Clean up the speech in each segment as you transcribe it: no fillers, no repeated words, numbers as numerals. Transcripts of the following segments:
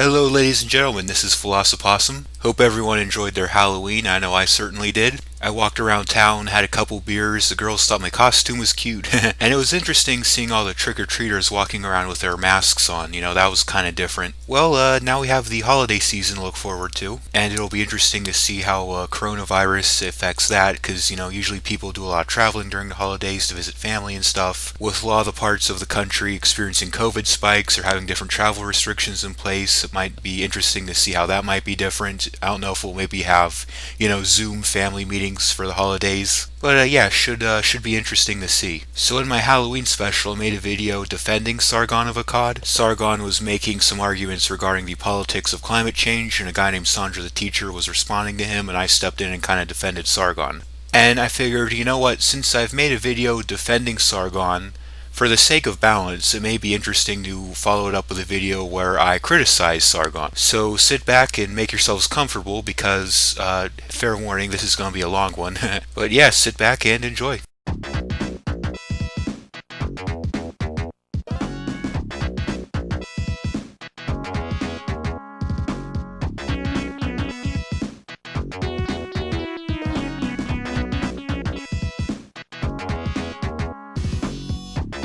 Hello, ladies and gentlemen, this is Philosophossum. Hope everyone enjoyed their Halloween. I know I certainly did. I walked around town, had a couple beers, the girls thought my costume was cute, and it was interesting seeing all the trick-or-treaters walking around with their masks on. That was kind of different. Well, now we have the holiday season to look forward to, and it'll be interesting to see how coronavirus affects that, because, usually people do a lot of traveling during the holidays to visit family and stuff. With a lot of the parts of the country experiencing COVID spikes or having different travel restrictions in place, it might be interesting to see how that might be different. I don't know if we'll maybe have, Zoom family meetings for the holidays. But yeah, should be interesting to see. So in my Halloween special, I made a video defending Sargon of Akkad. Sargon was making some arguments regarding the politics of climate change, and a guy named Sandra the teacher was responding to him, and I stepped in and kind of defended Sargon. And I figured, you know what, since I've made a video defending Sargon, for the sake of balance, it may be interesting to follow it up with a video where I criticize Sargon. So sit back and make yourselves comfortable because, fair warning, this is going to be a long one. But yeah, sit back and enjoy.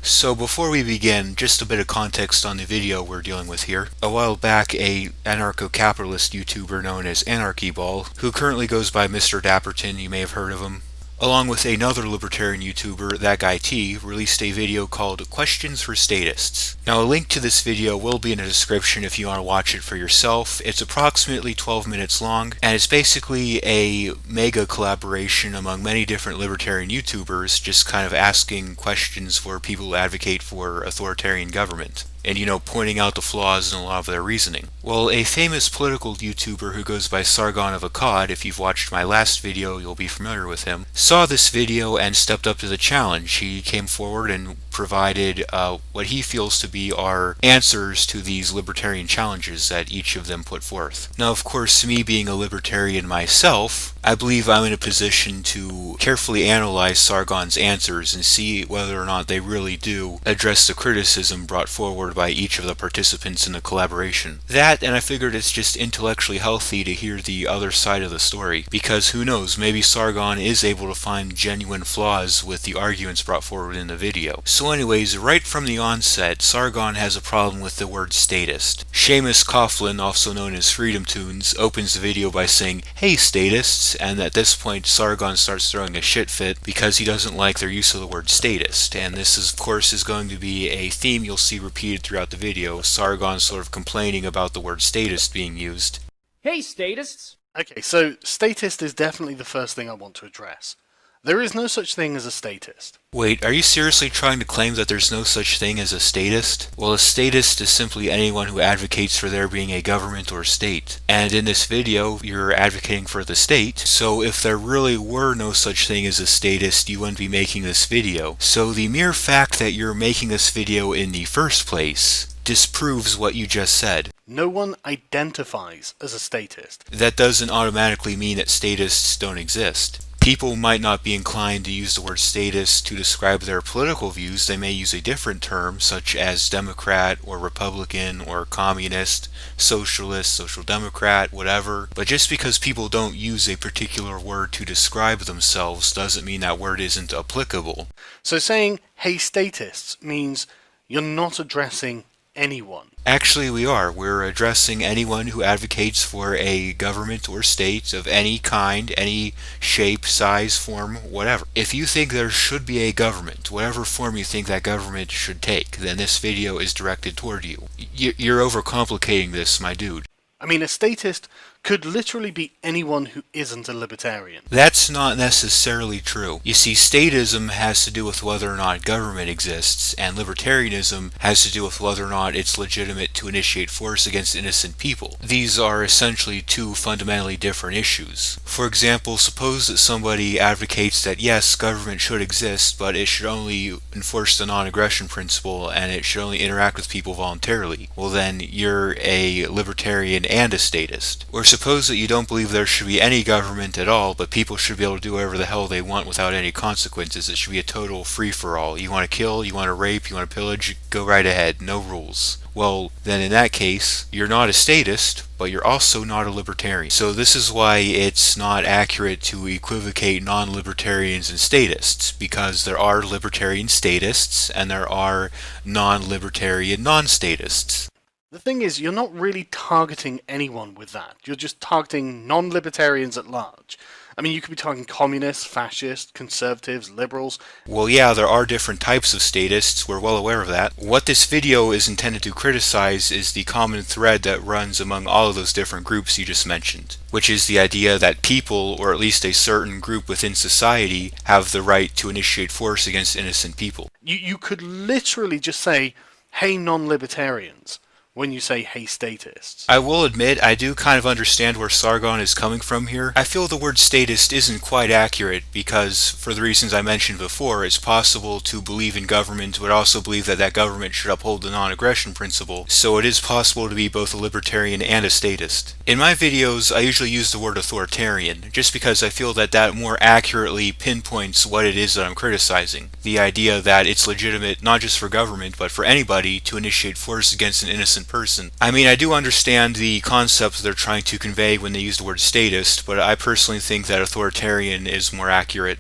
So before we begin, just a bit of context on the video we're dealing with here. A while back, a anarcho-capitalist YouTuber known as Anarchyball, who currently goes by Mr. Dapperton, you may have heard of him, along with another libertarian YouTuber, That Guy T, released a video called Questions for Statists. Now a link to this video will be in the description if you want to watch it for yourself. It's approximately 12 minutes long, and it's basically a mega collaboration among many different libertarian YouTubers, just kind of asking questions for people who advocate for authoritarian government. And, pointing out the flaws in a lot of their reasoning. Well, a famous political YouTuber who goes by Sargon of Akkad, if you've watched my last video, you'll be familiar with him, saw this video and stepped up to the challenge. He came forward and provided what he feels to be our answers to these libertarian challenges that each of them put forth. Now, of course, me being a libertarian myself, I believe I'm in a position to carefully analyze Sargon's answers and see whether or not they really do address the criticism brought forward by each of the participants in the collaboration. That, and I figured it's just intellectually healthy to hear the other side of the story, because who knows, maybe Sargon is able to find genuine flaws with the arguments brought forward in the video. So anyways, right from the onset, Sargon has a problem with the word statist. Seamus Coughlin, also known as Freedom Tunes, opens the video by saying, "Hey statists," and at this point Sargon starts throwing a shit fit because he doesn't like their use of the word statist. And this is, of course, is going to be a theme you'll see repeated throughout the video, Sargon sort of complaining about the word statist being used. Hey statists! Okay, so statist is definitely the first thing I want to address. There is no such thing as a statist. Wait, are you seriously trying to claim that there's no such thing as a statist? Well, a statist is simply anyone who advocates for there being a government or state. And in this video, you're advocating for the state, so if there really were no such thing as a statist, you wouldn't be making this video. So the mere fact that you're making this video in the first place disproves what you just said. No one identifies as a statist. That doesn't automatically mean that statists don't exist. People might not be inclined to use the word statist to describe their political views. They may use a different term, such as Democrat or Republican or Communist, Socialist, Social Democrat, whatever. But just because people don't use a particular word to describe themselves doesn't mean that word isn't applicable. So saying, hey statists, means you're not addressing anyone. Actually, we are. We're addressing anyone who advocates for a government or state of any kind, any shape, size, form, whatever. If you think there should be a government, whatever form you think that government should take, then this video is directed toward you. You're overcomplicating this, my dude. I mean, a statist could literally be anyone who isn't a libertarian. That's not necessarily true. You see, statism has to do with whether or not government exists, and libertarianism has to do with whether or not it's legitimate to initiate force against innocent people. These are essentially two fundamentally different issues. For example, suppose that somebody advocates that yes, government should exist, but it should only enforce the non-aggression principle, and it should only interact with people voluntarily. Well then, you're a libertarian and a statist. Or suppose that you don't believe there should be any government at all, but people should be able to do whatever the hell they want without any consequences. It should be a total free-for-all. You want to kill, you want to rape, you want to pillage, go right ahead, no rules. Well, then in that case, you're not a statist, but you're also not a libertarian. So this is why it's not accurate to equivocate non-libertarians and statists, because there are libertarian statists and there are non-libertarian non-statists. The thing is, you're not really targeting anyone with that. You're just targeting non-libertarians at large. I mean, you could be targeting communists, fascists, conservatives, liberals. Well, yeah, there are different types of statists. We're well aware of that. What this video is intended to criticize is the common thread that runs among all of those different groups you just mentioned, which is the idea that people, or at least a certain group within society, have the right to initiate force against innocent people. You could literally just say, hey, non-libertarians, when you say, hey, statists. I will admit, I do kind of understand where Sargon is coming from here. I feel the word statist isn't quite accurate because, for the reasons I mentioned before, it's possible to believe in government but also believe that that government should uphold the non-aggression principle, so it is possible to be both a libertarian and a statist. In my videos, I usually use the word authoritarian, just because I feel that that more accurately pinpoints what it is that I'm criticizing. The idea that it's legitimate not just for government, but for anybody to initiate force against an innocent person. I mean, I do understand the concepts they're trying to convey when they use the word statist, but I personally think that authoritarian is more accurate.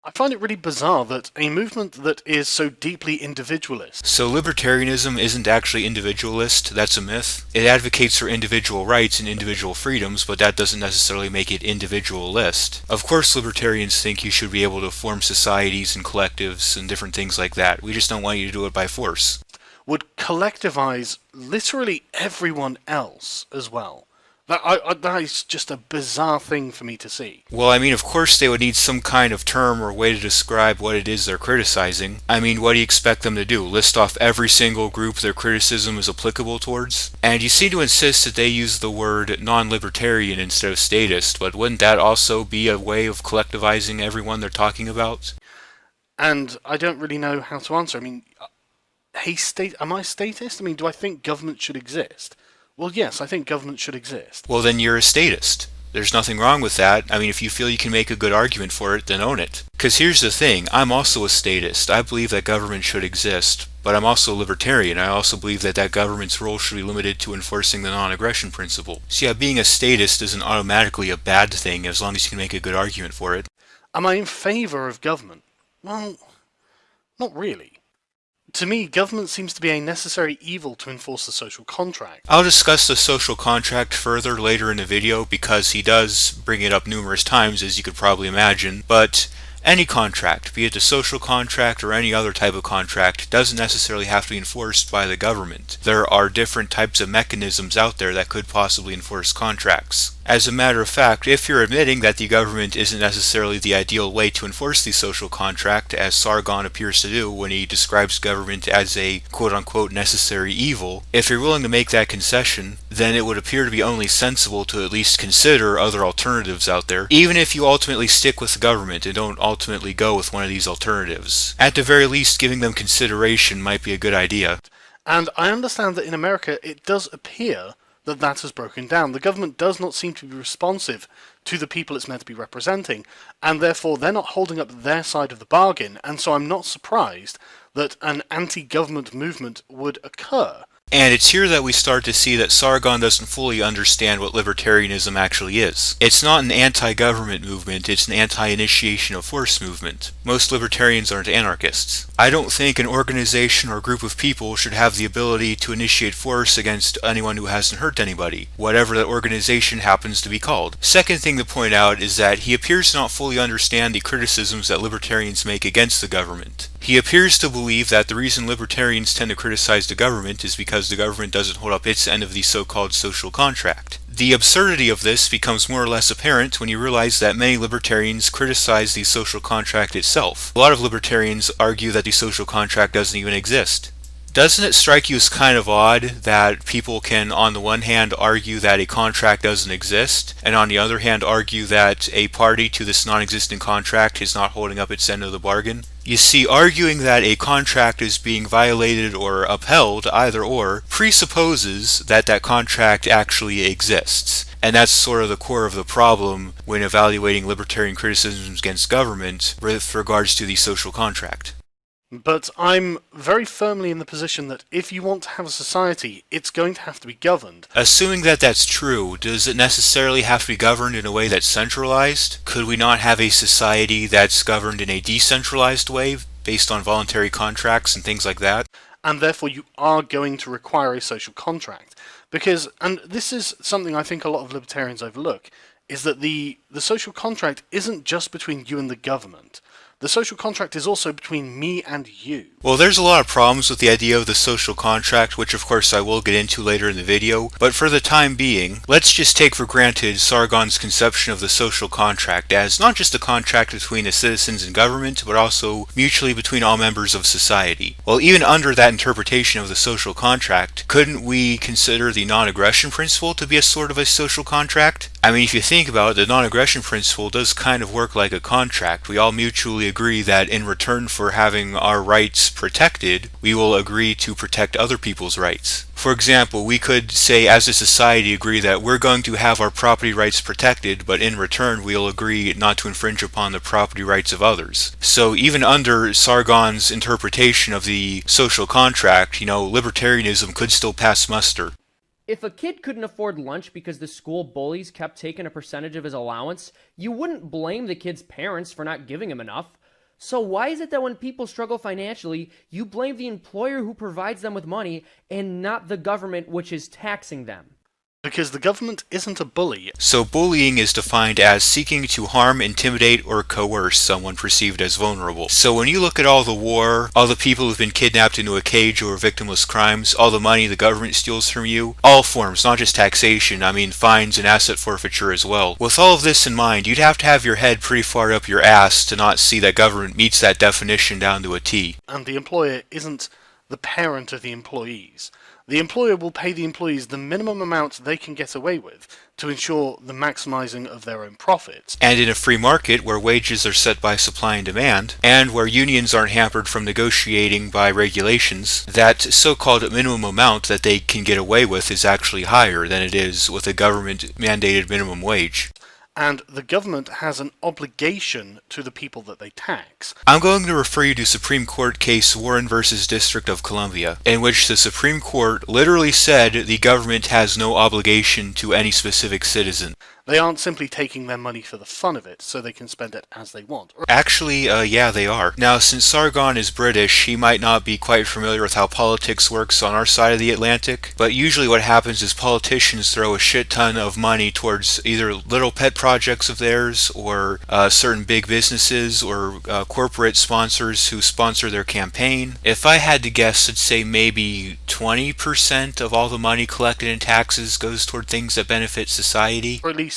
I find it really bizarre that a movement that is so deeply individualist. So libertarianism isn't actually individualist, that's a myth. It advocates for individual rights and individual freedoms, but that doesn't necessarily make it individualist. Of course libertarians think you should be able to form societies and collectives and different things like that. We just don't want you to do it by force. Would collectivize literally everyone else as well. That is just a bizarre thing for me to see. Well, I mean, of course they would need some kind of term or way to describe what it is they're criticizing. I mean, what do you expect them to do? List off every single group their criticism is applicable towards? And you seem to insist that they use the word non-libertarian instead of statist, but wouldn't that also be a way of collectivizing everyone they're talking about? And I don't really know how to answer. I mean, hey, am I statist? I mean, do I think government should exist? Well, yes, I think government should exist. Well, then you're a statist. There's nothing wrong with that. I mean, if you feel you can make a good argument for it, then own it. Because here's the thing, I'm also a statist. I believe that government should exist, but I'm also a libertarian. I also believe that that government's role should be limited to enforcing the non-aggression principle. So yeah, being a statist isn't automatically a bad thing as long as you can make a good argument for it. Am I in favour of government? Well, not really. To me, government seems to be a necessary evil to enforce the social contract. I'll discuss the social contract further later in the video because he does bring it up numerous times, as you could probably imagine, but any contract, be it a social contract or any other type of contract, doesn't necessarily have to be enforced by the government. There are different types of mechanisms out there that could possibly enforce contracts. As a matter of fact, if you're admitting that the government isn't necessarily the ideal way to enforce the social contract, as Sargon appears to do when he describes government as a quote-unquote necessary evil, if you're willing to make that concession, then it would appear to be only sensible to at least consider other alternatives out there, even if you ultimately stick with the government and don't ultimately go with one of these alternatives. At the very least, giving them consideration might be a good idea. And I understand that in America it does appear that has broken down. The government does not seem to be responsive to the people it's meant to be representing, and therefore they're not holding up their side of the bargain, and so I'm not surprised that an anti-government movement would occur. And it's here that we start to see that Sargon doesn't fully understand what libertarianism actually is. It's not an anti-government movement, it's an anti-initiation of force movement. Most libertarians aren't anarchists. I don't think an organization or group of people should have the ability to initiate force against anyone who hasn't hurt anybody, whatever that organization happens to be called. Second thing to point out is that he appears to not fully understand the criticisms that libertarians make against the government. He appears to believe that the reason libertarians tend to criticize the government is because the government doesn't hold up its end of the so-called social contract. The absurdity of this becomes more or less apparent when you realize that many libertarians criticize the social contract itself. A lot of libertarians argue that the social contract doesn't even exist. Doesn't it strike you as kind of odd that people can, on the one hand, argue that a contract doesn't exist, and on the other hand argue that a party to this non-existent contract is not holding up its end of the bargain? You see, arguing that a contract is being violated or upheld, either or, presupposes that that contract actually exists. And that's sort of the core of the problem when evaluating libertarian criticisms against government with regards to the social contract. But I'm very firmly in the position that if you want to have a society, it's going to have to be governed. Assuming that that's true, does it necessarily have to be governed in a way that's centralized? Could we not have a society that's governed in a decentralized way, based on voluntary contracts and things like that? And therefore you are going to require a social contract. Because, and this is something I think a lot of libertarians overlook, is that the social contract isn't just between you and the government. The social contract is also between me and you. Well, there's a lot of problems with the idea of the social contract, which of course I will get into later in the video, but for the time being, let's just take for granted Sargon's conception of the social contract as not just a contract between the citizens and government, but also mutually between all members of society. Well, even under that interpretation of the social contract, couldn't we consider the non-aggression principle to be a sort of a social contract? I mean, if you think about it, the non-aggression principle does kind of work like a contract. We all mutually agree that in return for having our rights protected, we will agree to protect other people's rights. For example, we could say as a society agree that we're going to have our property rights protected, but in return we'll agree not to infringe upon the property rights of others. So even under Sargon's interpretation of the social contract, libertarianism could still pass muster. If a kid couldn't afford lunch because the school bullies kept taking a percentage of his allowance, you wouldn't blame the kid's parents for not giving him enough. So why is it that when people struggle financially, you blame the employer who provides them with money and not the government which is taxing them? Because the government isn't a bully. So bullying is defined as seeking to harm, intimidate, or coerce someone perceived as vulnerable. So when you look at all the war, all the people who've been kidnapped into a cage over victimless crimes, all the money the government steals from you, all forms, not just taxation, I mean fines and asset forfeiture as well. With all of this in mind, you'd have to have your head pretty far up your ass to not see that government meets that definition down to a T. And the employer isn't the parent of the employees. The employer will pay the employees the minimum amount they can get away with to ensure the maximizing of their own profits. And in a free market where wages are set by supply and demand, and where unions aren't hampered from negotiating by regulations, that so-called minimum amount that they can get away with is actually higher than it is with a government-mandated minimum wage. And the government has an obligation to the people that they tax. I'm going to refer you to Supreme Court case Warren versus District of Columbia, in which the Supreme Court literally said the government has no obligation to any specific citizen. They aren't simply taking their money for the fun of it, so they can spend it as they want. Actually, yeah, they are. Now, since Sargon is British, he might not be quite familiar with how politics works on our side of the Atlantic, but usually what happens is politicians throw a shit ton of money towards either little pet projects of theirs, or certain big businesses, or corporate sponsors who sponsor their campaign. If I had to guess, I'd say maybe 20% of all the money collected in taxes goes toward things that benefit society. Or at least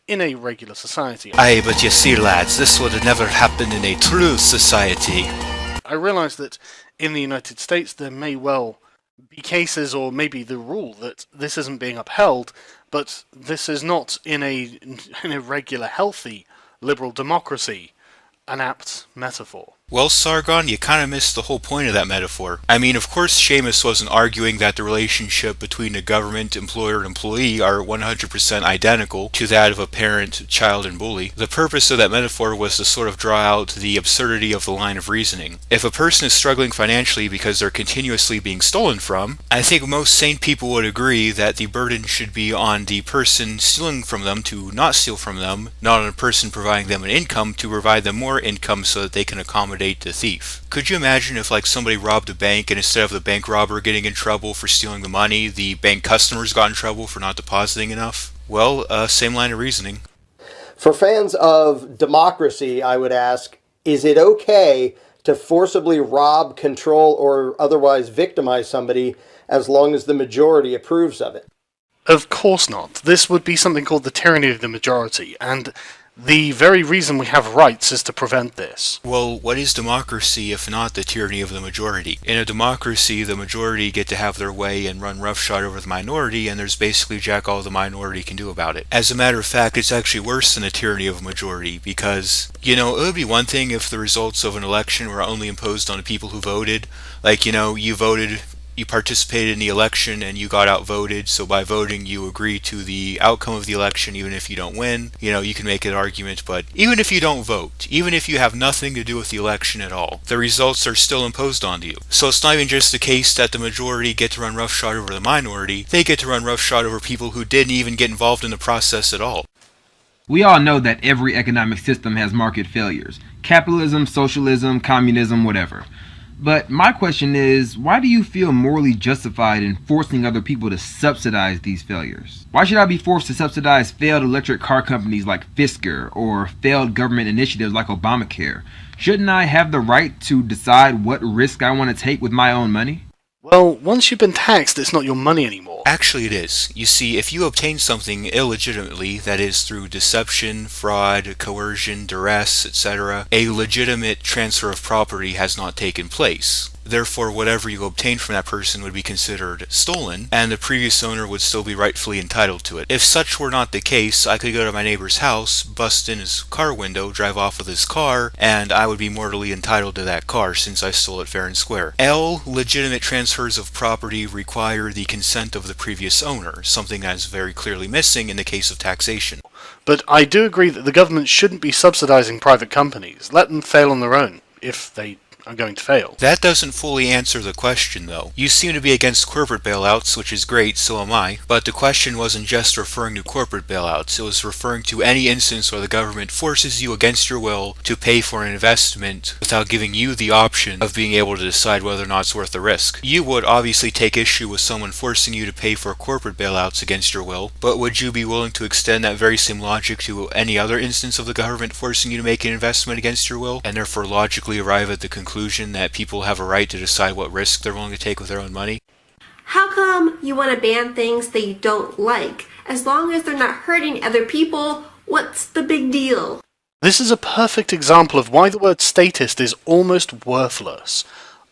in a regular society. Aye, but you see, lads, this would have never happened in a true society. I realise that in the United States there may well be cases, or maybe the rule, that this isn't being upheld, but this is not in a regular, healthy, liberal democracy an apt metaphor. Well, Sargon, you kind of missed the whole point of that metaphor. I mean, of course, Seamus wasn't arguing that the relationship between a government employer and employee are 100% identical to that of a parent, child, and bully. The purpose of that metaphor was to sort of draw out the absurdity of the line of reasoning. If a person is struggling financially because they're continuously being stolen from, I think most sane people would agree that the burden should be on the person stealing from them to not steal from them, not on a person providing them an income to provide them more income so that they can accommodate the thief. Could you imagine if somebody robbed a bank and instead of the bank robber getting in trouble for stealing the money, the bank customers got in trouble for not depositing enough? Well, same line of reasoning. For fans of democracy, I would ask, is it okay to forcibly rob, control, or otherwise victimize somebody as long as the majority approves of it? Of course not. This would be something called the tyranny of the majority, and The very reason we have rights is to prevent this. Well, what is democracy if not the tyranny of the majority? In a democracy, the majority get to have their way and run roughshod over the minority, and there's basically jack all the minority can do about it. As a matter of fact, it's actually worse than a tyranny of a majority, because, it would be one thing if the results of an election were only imposed on the people who voted. Like, you voted, you participated in the election and you got outvoted, so by voting you agree to the outcome of the election even if you don't win. You can make an argument, but even if you don't vote, even if you have nothing to do with the election at all, the results are still imposed onto you. So it's not even just the case that the majority get to run roughshod over the minority, they get to run roughshod over people who didn't even get involved in the process at all. We all know that every economic system has market failures. Capitalism, socialism, communism, whatever. But my question is, why do you feel morally justified in forcing other people to subsidize these failures? Why should I be forced to subsidize failed electric car companies like Fisker or failed government initiatives like Obamacare? Shouldn't I have the right to decide what risk I want to take with my own money? Well, once you've been taxed, it's not your money anymore. Actually, it is. You see, if you obtain something illegitimately, that is through deception, fraud, coercion, duress, etc., a legitimate transfer of property has not taken place. Therefore, whatever you obtained from that person would be considered stolen, and the previous owner would still be rightfully entitled to it. If such were not the case, I could go to my neighbor's house, bust in his car window, drive off with his car, and I would be mortally entitled to that car since I stole it fair and square. Legitimate transfers of property require the consent of the previous owner, something that is very clearly missing in the case of taxation. But I do agree that the government shouldn't be subsidizing private companies. Let them fail on their own, if they are going to fail. That doesn't fully answer the question, though. You seem to be against corporate bailouts, which is great, so am I, but the question wasn't just referring to corporate bailouts, it was referring to any instance where the government forces you against your will to pay for an investment without giving you the option of being able to decide whether or not it's worth the risk. You would obviously take issue with someone forcing you to pay for corporate bailouts against your will, but would you be willing to extend that very same logic to any other instance of the government forcing you to make an investment against your will, and therefore logically arrive at the conclusion that people have a right to decide what risk they're willing to take with their own money? How come you want to ban things that you don't like? As long as they're not hurting other people, what's the big deal? This is a perfect example of why the word statist is almost worthless.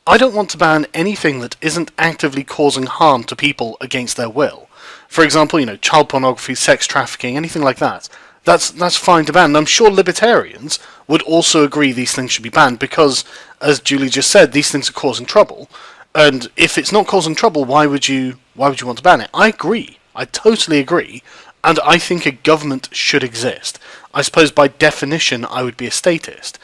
I don't want to ban anything that isn't actively causing harm to people against their will. For example, child pornography, sex trafficking, anything like that. That's fine to ban, and I'm sure libertarians would also agree these things should be banned because, as Julie just said, these things are causing trouble. And if it's not causing trouble, why would you want to ban it? I agree. I totally agree. And I think a government should exist. I suppose by definition I would be a statist.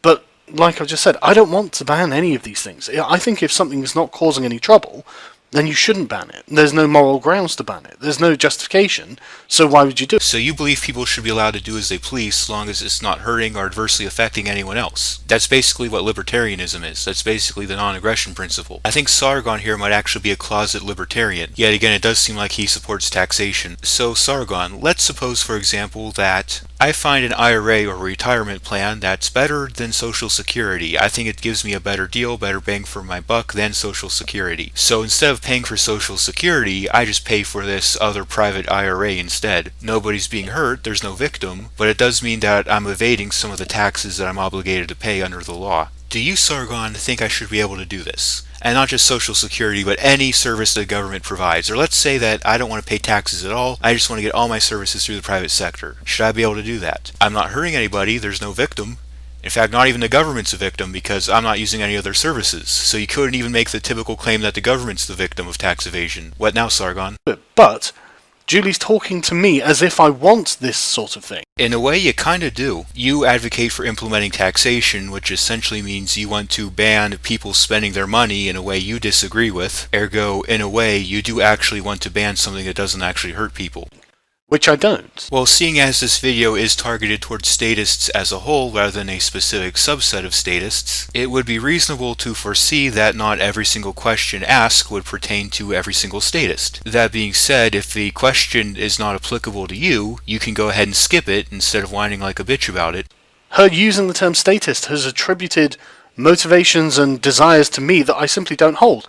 But, like I just said, I don't want to ban any of these things. I think if something is not causing any trouble, then you shouldn't ban it. There's no moral grounds to ban it. There's no justification, so why would you do it? So you believe people should be allowed to do as they please as long as it's not hurting or adversely affecting anyone else. That's basically what libertarianism is. That's basically the non-aggression principle. I think Sargon here might actually be a closet libertarian. Yet again, it does seem like he supports taxation. So Sargon, let's suppose for example that I find an IRA or retirement plan that's better than Social Security. I think it gives me a better deal, better bang for my buck than Social Security. So instead of paying for Social Security, I just pay for this other private IRA instead. Nobody's being hurt, there's no victim, but it does mean that I'm evading some of the taxes that I'm obligated to pay under the law. Do you, Sargon, think I should be able to do this? And not just Social Security, but any service the government provides. Or let's say that I don't want to pay taxes at all, I just want to get all my services through the private sector. Should I be able to do that? I'm not hurting anybody, there's no victim. In fact, not even the government's a victim because I'm not using any other services. So you couldn't even make the typical claim that the government's the victim of tax evasion. What now, Sargon? But Julie's talking to me as if I want this sort of thing. In a way, you kinda do. You advocate for implementing taxation, which essentially means you want to ban people spending their money in a way you disagree with. Ergo, in a way, you do actually want to ban something that doesn't actually hurt people. Which I don't. Well, seeing as this video is targeted towards statists as a whole rather than a specific subset of statists, it would be reasonable to foresee that not every single question asked would pertain to every single statist. That being said, if the question is not applicable to you, you can go ahead and skip it instead of whining like a bitch about it. Her using the term statist has attributed motivations and desires to me that I simply don't hold.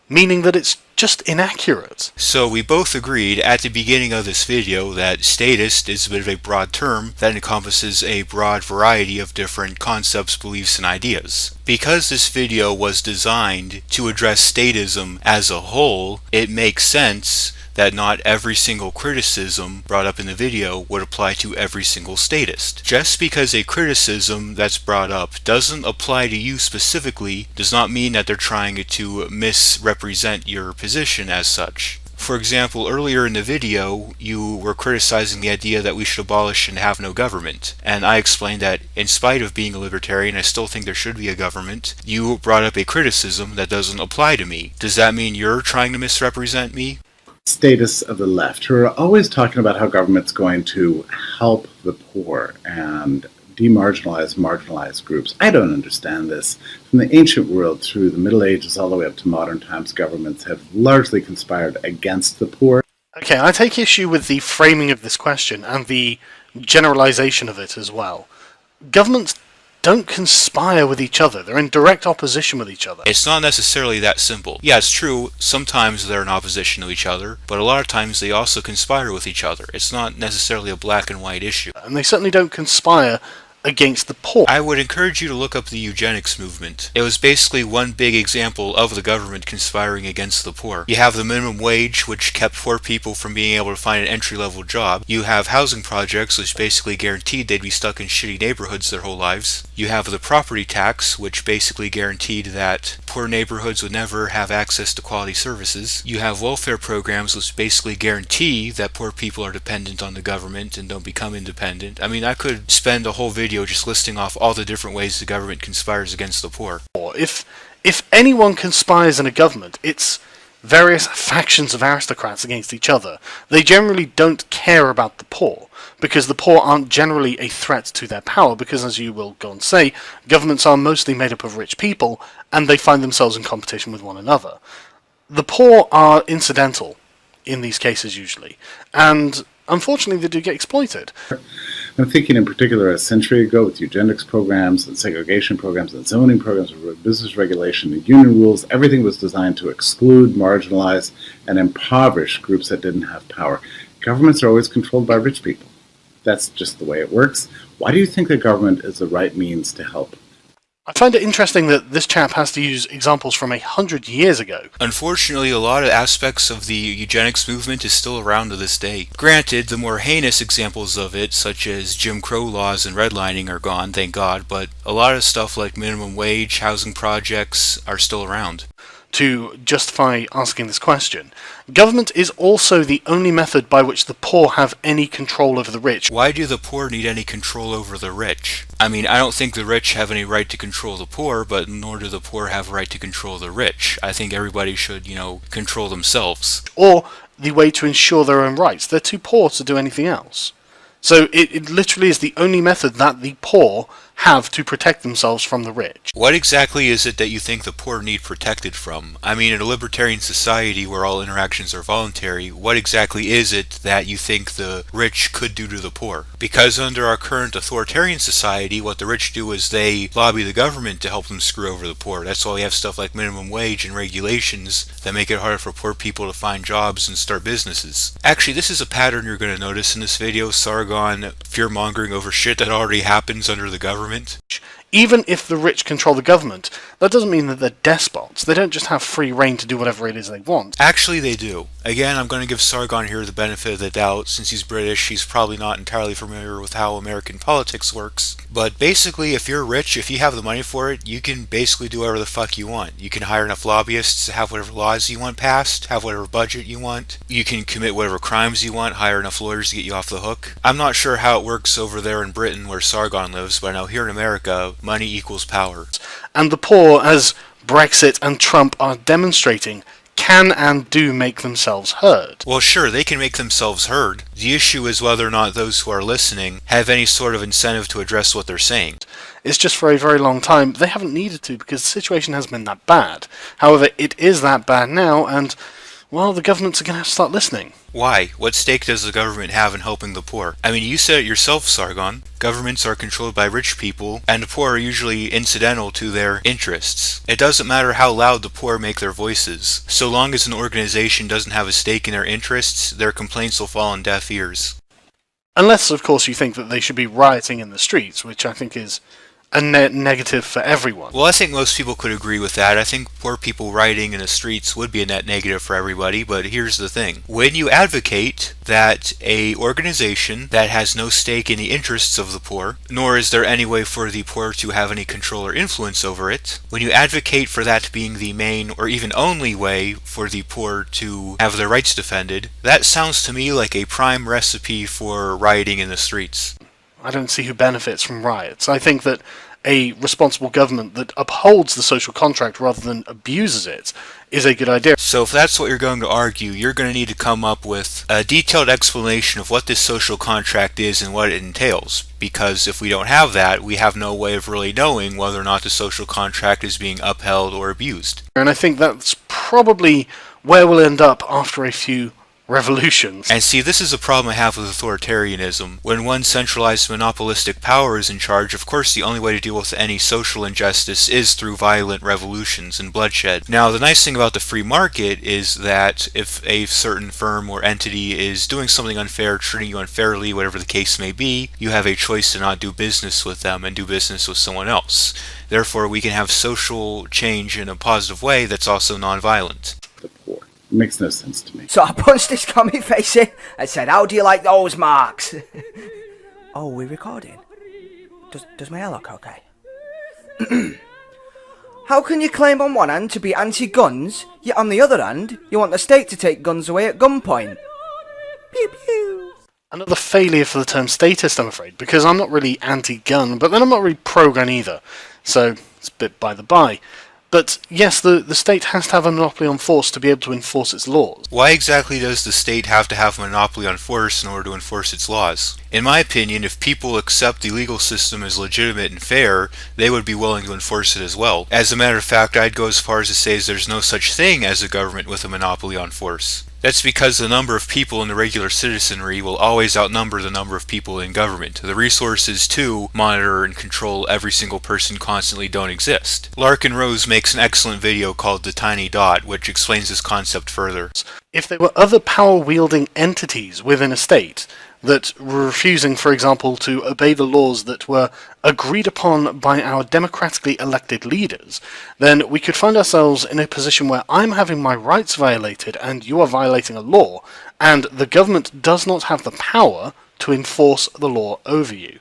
meaning that it's just inaccurate. So we both agreed at the beginning of this video that statist is a bit of a broad term that encompasses a broad variety of different concepts, beliefs, and ideas. Because this video was designed to address statism as a whole, it makes sense that not every single criticism brought up in the video would apply to every single statist. Just because a criticism that's brought up doesn't apply to you specifically does not mean that they're trying to misrepresent your position as such. For example, earlier in the video, you were criticizing the idea that we should abolish and have no government. And I explained that in spite of being a libertarian, I still think there should be a government. You brought up a criticism that doesn't apply to me. Does that mean you're trying to misrepresent me? Statists of the left who are always talking about how government's going to help the poor and demarginalize marginalized groups. I don't understand this. From the ancient world through the Middle Ages all the way up to modern times, governments have largely conspired against the poor. Okay, I take issue with the framing of this question and the generalization of it as well. Governments don't conspire with each other. They're in direct opposition with each other. It's not necessarily that simple. Yeah, it's true, sometimes they're in opposition to each other, but a lot of times they also conspire with each other. It's not necessarily a black and white issue. And they certainly don't conspire against the poor. I would encourage you to look up the eugenics movement. It was basically one big example of the government conspiring against the poor. You have the minimum wage, which kept poor people from being able to find an entry-level job. You have housing projects, which basically guaranteed they'd be stuck in shitty neighborhoods their whole lives. You have the property tax, which basically guaranteed that poor neighborhoods would never have access to quality services. You have welfare programs, which basically guarantee that poor people are dependent on the government and don't become independent. I mean, I could spend a whole video just listing off all the different ways the government conspires against the poor. If anyone conspires in a government, it's various factions of aristocrats against each other. They generally don't care about the poor, because the poor aren't generally a threat to their power, because as you will go on to say, governments are mostly made up of rich people, and they find themselves in competition with one another. The poor are incidental in these cases usually, and unfortunately they do get exploited. I'm thinking in particular a century ago with eugenics programs and segregation programs and zoning programs, business regulation and union rules, everything was designed to exclude, marginalize, and impoverish groups that didn't have power. Governments are always controlled by rich people. That's just the way it works. Why do you think the government is the right means to help? I find it interesting that this chap has to use examples from 100 years ago. Unfortunately, a lot of aspects of the eugenics movement is still around to this day. Granted, the more heinous examples of it, such as Jim Crow laws and redlining, are gone, thank God, but a lot of stuff like minimum wage, housing projects are still around. To justify asking this question, government is also the only method by which the poor have any control over the rich. Why do the poor need any control over the rich? I mean, I don't think the rich have any right to control the poor, but nor do the poor have a right to control the rich. I think everybody should, control themselves. Or the way to ensure their own rights. They're too poor to do anything else. So it literally is the only method that the poor have to protect themselves from the rich. What exactly is it that you think the poor need protected from? I mean, in a libertarian society where all interactions are voluntary, what exactly is it that you think the rich could do to the poor? Because under our current authoritarian society, what the rich do is they lobby the government to help them screw over the poor. That's why we have stuff like minimum wage and regulations that make it harder for poor people to find jobs and start businesses. Actually, this is a pattern you're going to notice in this video. Sargon fear-mongering over shit that already happens under the government. Even if the rich control the government, that doesn't mean that they're despots. They don't just have free reign to do whatever it is they want. Actually, they do. Again, I'm going to give Sargon here the benefit of the doubt. Since he's British, he's probably not entirely familiar with how American politics works. But basically, if you're rich, if you have the money for it, you can basically do whatever the fuck you want. You can hire enough lobbyists to have whatever laws you want passed, have whatever budget you want. You can commit whatever crimes you want, hire enough lawyers to get you off the hook. I'm not sure how it works over there in Britain where Sargon lives, but I know here in America, money equals power. And the poor, as Brexit and Trump are demonstrating, can and do make themselves heard. Well, sure, they can make themselves heard. The issue is whether or not those who are listening have any sort of incentive to address what they're saying. It's just for a very long time, they haven't needed to because the situation hasn't been that bad. However, it is that bad now, and, well, the governments are going to have to start listening. Why? What stake does the government have in helping the poor? I mean, you said it yourself, Sargon. Governments are controlled by rich people, and the poor are usually incidental to their interests. It doesn't matter how loud the poor make their voices. So long as an organization doesn't have a stake in their interests, their complaints will fall on deaf ears. Unless, of course, you think that they should be rioting in the streets, which I think is a net negative for everyone. Well, I think most people could agree with that. I think poor people rioting in the streets would be a net negative for everybody, but here's the thing. When you advocate that a organization that has no stake in the interests of the poor, nor is there any way for the poor to have any control or influence over it, when you advocate for that being the main or even only way for the poor to have their rights defended, that sounds to me like a prime recipe for rioting in the streets. I don't see who benefits from riots. I think that a responsible government that upholds the social contract rather than abuses it is a good idea. So if that's what you're going to argue, you're going to need to come up with a detailed explanation of what this social contract is and what it entails. Because if we don't have that, we have no way of really knowing whether or not the social contract is being upheld or abused. And I think that's probably where we'll end up after a few revolutions. And see, this is a problem I have with authoritarianism. When one centralized monopolistic power is in charge, of course the only way to deal with any social injustice is through violent revolutions and bloodshed. Now, the nice thing about the free market is that if a certain firm or entity is doing something unfair, treating you unfairly, whatever the case may be, you have a choice to not do business with them and do business with someone else. Therefore, we can have social change in a positive way that's also non-violent. The poor. It makes no sense to me. So I punched this comic face in and said, "How do you like those marks?" Oh, we're recording? Does my hair look okay? How can you claim on one hand to be anti-guns, yet on the other hand, you want the state to take guns away at gunpoint? Pew pew. Another failure for the term statist, I'm afraid, because I'm not really anti-gun, but then I'm not really pro-gun either, so it's a bit by the by. But yes, the state has to have a monopoly on force to be able to enforce its laws. Why exactly does the state have to have a monopoly on force in order to enforce its laws? In my opinion, if people accept the legal system as legitimate and fair, they would be willing to enforce it as well. As a matter of fact, I'd go as far as to say there's no such thing as a government with a monopoly on force. That's because the number of people in the regular citizenry will always outnumber the number of people in government. The resources to monitor and control every single person constantly don't exist. Larkin Rose makes an excellent video called The Tiny Dot, which explains this concept further. If there were other power-wielding entities within a state that were refusing, for example, to obey the laws that were agreed upon by our democratically elected leaders, then we could find ourselves in a position where I'm having my rights violated and you are violating a law, and the government does not have the power to enforce the law over you.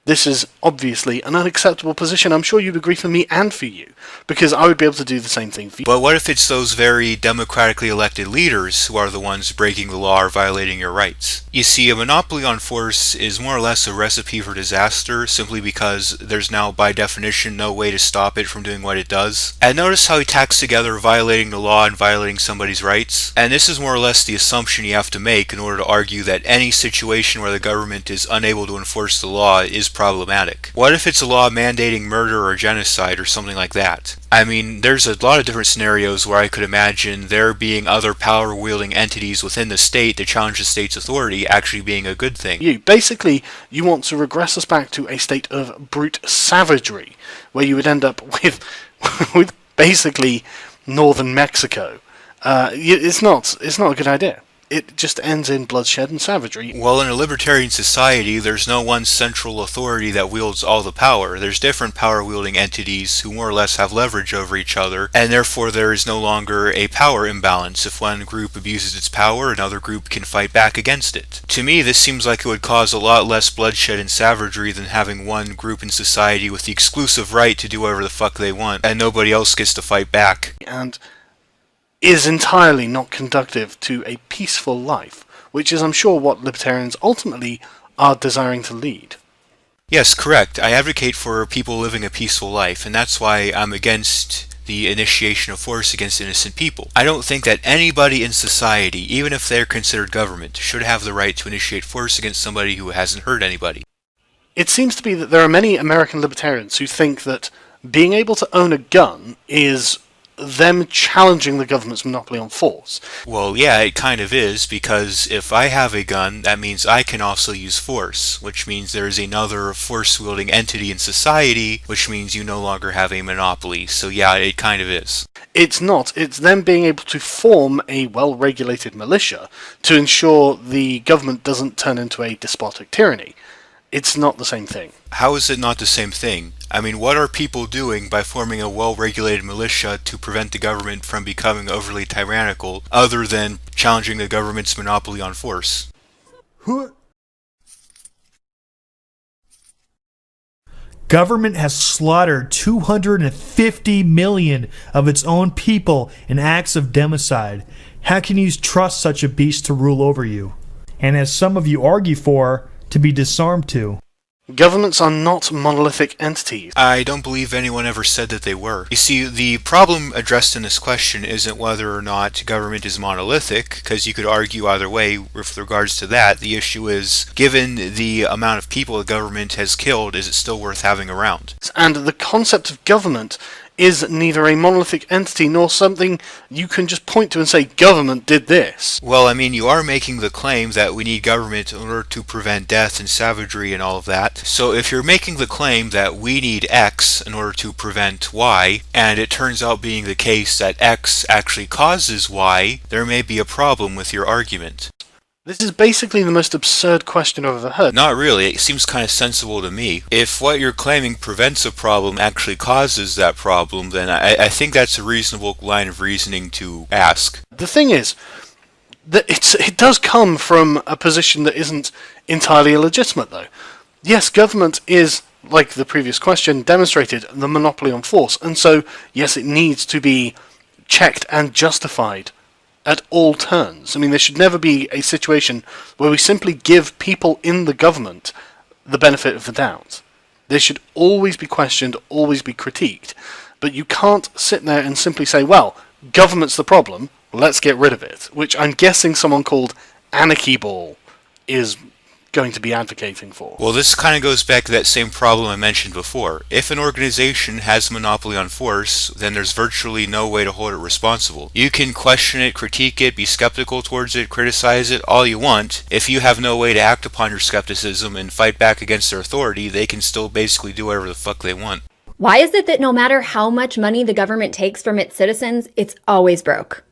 This is obviously an unacceptable position. I'm sure you'd agree for me and for you, because I would be able to do the same thing for you. But what if it's those very democratically elected leaders who are the ones breaking the law or violating your rights? You see, a monopoly on force is more or less a recipe for disaster, simply because there's now, by definition, no way to stop it from doing what it does. And notice how he tacks together violating the law and violating somebody's rights? And this is more or less the assumption you have to make in order to argue that any situation where the government is unable to enforce the law is problematic. What if it's a law mandating murder or genocide or something like that? I mean, there's a lot of different scenarios where I could imagine there being other power-wielding entities within the state that challenge the state's authority actually being a good thing. Basically, you want to regress us back to a state of brute savagery, where you would end up with basically northern Mexico. It's not a good idea. It just ends in bloodshed and savagery. Well, in a libertarian society, there's no one central authority that wields all the power. There's different power-wielding entities who more or less have leverage over each other, and therefore there is no longer a power imbalance. If one group abuses its power, another group can fight back against it. To me, this seems like it would cause a lot less bloodshed and savagery than having one group in society with the exclusive right to do whatever the fuck they want, and nobody else gets to fight back. And is entirely not conducive to a peaceful life, which is, I'm sure, what libertarians ultimately are desiring to lead. Yes, correct. I advocate for people living a peaceful life, and that's why I'm against the initiation of force against innocent people. I don't think that anybody in society, even if they're considered government, should have the right to initiate force against somebody who hasn't hurt anybody. It seems to be that there are many American libertarians who think that being able to own a gun is them challenging the government's monopoly on force. Well, yeah, it kind of is, because if I have a gun, that means I can also use force, which means there is another force-wielding entity in society, which means you no longer have a monopoly. So yeah, it kind of is. It's not. It's them being able to form a well-regulated militia to ensure the government doesn't turn into a despotic tyranny. It's not the same thing. How is it not the same thing? I mean, what are people doing by forming a well-regulated militia to prevent the government from becoming overly tyrannical, other than challenging the government's monopoly on force? Government has slaughtered 250 million of its own people in acts of democide. How can you trust such a beast to rule over you? And as some of you argue for, to be disarmed to. Governments are not monolithic entities. I don't believe anyone ever said that they were. You see, the problem addressed in this question isn't whether or not government is monolithic, because you could argue either way with regards to that. The issue is, given the amount of people the government has killed, is it still worth having around? And the concept of government is neither a monolithic entity nor something you can just point to and say, government did this. Well, I mean, you are making the claim that we need government in order to prevent death and savagery and all of that. So if you're making the claim that we need X in order to prevent Y, and it turns out being the case that X actually causes Y, there may be a problem with your argument. This is basically the most absurd question I've ever heard. Not really, it seems kind of sensible to me. If what you're claiming prevents a problem actually causes that problem, then I think that's a reasonable line of reasoning to ask. The thing is, that it does come from a position that isn't entirely illegitimate, though. Yes, government is, like the previous question demonstrated, the monopoly on force, and so, yes, it needs to be checked and justified at all turns. I mean, there should never be a situation where we simply give people in the government the benefit of the doubt. They should always be questioned, always be critiqued. But you can't sit there and simply say, well, government's the problem, let's get rid of it. Which I'm guessing someone called Anarchy Ball is going to be advocating for. Well, this kind of goes back to that same problem I mentioned before. If an organization has a monopoly on force, then there's virtually no way to hold it responsible. You can question it, critique it, be skeptical towards it, criticize it, all you want. If you have no way to act upon your skepticism and fight back against their authority, they can still basically do whatever the fuck they want. Why is it that no matter how much money the government takes from its citizens, it's always broke?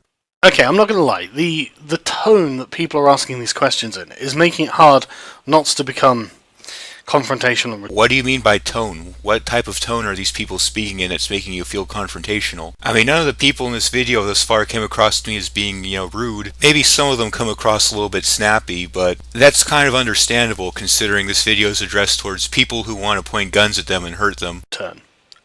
Okay, I'm not going to lie. The tone that people are asking these questions in is making it hard not to become confrontational. What do you mean by tone? What type of tone are these people speaking in that's making you feel confrontational? I mean, none of the people in this video thus far came across to me as being, rude. Maybe some of them come across a little bit snappy, but that's kind of understandable considering this video is addressed towards people who want to point guns at them and hurt them.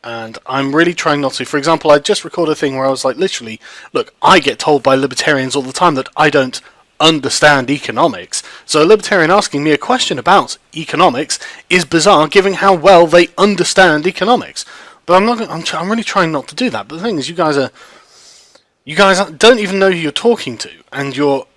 And I'm really trying not to. For example, I just recorded a thing where I was like, literally, look, I get told by libertarians all the time that I don't understand economics. So a libertarian asking me a question about economics is bizarre, given how well they understand economics. But I'm really trying not to do that. But the thing is, you guys don't even know who you're talking to, and you're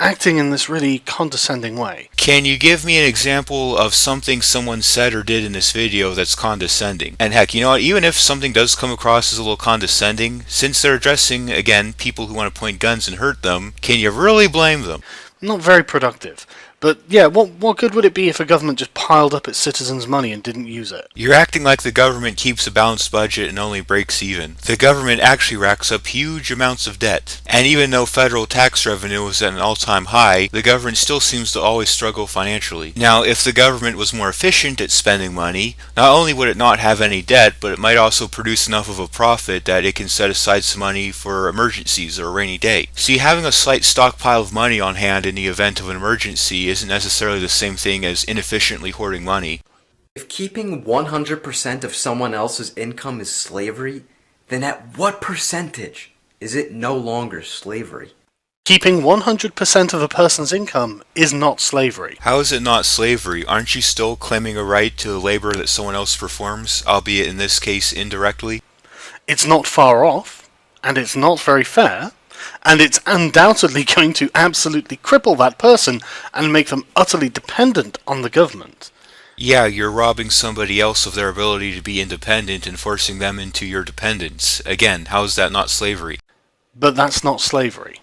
acting in this really condescending way. Can you give me an example of something someone said or did in this video that's condescending? And heck, you know what, even if something does come across as a little condescending, since they're addressing, again, people who want to point guns and hurt them, can you really blame them? Not very productive. But yeah, what good would it be if a government just piled up its citizens' money and didn't use it? You're acting like the government keeps a balanced budget and only breaks even. The government actually racks up huge amounts of debt. And even though federal tax revenue is at an all-time high, the government still seems to always struggle financially. Now, if the government was more efficient at spending money, not only would it not have any debt, but it might also produce enough of a profit that it can set aside some money for emergencies or a rainy day. See, having a slight stockpile of money on hand in the event of an emergency isn't necessarily the same thing as inefficiently hoarding money. If keeping 100% of someone else's income is slavery, then at what percentage is it no longer slavery? Keeping 100% of a person's income is not slavery. How is it not slavery? Aren't you still claiming a right to the labor that someone else performs, albeit in this case indirectly? It's not far off, and it's not very fair, and it's undoubtedly going to absolutely cripple that person and make them utterly dependent on the government. Yeah, you're robbing somebody else of their ability to be independent and forcing them into your dependence. Again, how is that not slavery? But that's not slavery.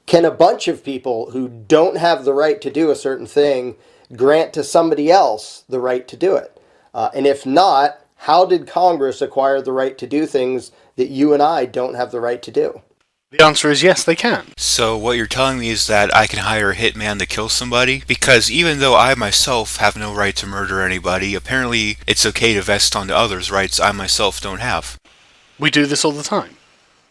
Can a bunch of people who don't have the right to do a certain thing grant to somebody else the right to do it? And if not, how did Congress acquire the right to do things that you and I don't have the right to do? The answer is yes, they can. So what you're telling me is that I can hire a hitman to kill somebody? Because even though I myself have no right to murder anybody, apparently it's okay to vest onto others rights I myself don't have. We do this all the time.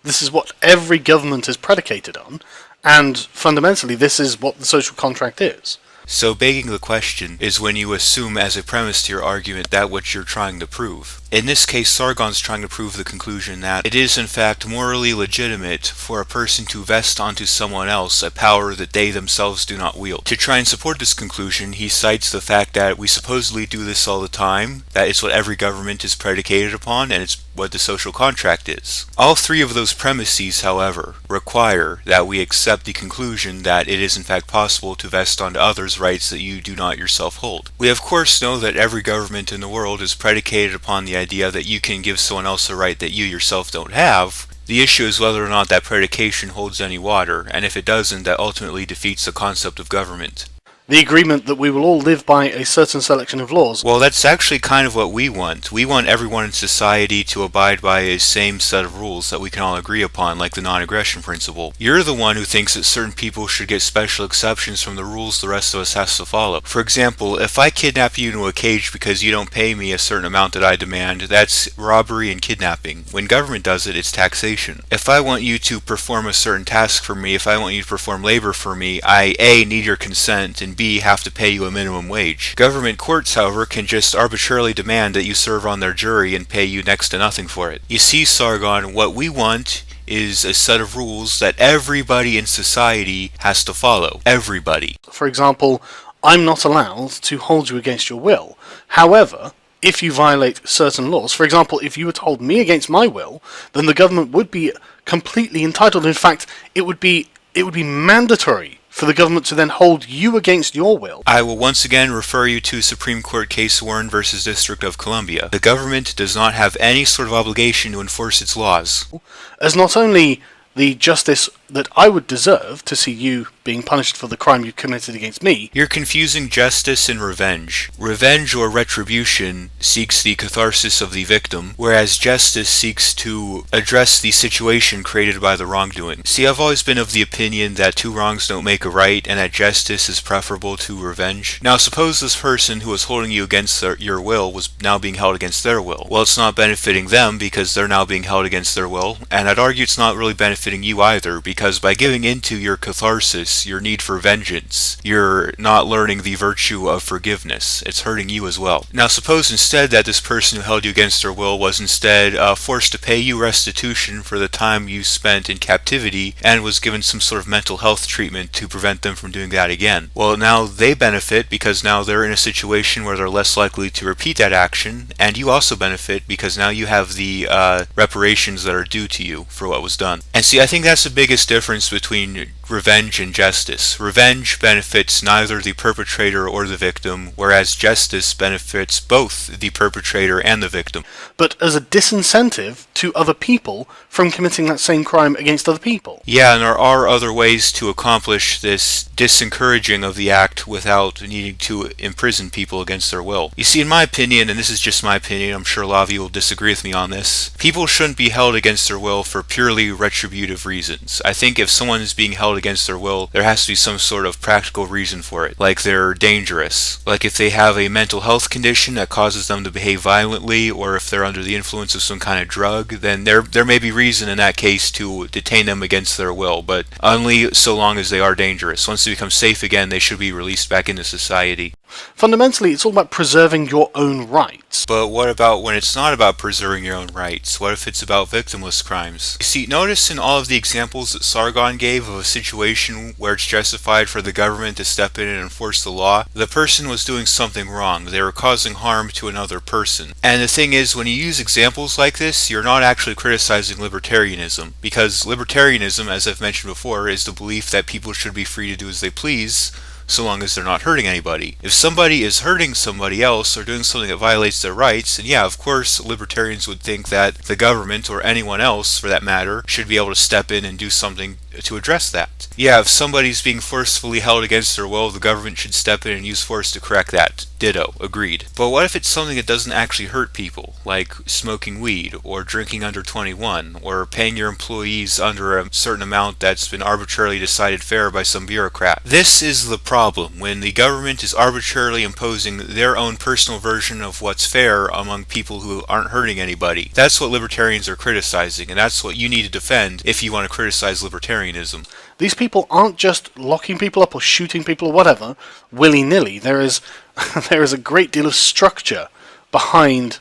This is what every government is predicated on, and fundamentally this is what the social contract is. So begging the question is when you assume as a premise to your argument that what you're trying to prove. In this case, Sargon's trying to prove the conclusion that it is in fact morally legitimate for a person to vest onto someone else a power that they themselves do not wield. To try and support this conclusion, he cites the fact that we supposedly do this all the time, that it's what every government is predicated upon, and it's what the social contract is. All three of those premises, however, require that we accept the conclusion that it is in fact possible to vest onto others rights that you do not yourself hold. We of course know that every government in the world is predicated upon the idea that you can give someone else a right that you yourself don't have. The issue is whether or not that predication holds any water, and if it doesn't, that ultimately defeats the concept of government. The agreement that we will all live by a certain selection of laws. Well, that's actually kind of what we want. We want everyone in society to abide by a same set of rules that we can all agree upon, like the non-aggression principle. You're the one who thinks that certain people should get special exceptions from the rules the rest of us has to follow. For example, if I kidnap you into a cage because you don't pay me a certain amount that I demand, that's robbery and kidnapping. When government does it, it's taxation. If I want you to perform a certain task for me, if I want you to perform labor for me, I A, need your consent, and B, have to pay you a minimum wage. Government courts, however, can just arbitrarily demand that you serve on their jury and pay you next to nothing for it. You see, Sargon, what we want is a set of rules that everybody in society has to follow. Everybody. For example, I'm not allowed to hold you against your will. However, if you violate certain laws, for example, if you were to hold me against my will, then the government would be completely entitled. In fact, it would be mandatory for the government to then hold you against your will. I will once again refer you to Supreme Court case Warren versus District of Columbia. The government does not have any sort of obligation to enforce its laws. As not only the justice that I would deserve to see you being punished for the crime you committed against me. You're confusing justice and revenge. Revenge or retribution seeks the catharsis of the victim, whereas justice seeks to address the situation created by the wrongdoing. See, I've always been of the opinion that two wrongs don't make a right, and that justice is preferable to revenge. Now, suppose this person who was holding you against your will was now being held against their will. Well, it's not benefiting them because they're now being held against their will, and I'd argue it's not really benefiting you either, because by giving into your catharsis, your need for vengeance, you're not learning the virtue of forgiveness. It's hurting you as well. Now suppose instead that this person who held you against their will was instead forced to pay you restitution for the time you spent in captivity and was given some sort of mental health treatment to prevent them from doing that again. Well, now they benefit because now they're in a situation where they're less likely to repeat that action, and you also benefit because now you have the reparations that are due to you for what was done. And see, I think that's the biggest difference between revenge and justice. Revenge benefits neither the perpetrator or the victim, whereas justice benefits both the perpetrator and the victim. But as a disincentive to other people from committing that same crime against other people. Yeah, and there are other ways to accomplish this disencouraging of the act without needing to imprison people against their will. You see, in my opinion, and this is just my opinion, I'm sure a lot of you will disagree with me on this, people shouldn't be held against their will for purely retributive reasons. I think if someone is being held against their will, there has to be some sort of practical reason for it. Like they're dangerous. Like if they have a mental health condition that causes them to behave violently, or if they're under the influence of some kind of drug, then there may be reason in that case to detain them against their will, but only so long as they are dangerous. Once they become safe again, they should be released back into society. Fundamentally, it's all about preserving your own rights. But what about when it's not about preserving your own rights? What if it's about victimless crimes? You see, notice in all of the examples that Sargon gave of a situation where it's justified for the government to step in and enforce the law, the person was doing something wrong. They were causing harm to another person. And the thing is, when you use examples like this, you're not actually criticizing libertarianism, because libertarianism, as I've mentioned before, is the belief that people should be free to do as they please, so long as they're not hurting anybody. If somebody is hurting somebody else or doing something that violates their rights, then yeah, of course, libertarians would think that the government, or anyone else for that matter, should be able to step in and do something to address that. Yeah, if somebody's being forcefully held against their will, the government should step in and use force to correct that. Ditto. Agreed. But what if it's something that doesn't actually hurt people, like smoking weed, or drinking under 21, or paying your employees under a certain amount that's been arbitrarily decided fair by some bureaucrat? This is the problem, when the government is arbitrarily imposing their own personal version of what's fair among people who aren't hurting anybody. That's what libertarians are criticizing, and that's what you need to defend if you want to criticize libertarianism. These people aren't just locking people up or shooting people or whatever, willy-nilly. There is a great deal of structure behind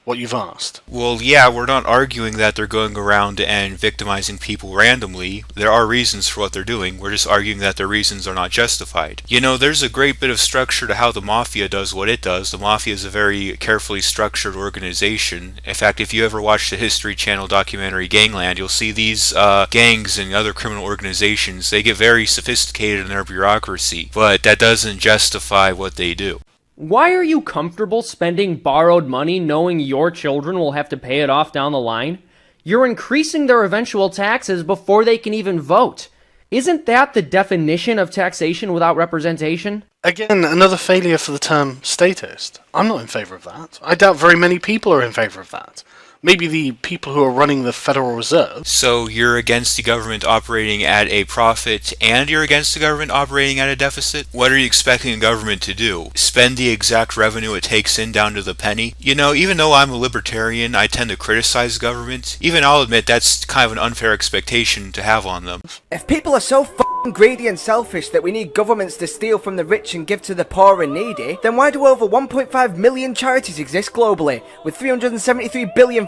what you've asked. Well, yeah, we're not arguing that they're going around and victimizing people randomly. There are reasons for what they're doing. We're just arguing that their reasons are not justified. You know, there's a great bit of structure to how the Mafia does what it does. The Mafia is a very carefully structured organization. In fact, if you ever watch the History Channel documentary Gangland, you'll see these gangs and other criminal organizations, they get very sophisticated in their bureaucracy, but that doesn't justify what they do. Why are you comfortable spending borrowed money knowing your children will have to pay it off down the line? You're increasing their eventual taxes before they can even vote. Isn't that the definition of taxation without representation? Again, another failure for the term statist. I'm not in favour of that. I doubt very many people are in favour of that. Maybe the people who are running the Federal Reserve. So you're against the government operating at a profit, and you're against the government operating at a deficit? What are you expecting a government to do? Spend the exact revenue it takes in down to the penny? You know, even though I'm a libertarian, I tend to criticize government. Even I'll admit that's kind of an unfair expectation to have on them. If people are so f***ing greedy and selfish that we need governments to steal from the rich and give to the poor and needy, then why do over 1.5 million charities exist globally, with $373 billion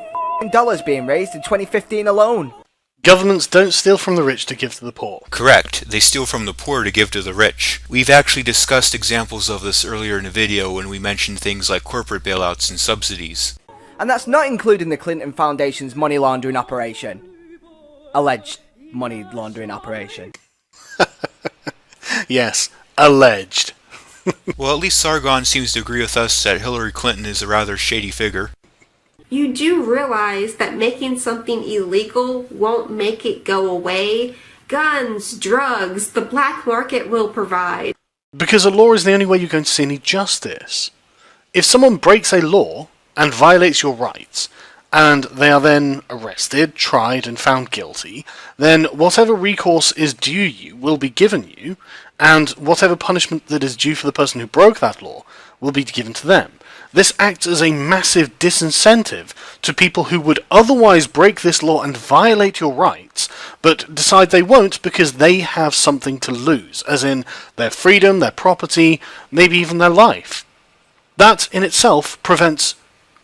dollars being raised in 2015 alone? Governments don't steal from the rich to give to the poor. Correct. They steal from the poor to give to the rich. We've actually discussed examples of this earlier in the video when we mentioned things like corporate bailouts and subsidies. And that's not including the Clinton Foundation's money laundering operation. Alleged money laundering operation. Yes, alleged. Well, at least Sargon seems to agree with us that Hillary Clinton is a rather shady figure. You do realize that making something illegal won't make it go away. Guns, drugs, the black market will provide. Because a law is the only way you're going to see any justice. If someone breaks a law and violates your rights, and they are then arrested, tried, and found guilty, then whatever recourse is due you will be given you, and whatever punishment that is due for the person who broke that law will be given to them. This acts as a massive disincentive to people who would otherwise break this law and violate your rights, but decide they won't because they have something to lose, as in their freedom, their property, maybe even their life. That in itself prevents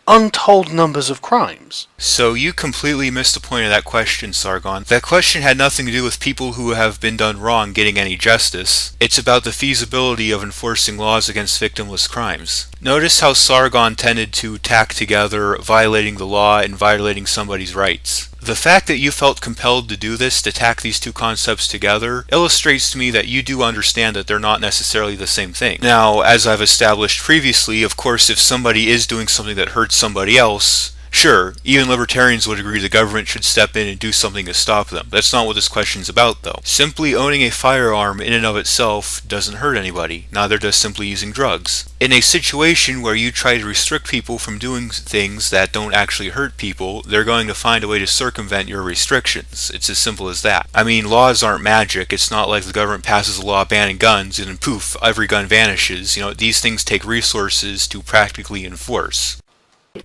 untold numbers of crimes. So you completely missed the point of that question, Sargon. That question had nothing to do with people who have been done wrong getting any justice. It's about the feasibility of enforcing laws against victimless crimes. Notice how Sargon tended to tack together violating the law and violating somebody's rights. The fact that you felt compelled to do this, to tack these two concepts together, illustrates to me that you do understand that they're not necessarily the same thing. Now, as I've established previously, of course, if somebody is doing something that hurts somebody else, sure, even libertarians would agree the government should step in and do something to stop them. That's not what this question's about, though. Simply owning a firearm in and of itself doesn't hurt anybody, neither does simply using drugs. In a situation where you try to restrict people from doing things that don't actually hurt people, they're going to find a way to circumvent your restrictions. It's as simple as that. I mean, laws aren't magic. It's not like the government passes a law banning guns and then poof, every gun vanishes. You know, these things take resources to practically enforce.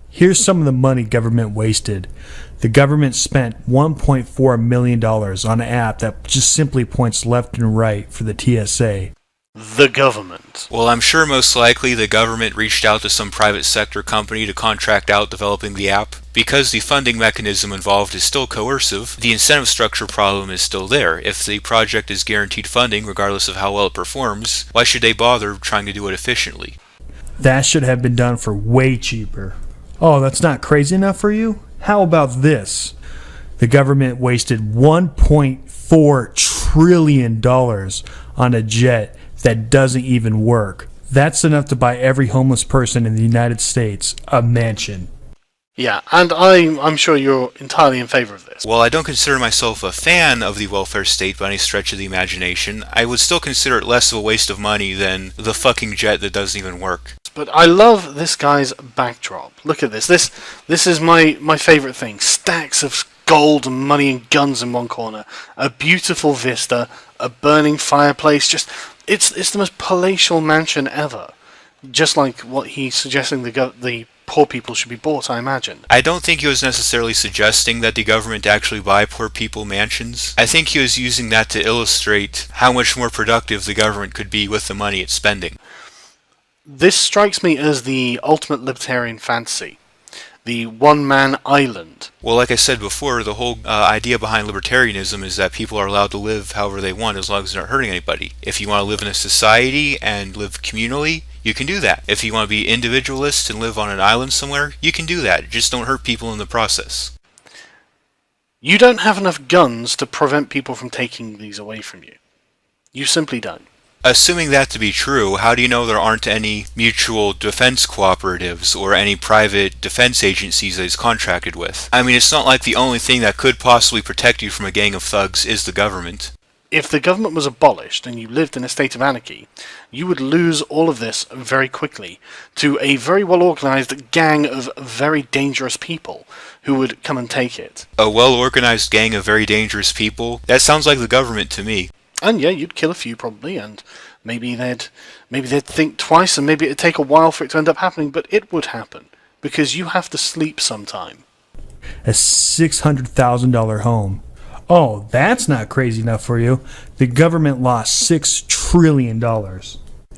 Here's some of the money government wasted. The government spent $1.4 million on an app that just simply points left and right for the TSA. The government. Well, I'm sure most likely the government reached out to some private sector company to contract out developing the app. Because the funding mechanism involved is still coercive, the incentive structure problem is still there. If the project is guaranteed funding, regardless of how well it performs, why should they bother trying to do it efficiently? That should have been done for way cheaper. Oh, that's not crazy enough for you? How about this? The government wasted $1.4 trillion on a jet that doesn't even work. That's enough to buy every homeless person in the United States a mansion. Yeah, and I'm sure you're entirely in favor of this. While I don't consider myself a fan of the welfare state by any stretch of the imagination, I would still consider it less of a waste of money than the fucking jet that doesn't even work. But I love this guy's backdrop. Look at this. This is my favourite thing. Stacks of gold and money and guns in one corner. A beautiful vista. A burning fireplace. Just it's the most palatial mansion ever. Just like what he's suggesting the poor people should be bought, I imagine. I don't think he was necessarily suggesting that the government actually buy poor people mansions. I think he was using that to illustrate how much more productive the government could be with the money it's spending. This strikes me as the ultimate libertarian fantasy. The one-man island. Well, like I said before, the whole idea behind libertarianism is that people are allowed to live however they want as long as they're not hurting anybody. If you want to live in a society and live communally, you can do that. If you want to be individualist and live on an island somewhere, you can do that. Just don't hurt people in the process. You don't have enough guns to prevent people from taking these away from you. You simply don't. Assuming that to be true, how do you know there aren't any mutual defense cooperatives or any private defense agencies that he's contracted with? I mean, it's not like the only thing that could possibly protect you from a gang of thugs is the government. If the government was abolished and you lived in a state of anarchy, you would lose all of this very quickly to a very well-organized gang of very dangerous people who would come and take it. A well-organized gang of very dangerous people? That sounds like the government to me. And yeah, you'd kill a few probably, and maybe they'd think twice, and maybe it'd take a while for it to end up happening, but it would happen because you have to sleep sometime. A $600,000 home. Oh, that's not crazy enough for you. The government lost $6 trillion.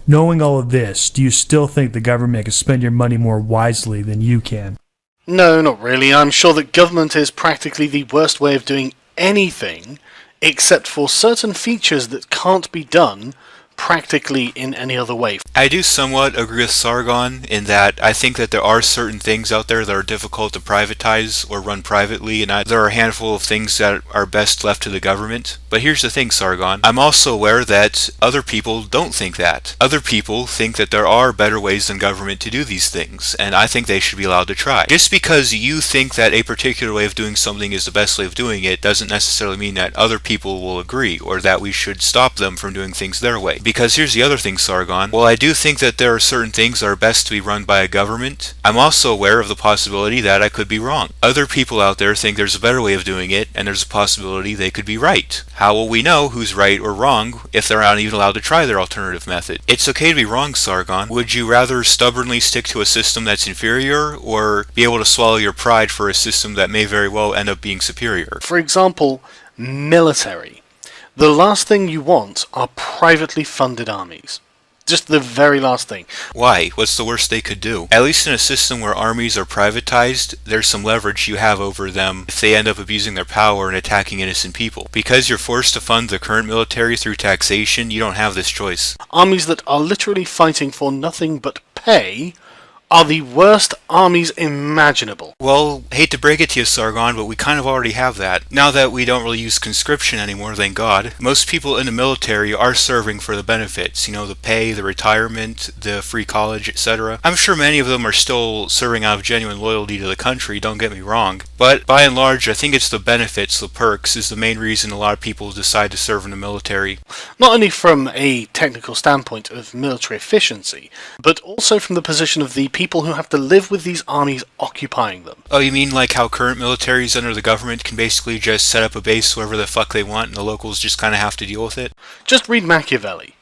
Knowing all of this, do you still think the government can spend your money more wisely than you can? No, not really. I'm sure that government is practically the worst way of doing anything, except for certain features that can't be done practically in any other way. I do somewhat agree with Sargon in that I think that there are certain things out there that are difficult to privatize or run privately, and there are a handful of things that are best left to the government. But here's the thing, Sargon. I'm also aware that other people don't think that. Other people think that there are better ways than government to do these things, and I think they should be allowed to try. Just because you think that a particular way of doing something is the best way of doing it doesn't necessarily mean that other people will agree, or that we should stop them from doing things their way. Because here's the other thing, Sargon. While I do think that there are certain things that are best to be run by a government, I'm also aware of the possibility that I could be wrong. Other people out there think there's a better way of doing it, and there's a possibility they could be right. How will we know who's right or wrong if they're not even allowed to try their alternative method? It's okay to be wrong, Sargon. Would you rather stubbornly stick to a system that's inferior, or be able to swallow your pride for a system that may very well end up being superior? For example, military. The last thing you want are privately funded armies. Just the very last thing. Why? What's the worst they could do? At least in a system where armies are privatized, there's some leverage you have over them if they end up abusing their power and attacking innocent people. Because you're forced to fund the current military through taxation, you don't have this choice. Armies that are literally fighting for nothing but pay are the worst armies imaginable. Well, hate to break it to you, Sargon, but we kind of already have that. Now that we don't really use conscription anymore, thank God, most people in the military are serving for the benefits. You know, the pay, the retirement, the free college, etc. I'm sure many of them are still serving out of genuine loyalty to the country, don't get me wrong. But by and large, I think it's the benefits, the perks, is the main reason a lot of people decide to serve in the military. Not only from a technical standpoint of military efficiency, but also from the position of the people who have to live with these armies occupying them. Oh, you mean like how current militaries under the government can basically just set up a base wherever the fuck they want and the locals just kind of have to deal with it? Just read Machiavelli.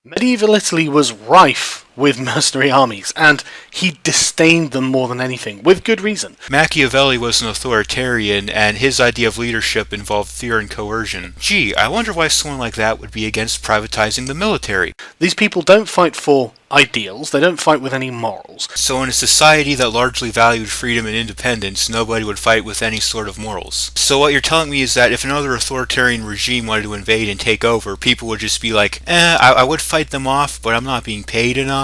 Medieval Italy was rife with mercenary armies, and he disdained them more than anything, with good reason. Machiavelli was an authoritarian, and his idea of leadership involved fear and coercion. Gee, I wonder why someone like that would be against privatizing the military. These people don't fight for ideals, they don't fight with any morals. So in a society that largely valued freedom and independence, nobody would fight with any sort of morals. So what you're telling me is that if another authoritarian regime wanted to invade and take over, people would just be like, I would fight them off, but I'm not being paid enough.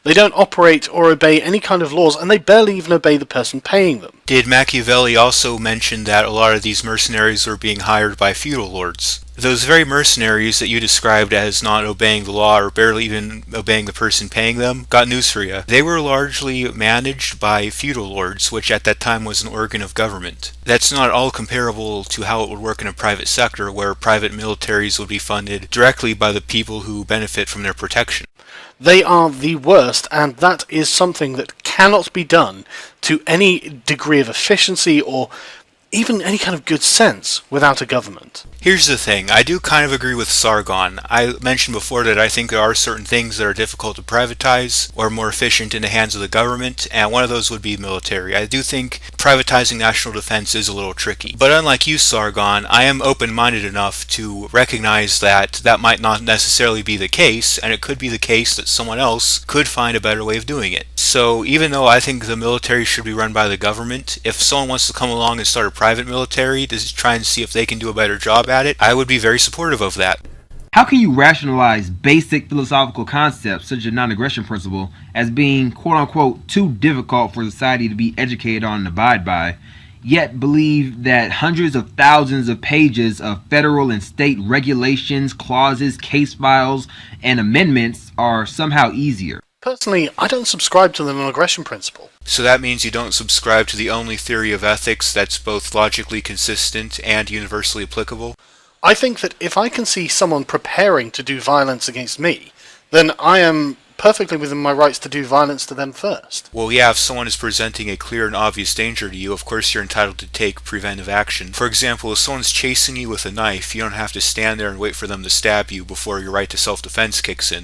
They don't operate or obey any kind of laws, and they barely even obey the person paying them. Did Machiavelli also mention that a lot of these mercenaries were being hired by feudal lords? Those very mercenaries that you described as not obeying the law or barely even obeying the person paying them, got news for you. They were largely managed by feudal lords, which at that time was an organ of government. That's not at all comparable to how it would work in a private sector, where private militaries would be funded directly by the people who benefit from their protection. They are the worst, and that is something that cannot be done to any degree of efficiency or even any kind of good sense without a government. Here's the thing, I do kind of agree with Sargon. I mentioned before that I think there are certain things that are difficult to privatize or more efficient in the hands of the government, and one of those would be military. I do think privatizing national defense is a little tricky. But unlike you, Sargon, I am open-minded enough to recognize that that might not necessarily be the case, and it could be the case that someone else could find a better way of doing it. So even though I think the military should be run by the government, if someone wants to come along and start a private military to try and see if they can do a better job at it, I would be very supportive of that. How can you rationalize basic philosophical concepts such as the non-aggression principle as being quote-unquote too difficult for society to be educated on and abide by, yet believe that hundreds of thousands of pages of federal and state regulations, clauses, case files, and amendments are somehow easier? Personally, I don't subscribe to the non-aggression principle. So that means you don't subscribe to the only theory of ethics that's both logically consistent and universally applicable? I think that if I can see someone preparing to do violence against me, then I am perfectly within my rights to do violence to them first. Well, yeah, if someone is presenting a clear and obvious danger to you, of course you're entitled to take preventive action. For example, if someone's chasing you with a knife, you don't have to stand there and wait for them to stab you before your right to self-defense kicks in.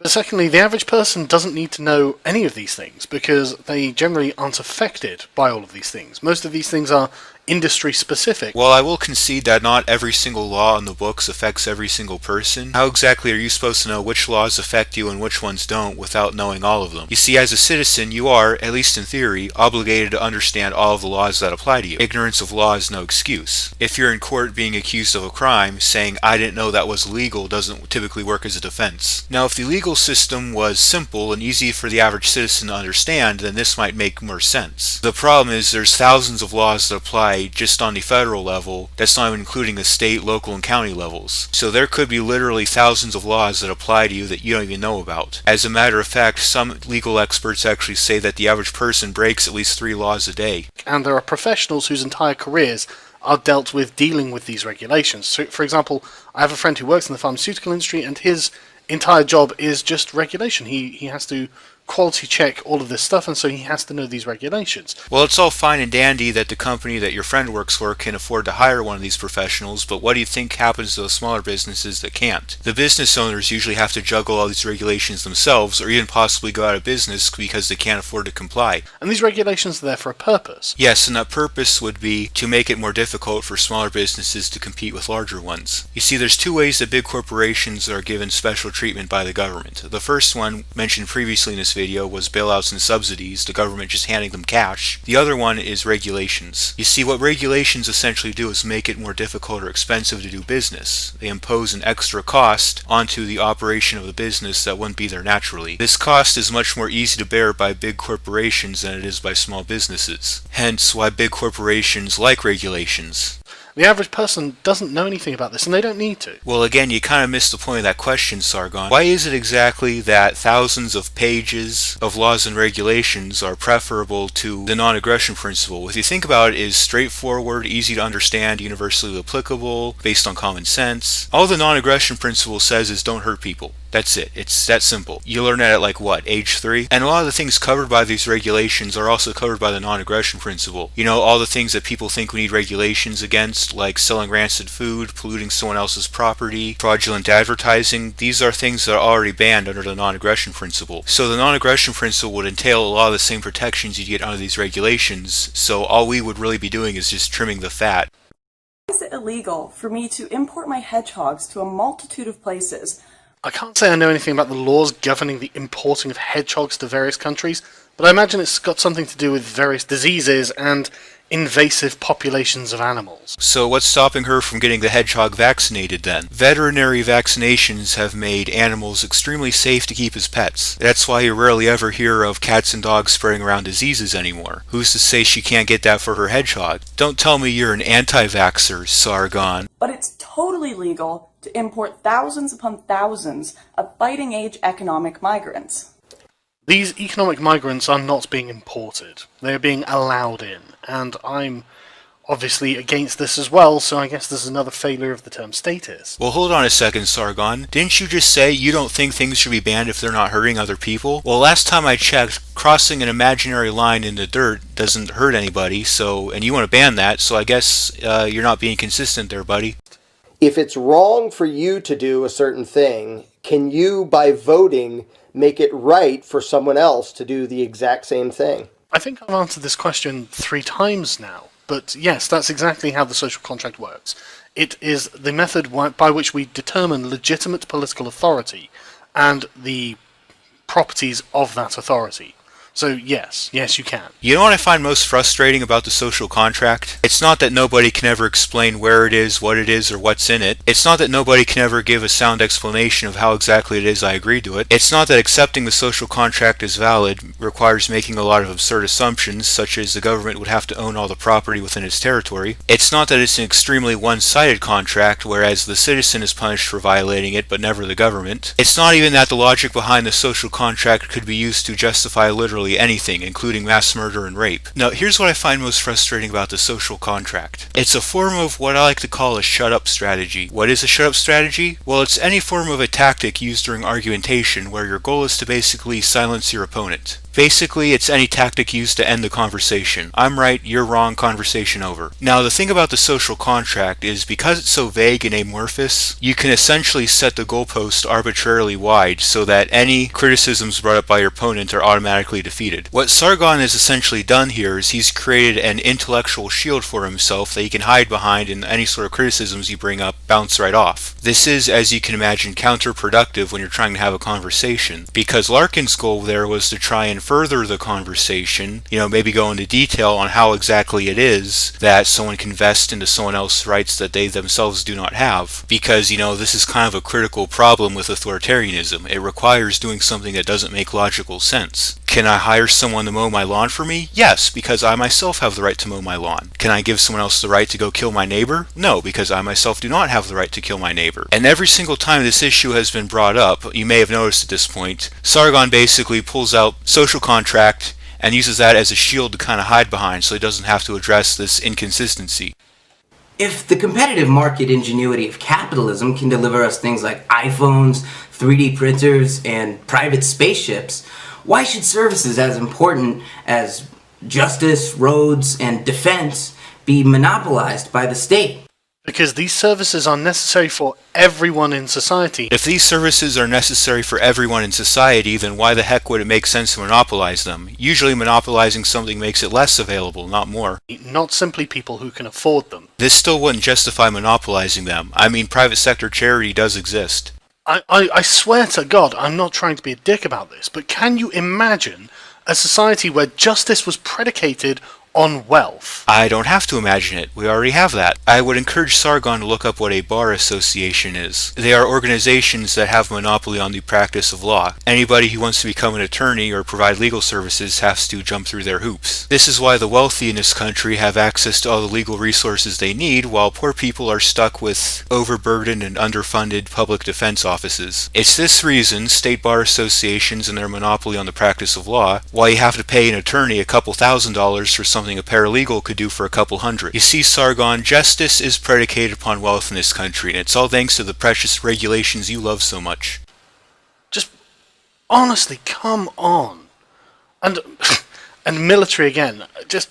But secondly, the average person doesn't need to know any of these things because they generally aren't affected by all of these things. Most of these things are industry specific. Well, I will concede that not every single law in the books affects every single person. How exactly are you supposed to know which laws affect you and which ones don't without knowing all of them? You see, as a citizen, you are, at least in theory, obligated to understand all of the laws that apply to you. Ignorance of law is no excuse. If you're in court being accused of a crime, saying, "I didn't know that was legal," doesn't typically work as a defense. Now, if the legal system was simple and easy for the average citizen to understand, then this might make more sense. The problem is there's thousands of laws that apply just on the federal level. That's not even including the state, local, and county levels. So there could be literally thousands of laws that apply to you that you don't even know about. As a matter of fact, some legal experts actually say that the average person breaks at least 3 laws a day. And there are professionals whose entire careers are dealt with dealing with these regulations. So, for example, I have a friend who works in the pharmaceutical industry, and his entire job is just regulation. He has to quality check all of this stuff, and so he has to know these regulations. Well, it's all fine and dandy that the company that your friend works for can afford to hire one of these professionals, but what do you think happens to those smaller businesses that can't? The business owners usually have to juggle all these regulations themselves, or even possibly go out of business because they can't afford to comply. And these regulations are there for a purpose. Yes, and that purpose would be to make it more difficult for smaller businesses to compete with larger ones. You see, there's 2 ways that big corporations are given special treatment by the government. The first one, mentioned previously in this video, was bailouts and subsidies, the government just handing them cash. The other one is regulations. You see, what regulations essentially do is make it more difficult or expensive to do business. They impose an extra cost onto the operation of the business that wouldn't be there naturally. This cost is much more easy to bear by big corporations than it is by small businesses. Hence why big corporations like regulations. The average person doesn't know anything about this, and they don't need to. Well, again, you kind of missed the point of that question, Sargon. Why is it exactly that thousands of pages of laws and regulations are preferable to the non-aggression principle? If you think about it, it is straightforward, easy to understand, universally applicable, based on common sense. All the non-aggression principle says is don't hurt people. That's it. It's that simple. You learn that at like what, age 3? And a lot of the things covered by these regulations are also covered by the non-aggression principle. You know, all the things that people think we need regulations against, like selling rancid food, polluting someone else's property, fraudulent advertising, these are things that are already banned under the non-aggression principle. So the non-aggression principle would entail a lot of the same protections you get under these regulations, so all we would really be doing is just trimming the fat. Why is it illegal for me to import my hedgehogs to a multitude of places? I can't say I know anything about the laws governing the importing of hedgehogs to various countries, but I imagine it's got something to do with various diseases and invasive populations of animals. So what's stopping her from getting the hedgehog vaccinated then? Veterinary vaccinations have made animals extremely safe to keep as pets. That's why you rarely ever hear of cats and dogs spreading around diseases anymore. Who's to say she can't get that for her hedgehog? Don't tell me you're an anti-vaxxer, Sargon. But it's totally legal to import thousands upon thousands of fighting-age economic migrants. These economic migrants are not being imported. They are being allowed in, and I'm obviously against this as well, so I guess this is another failure of the term statist. Well, hold on a second, Sargon. Didn't you just say you don't think things should be banned if they're not hurting other people? Well, last time I checked, crossing an imaginary line in the dirt doesn't hurt anybody, and you want to ban that, so I guess you're not being consistent there, buddy. If it's wrong for you to do a certain thing, can you, by voting, make it right for someone else to do the exact same thing? I think I've answered this question 3 times now. But yes, that's exactly how the social contract works. It is the method by which we determine legitimate political authority and the properties of that authority. So yes, you can. You know what I find most frustrating about the social contract? It's not that nobody can ever explain where it is, what it is, or what's in it. It's not that nobody can ever give a sound explanation of how exactly it is I agree to it. It's not that accepting the social contract as valid requires making a lot of absurd assumptions, such as the government would have to own all the property within its territory. It's not that it's an extremely one-sided contract, whereas the citizen is punished for violating it, but never the government. It's not even that the logic behind the social contract could be used to justify literally anything, including mass murder and rape. Now, here's what I find most frustrating about the social contract. It's a form of what I like to call a shut-up strategy. What is a shut-up strategy? Well, it's any form of a tactic used during argumentation where your goal is to basically silence your opponent. Basically, it's any tactic used to end the conversation. I'm right, you're wrong, conversation over. Now, the thing about the social contract is because it's so vague and amorphous, you can essentially set the goalpost arbitrarily wide so that any criticisms brought up by your opponent are automatically defeated. What Sargon has essentially done here is he's created an intellectual shield for himself that he can hide behind, and any sort of criticisms you bring up bounce right off. This is, as you can imagine, counterproductive when you're trying to have a conversation, because Larkin's goal there was to try and further the conversation, maybe go into detail on how exactly it is that someone can vest into someone else's rights that they themselves do not have. Because, this is kind of a critical problem with authoritarianism. It requires doing something that doesn't make logical sense. Can I hire someone to mow my lawn for me? Yes, because I myself have the right to mow my lawn. Can I give someone else the right to go kill my neighbor? No, because I myself do not have the right to kill my neighbor. And every single time this issue has been brought up, you may have noticed at this point, Sargon basically pulls out social contract and uses that as a shield to kind of hide behind so he doesn't have to address this inconsistency. If the competitive market ingenuity of capitalism can deliver us things like iPhones, 3D printers, and private spaceships, why should services as important as justice, roads, and defense be monopolized by the state? Because these services are necessary for everyone in society. If these services are necessary for everyone in society, then why the heck would it make sense to monopolize them? Usually monopolizing something makes it less available, not more. Not simply people who can afford them. This still wouldn't justify monopolizing them. I mean, private sector charity does exist. I swear to God, I'm not trying to be a dick about this, but can you imagine a society where justice was predicated on wealth? I don't have to imagine it. We already have that. I would encourage Sargon to look up what a bar association is. They are organizations that have monopoly on the practice of law. Anybody who wants to become an attorney or provide legal services has to jump through their hoops. This is why the wealthy in this country have access to all the legal resources they need, while poor people are stuck with overburdened and underfunded public defense offices. It's this reason, state bar associations and their monopoly on the practice of law, why you have to pay an attorney a couple $1,000s for something a paralegal could do for a couple $100. You see, Sargon, justice is predicated upon wealth in this country, and it's all thanks to the precious regulations you love so much. Just honestly, come on. And military again, just...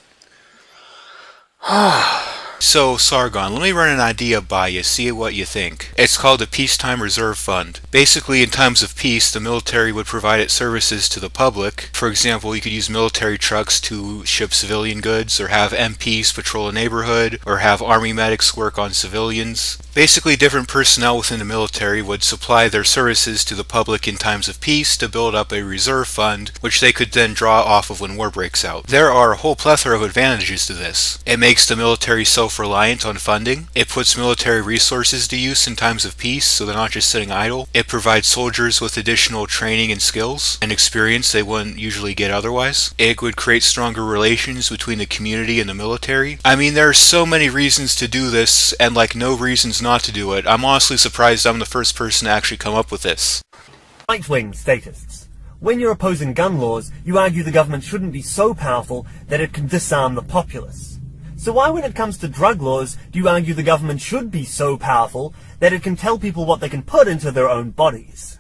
So, Sargon, let me run an idea by you, see what you think. It's called the Peacetime Reserve Fund. Basically, in times of peace, the military would provide its services to the public. For example, you could use military trucks to ship civilian goods, or have MPs patrol a neighborhood, or have army medics work on civilians. Basically, different personnel within the military would supply their services to the public in times of peace to build up a reserve fund, which they could then draw off of when war breaks out. There are a whole plethora of advantages to this. It makes the military self-reliant on funding. It puts military resources to use in times of peace, so they're not just sitting idle. It provides soldiers with additional training and skills and experience they wouldn't usually get otherwise. It would create stronger relations between the community and the military. I mean, there are so many reasons to do this, and like no reasons not to do it. I'm honestly surprised I'm the first person to actually come up with this. Right-wing statists. When you're opposing gun laws, you argue the government shouldn't be so powerful that it can disarm the populace. So why, when it comes to drug laws, do you argue the government should be so powerful that it can tell people what they can put into their own bodies?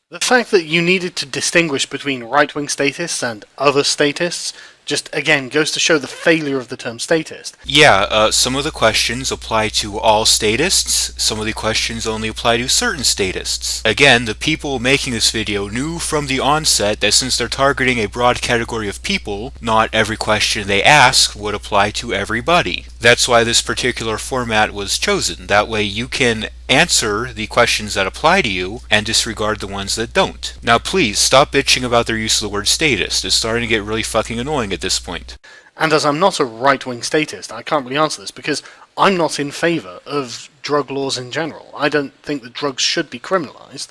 The fact that you needed to distinguish between right-wing statists and other statists just, again, goes to show the failure of the term statist. Yeah, some of the questions apply to all statists, some of the questions only apply to certain statists. Again, the people making this video knew from the onset that since they're targeting a broad category of people, not every question they ask would apply to everybody. That's why this particular format was chosen. That way you can answer the questions that apply to you and disregard the ones that don't. Now please, stop bitching about their use of the word statist. It's starting to get really fucking annoying at this point. And as I'm not a right-wing statist, I can't really answer this because I'm not in favour of drug laws in general. I don't think that drugs should be criminalised,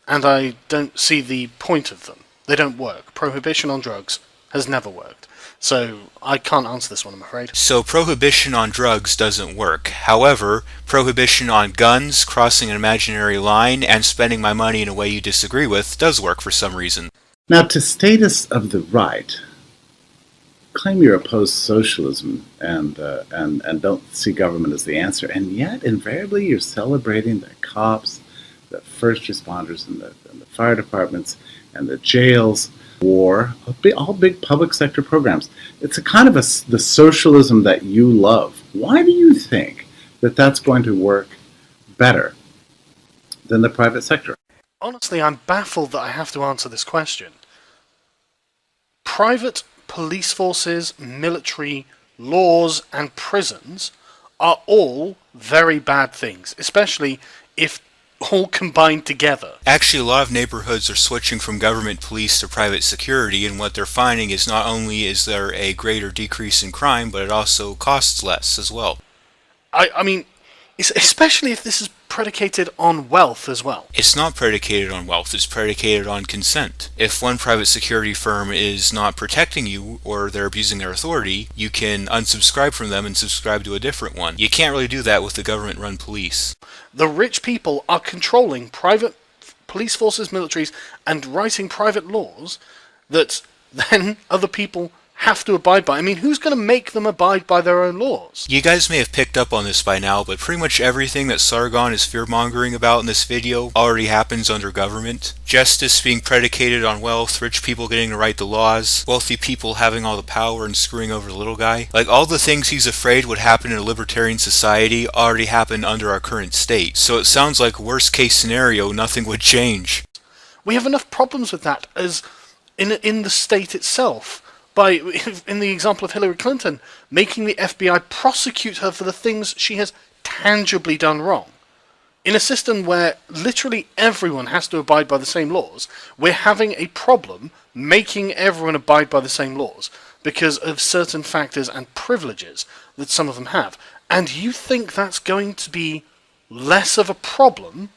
and I don't see the point of them. They don't work. Prohibition on drugs has never worked. So I can't answer this one, I'm afraid. So prohibition on drugs doesn't work. However, prohibition on guns, crossing an imaginary line, and spending my money in a way you disagree with does work for some reason. Now, to statists of the right, claim you're opposed to socialism and don't see government as the answer, and yet invariably you're celebrating the cops, the first responders, and the fire departments, and the jails, war, all big public sector programs. It's a kind of the socialism that you love. Why do you think that that's going to work better than the private sector? Honestly, I'm baffled that I have to answer this question. Private police forces, military, laws, and prisons are all very bad things, especially if all combined together. Actually, a lot of neighborhoods are switching from government police to private security, and what they're finding is not only is there a greater decrease in crime, but it also costs less as well. I mean, especially if this is predicated on wealth as well. It's not predicated on wealth, it's predicated on consent. If one private security firm is not protecting you, or they're abusing their authority, you can unsubscribe from them and subscribe to a different one. You can't really do that with the government-run police. The rich people are controlling private police forces, militaries, and writing private laws that then other people have to abide by. I mean, who's going to make them abide by their own laws? You guys may have picked up on this by now, but pretty much everything that Sargon is fear-mongering about in this video already happens under government. Justice being predicated on wealth, rich people getting to write the laws, wealthy people having all the power and screwing over the little guy. Like, all the things he's afraid would happen in a libertarian society already happen under our current state. So it sounds like worst case scenario, nothing would change. We have enough problems with that as in the state itself. In the example of Hillary Clinton, making the FBI prosecute her for the things she has tangibly done wrong. In a system where literally everyone has to abide by the same laws, we're having a problem making everyone abide by the same laws because of certain factors and privileges that some of them have. And you think that's going to be less of a problem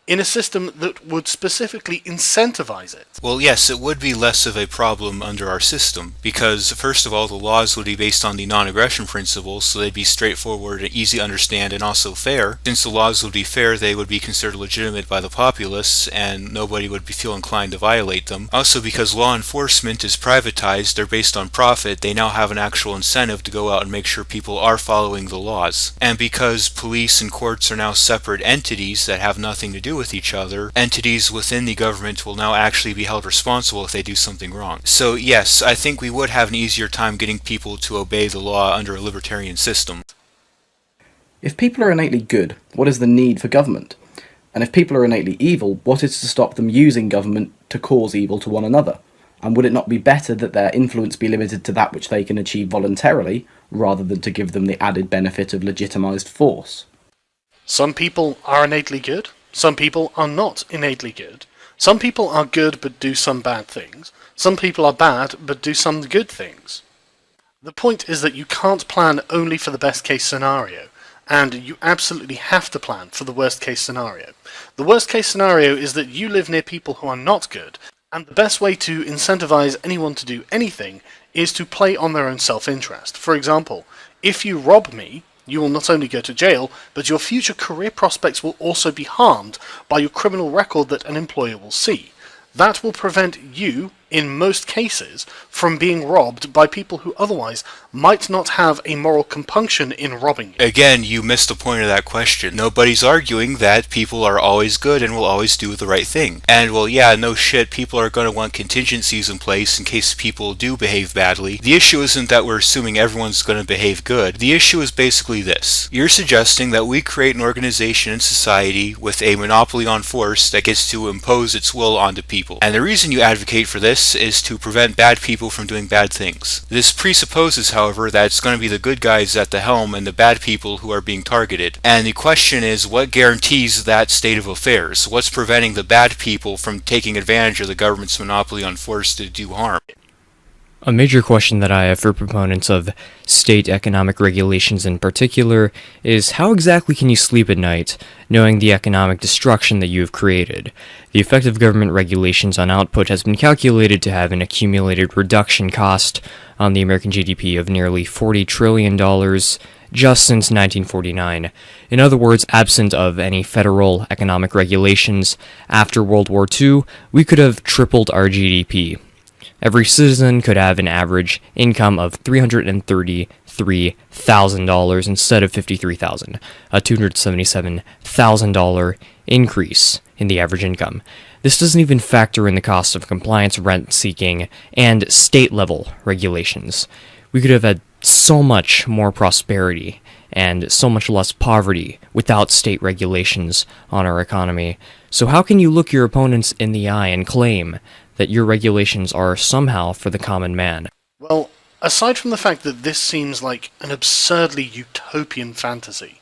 in a system that would specifically incentivize it? Well, yes, it would be less of a problem under our system, because first of all, the laws would be based on the non-aggression principle, so they'd be straightforward and easy to understand and also fair. Since the laws would be fair, they would be considered legitimate by the populace, and nobody would feel inclined to violate them. Also, because law enforcement is privatized, they're based on profit, they now have an actual incentive to go out and make sure people are following the laws. And because police and courts are now separate entities that have nothing to do with each other, entities within the government will now actually be held responsible if they do something wrong. So yes, I think we would have an easier time getting people to obey the law under a libertarian system. If people are innately good, what is the need for government? And if people are innately evil, what is to stop them using government to cause evil to one another? And would it not be better that their influence be limited to that which they can achieve voluntarily, rather than to give them the added benefit of legitimized force? Some people are innately good. Some people are not innately good. Some people are good but do some bad things. Some people are bad but do some good things. The point is that you can't plan only for the best case scenario, and you absolutely have to plan for the worst case scenario. The worst case scenario is that you live near people who are not good, and the best way to incentivize anyone to do anything is to play on their own self-interest. For example, if you rob me, You will not only go to jail, but your future career prospects will also be harmed by your criminal record that an employer will see. That will prevent you, in most cases, from being robbed by people who otherwise might not have a moral compunction in robbing you. Again, you missed the point of that question. Nobody's arguing that people are always good and will always do the right thing. And, well, yeah, no shit, people are going to want contingencies in place in case people do behave badly. The issue isn't that we're assuming everyone's going to behave good. The issue is basically this. You're suggesting that we create an organization in society with a monopoly on force that gets to impose its will onto people. And the reason you advocate for this is to prevent bad people from doing bad things. This presupposes, however, that it's going to be the good guys at the helm and the bad people who are being targeted. And the question is, what guarantees that state of affairs? What's preventing the bad people from taking advantage of the government's monopoly on force to do harm? A major question that I have for proponents of state economic regulations in particular is how exactly can you sleep at night knowing the economic destruction that you have created? The effect of government regulations on output has been calculated to have an accumulated reduction cost on the American GDP of nearly $40 trillion just since 1949. In other words, absent of any federal economic regulations after World War II, we could have tripled our GDP. Every citizen could have an average income of $333,000 instead of $53,000, a $277,000 increase in the average income. This doesn't even factor in the cost of compliance, rent seeking, and state-level regulations. We could have had so much more prosperity and so much less poverty without state regulations on our economy. So how can you look your opponents in the eye and claim that your regulations are somehow for the common man? Well, aside from the fact that this seems like an absurdly utopian fantasy,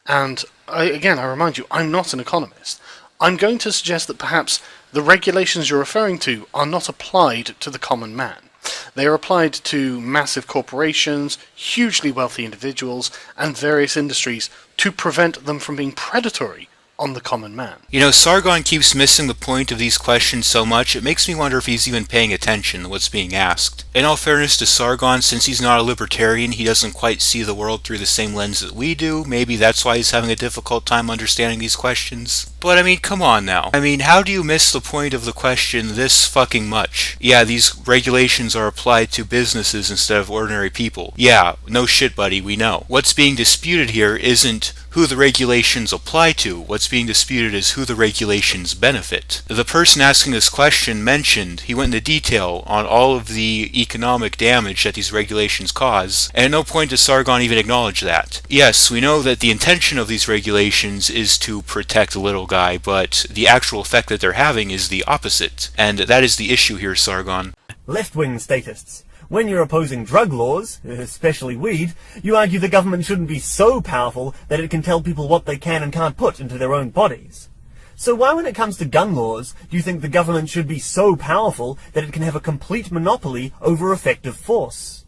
and I remind you, I'm not an economist, I'm going to suggest that perhaps the regulations you're referring to are not applied to the common man. They are applied to massive corporations, hugely wealthy individuals, and various industries to prevent them from being predatory on the common man. You know, Sargon keeps missing the point of these questions so much, it makes me wonder if he's even paying attention to what's being asked. In all fairness to Sargon, since he's not a libertarian, he doesn't quite see the world through the same lens that we do. Maybe that's why he's having a difficult time understanding these questions. But I mean, come on now. I mean, how do you miss the point of the question this fucking much? Yeah, these regulations are applied to businesses instead of ordinary people. Yeah, no shit, buddy, we know. What's being disputed here isn't who the regulations apply to. What's being disputed is who the regulations benefit. The person asking this question mentioned, he went into detail on all of the economic damage that these regulations cause, and at no point does Sargon even acknowledge that. Yes, we know that the intention of these regulations is to protect the little guy, but the actual effect that they're having is the opposite, and that is the issue here, Sargon. Left-wing statists. When you're opposing drug laws, especially weed, you argue the government shouldn't be so powerful that it can tell people what they can and can't put into their own bodies. So why, when it comes to gun laws, do you think the government should be so powerful that it can have a complete monopoly over effective force?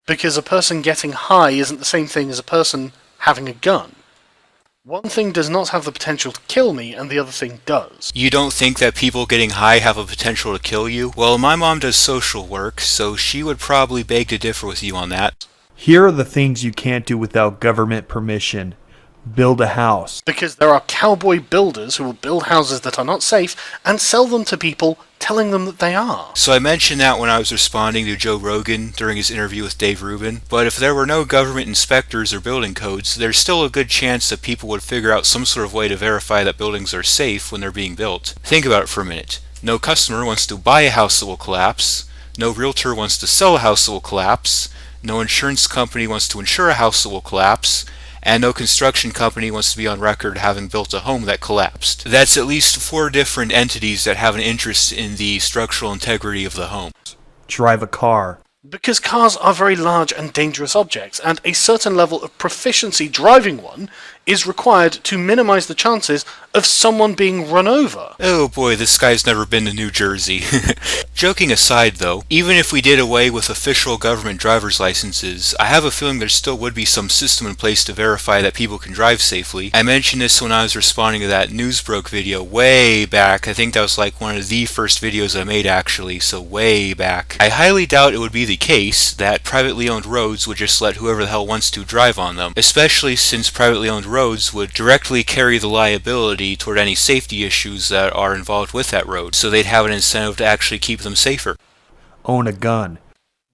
Because a person getting high isn't the same thing as a person having a gun. One thing does not have the potential to kill me, and the other thing does. You don't think that people getting high have a potential to kill you? Well, my mom does social work, so she would probably beg to differ with you on that. Here are the things you can't do without government permission. Build a house. Because there are cowboy builders who will build houses that are not safe and sell them to people, telling them that they are. So I mentioned that when I was responding to Joe Rogan during his interview with Dave Rubin, but if there were no government inspectors or building codes, there's still a good chance that people would figure out some sort of way to verify that buildings are safe when they're being built. Think about it for a minute. No customer wants to buy a house that will collapse, no realtor wants to sell a house that will collapse, no insurance company wants to insure a house that will collapse, and no construction company wants to be on record having built a home that collapsed. That's at least 4 different entities that have an interest in the structural integrity of the home. Drive a car. Because cars are very large and dangerous objects, and a certain level of proficiency driving one is required to minimize the chances of someone being run over. Oh boy, this guy's never been to New Jersey. Joking aside though, even if we did away with official government driver's licenses, I have a feeling there still would be some system in place to verify that people can drive safely. I mentioned this when I was responding to that Newsbroke video way back. I think that was like one of the first videos I made actually, so way back. I highly doubt it would be the case that privately owned roads would just let whoever the hell wants to drive on them, especially since privately owned roads would directly carry the liability toward any safety issues that are involved with that road, so they'd have an incentive to actually keep them safer. Own a gun.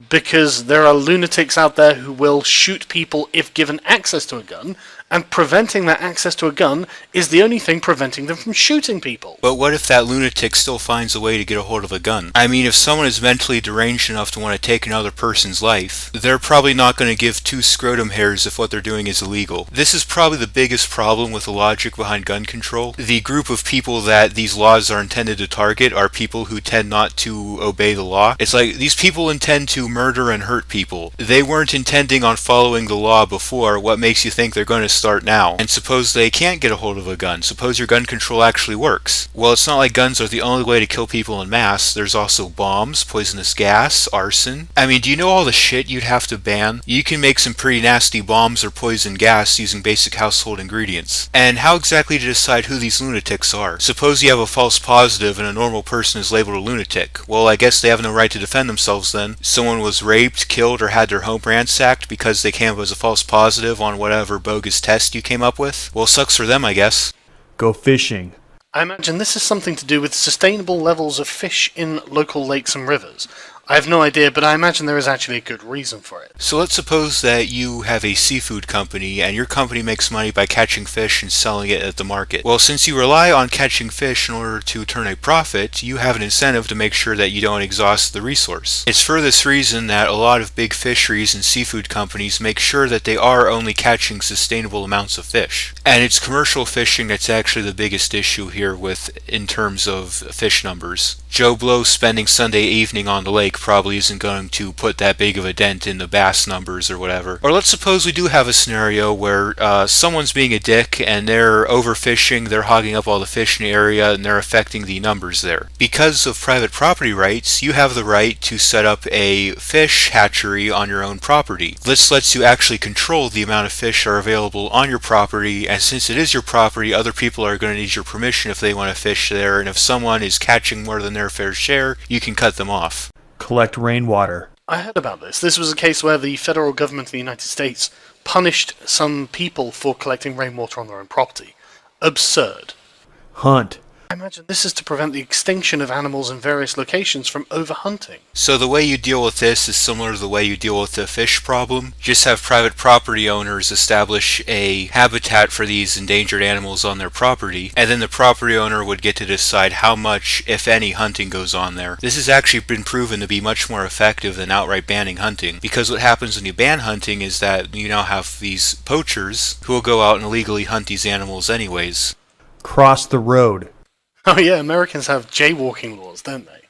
Because there are lunatics out there who will shoot people if given access to a gun, and preventing that access to a gun is the only thing preventing them from shooting people. But what if that lunatic still finds a way to get a hold of a gun? I mean, if someone is mentally deranged enough to want to take another person's life, they're probably not going to give two scrotum hairs if what they're doing is illegal. This is probably the biggest problem with the logic behind gun control. The group of people that these laws are intended to target are people who tend not to obey the law. It's like, these people intend to murder and hurt people. They weren't intending on following the law before. What makes you think they're going to start now? And suppose they can't get a hold of a gun. Suppose your gun control actually works. Well, it's not like guns are the only way to kill people in mass. There's also bombs, poisonous gas, arson. I mean, do you know all the shit you'd have to ban? You can make some pretty nasty bombs or poison gas using basic household ingredients. And how exactly to decide who these lunatics are? Suppose you have a false positive and a normal person is labeled a lunatic. Well, I guess they have no right to defend themselves then. Someone was raped, killed, or had their home ransacked because they came up as a false positive on whatever bogus test you came up with? Well, sucks for them, I guess. Go fishing. I imagine this is something to do with sustainable levels of fish in local lakes and rivers. I have no idea, but I imagine there is actually a good reason for it. So let's suppose that you have a seafood company, and your company makes money by catching fish and selling it at the market. Well, since you rely on catching fish in order to turn a profit, you have an incentive to make sure that you don't exhaust the resource. It's for this reason that a lot of big fisheries and seafood companies make sure that they are only catching sustainable amounts of fish. And it's commercial fishing that's actually the biggest issue here in terms of fish numbers. Joe Blow spending Sunday evening on the lake probably isn't going to put that big of a dent in the bass numbers or whatever. Or let's suppose we do have a scenario where someone's being a dick and they're overfishing, they're hogging up all the fish in the area, and they're affecting the numbers there. Because of private property rights, you have the right to set up a fish hatchery on your own property. This lets you actually control the amount of fish that are available on your property, and since it is your property, other people are going to need your permission if they want to fish there, and if someone is catching more than their fair share, you can cut them off. Collect rainwater. I heard about this. This was a case where the federal government of the United States punished some people for collecting rainwater on their own property. Absurd. Hunt. I imagine this is to prevent the extinction of animals in various locations from overhunting. So the way you deal with this is similar to the way you deal with the fish problem. Just have private property owners establish a habitat for these endangered animals on their property, and then the property owner would get to decide how much, if any, hunting goes on there. This has actually been proven to be much more effective than outright banning hunting, because what happens when you ban hunting is that you now have these poachers who will go out and illegally hunt these animals anyways. Cross the road. Oh yeah, Americans have jaywalking laws, don't they?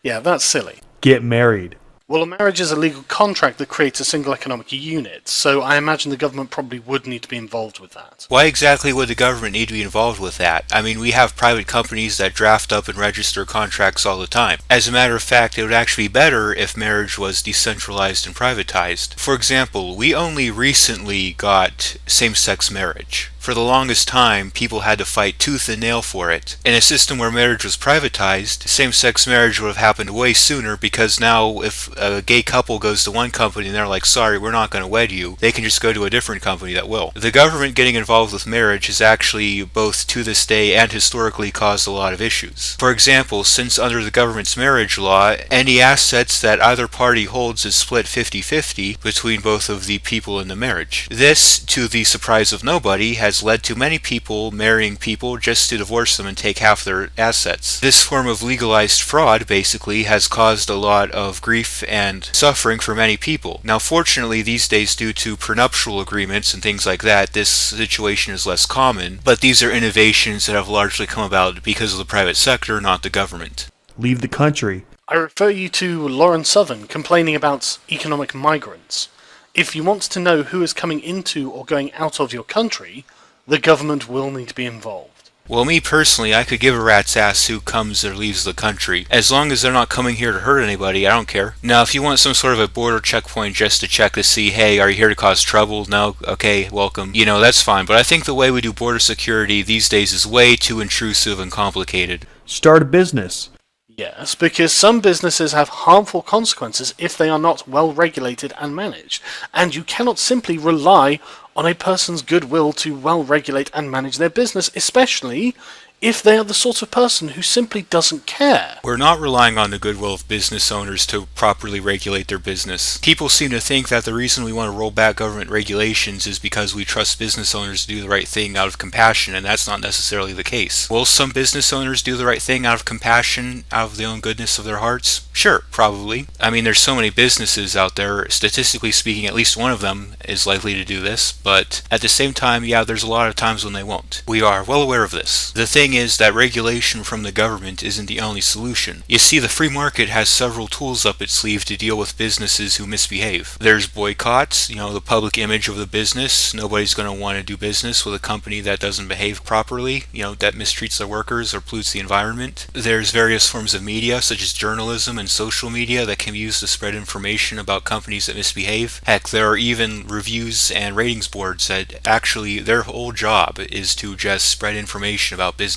Yeah, that's silly. Get married. Well, a marriage is a legal contract that creates a single economic unit, so I imagine the government probably would need to be involved with that. Why exactly would the government need to be involved with that? I mean, we have private companies that draft up and register contracts all the time. As a matter of fact, it would actually be better if marriage was decentralized and privatized. For example, we only recently got same-sex marriage. For the longest time, people had to fight tooth and nail for it. In a system where marriage was privatized, same-sex marriage would have happened way sooner, because now if a gay couple goes to one company and they're like, sorry, we're not going to wed you, they can just go to a different company that will. The government getting involved with marriage has actually, both to this day and historically, caused a lot of issues. For example, since under the government's marriage law, any assets that either party holds is split 50-50 between both of the people in the marriage. This, to the surprise of nobody, has led to many people marrying people just to divorce them and take half their assets. This form of legalized fraud basically has caused a lot of grief and suffering for many people. Now fortunately these days, due to prenuptial agreements and things like that, this situation is less common, but these are innovations that have largely come about because of the private sector, not the government. Leave the country. I refer you to Lauren Southern complaining about economic migrants. If you want to know who is coming into or going out of your country, the government will need to be involved. Well, me personally, I could give a rat's ass who comes or leaves the country. As long as they're not coming here to hurt anybody, I don't care. Now, if you want some sort of a border checkpoint just to check to see, hey, are you here to cause trouble? No? Okay, welcome. You know, that's fine. But I think the way we do border security these days is way too intrusive and complicated. Start a business. Yes, because some businesses have harmful consequences if they are not well regulated and managed, and you cannot simply rely on a person's goodwill to well regulate and manage their business, especially if they are the sort of person who simply doesn't care. We're not relying on the goodwill of business owners to properly regulate their business. People seem to think that the reason we want to roll back government regulations is because we trust business owners to do the right thing out of compassion, and that's not necessarily the case. Will some business owners do the right thing out of compassion, out of the own goodness of their hearts? Sure, probably. I mean, there's so many businesses out there, statistically speaking, at least one of them is likely to do this, but at the same time, yeah, there's a lot of times when they won't. We are well aware of this. The thing is that regulation from the government isn't the only solution. You see, the free market has several tools up its sleeve to deal with businesses who misbehave. There's boycotts, the public image of the business. Nobody's going to want to do business with a company that doesn't behave properly, that mistreats their workers or pollutes the environment. There's various forms of media, such as journalism and social media, that can be used to spread information about companies that misbehave. Heck, there are even reviews and ratings boards that actually their whole job is to just spread information about businesses.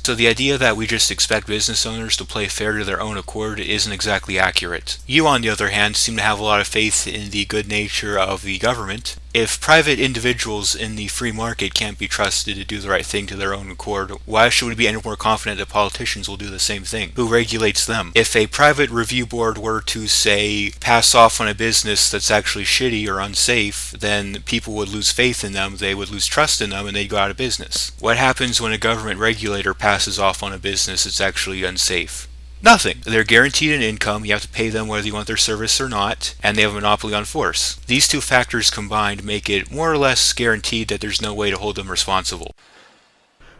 So the idea that we just expect business owners to play fair to their own accord isn't exactly accurate. You, on the other hand, seem to have a lot of faith in the good nature of the government. If private individuals in the free market can't be trusted to do the right thing to their own accord, why should we be any more confident that politicians will do the same thing? Who regulates them? If a private review board were to, say, pass off on a business that's actually shitty or unsafe, then people would lose faith in them, they would lose trust in them, and they'd go out of business. What happens when a government regulator passes off on a business that's actually unsafe? Nothing. They're guaranteed an income, you have to pay them whether you want their service or not, and they have a monopoly on force. These two factors combined make it more or less guaranteed that there's no way to hold them responsible.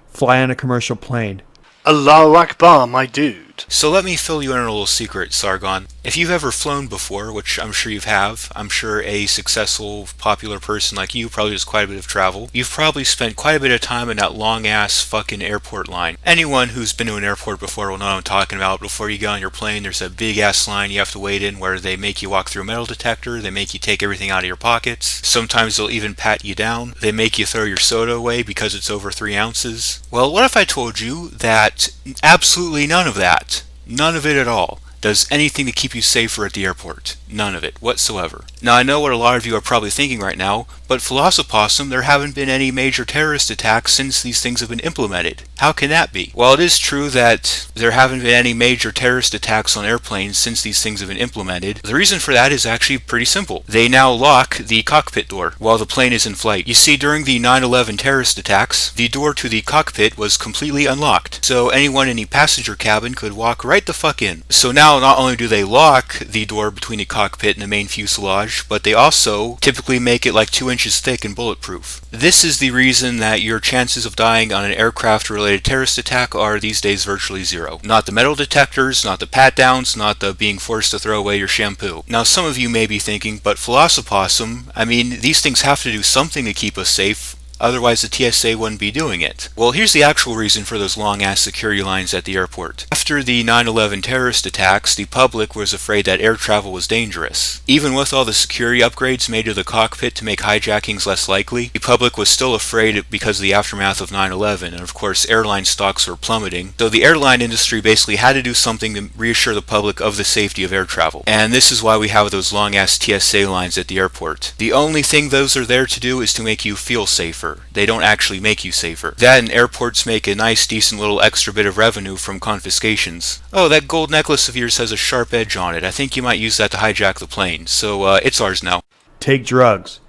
Fly on a commercial plane. Allahu Akbar, my dude. So let me fill you in on a little secret, Sargon. If you've ever flown before, which I'm sure you have, I'm sure a successful, popular person like you probably does quite a bit of travel. You've probably spent quite a bit of time in that long-ass fucking airport line. Anyone who's been to an airport before will know what I'm talking about. Before you get on your plane, there's a big-ass line you have to wait in where they make you walk through a metal detector, they make you take everything out of your pockets. Sometimes they'll even pat you down. They make you throw your soda away because it's over 3 ounces. Well, what if I told you that absolutely none of that, none of it at all, does anything to keep you safer at the airport? None of it whatsoever. Now, I know what a lot of you are probably thinking right now, but Philosophossum, there haven't been any major terrorist attacks since these things have been implemented. How can that be? Well, it is true that there haven't been any major terrorist attacks on airplanes since these things have been implemented. The reason for that is actually pretty simple. They now lock the cockpit door while the plane is in flight. You see, during the 9/11 terrorist attacks, the door to the cockpit was completely unlocked, so anyone in the passenger cabin could walk right the fuck in. So now, not only do they lock the door between the cockpit and the main fuselage, but they also typically make it like 2 inches thick and bulletproof. This is the reason that your chances of dying on an aircraft-related terrorist attack are these days virtually zero. Not the metal detectors, not the pat-downs, not the being forced to throw away your shampoo. Now, some of you may be thinking, but Philosophossum, I mean, these things have to do something to keep us safe. Otherwise the TSA wouldn't be doing it. Well, here's the actual reason for those long-ass security lines at the airport. After the 9/11 terrorist attacks, the public was afraid that air travel was dangerous. Even with all the security upgrades made to the cockpit to make hijackings less likely, the public was still afraid because of the aftermath of 9/11, and of course airline stocks were plummeting. So the airline industry basically had to do something to reassure the public of the safety of air travel. And this is why we have those long-ass TSA lines at the airport. The only thing those are there to do is to make you feel safer. They don't actually make you safer. That and airports make a nice, decent little extra bit of revenue from confiscations. Oh, that gold necklace of yours has a sharp edge on it. I think you might use that to hijack the plane. So, it's ours now. Take drugs.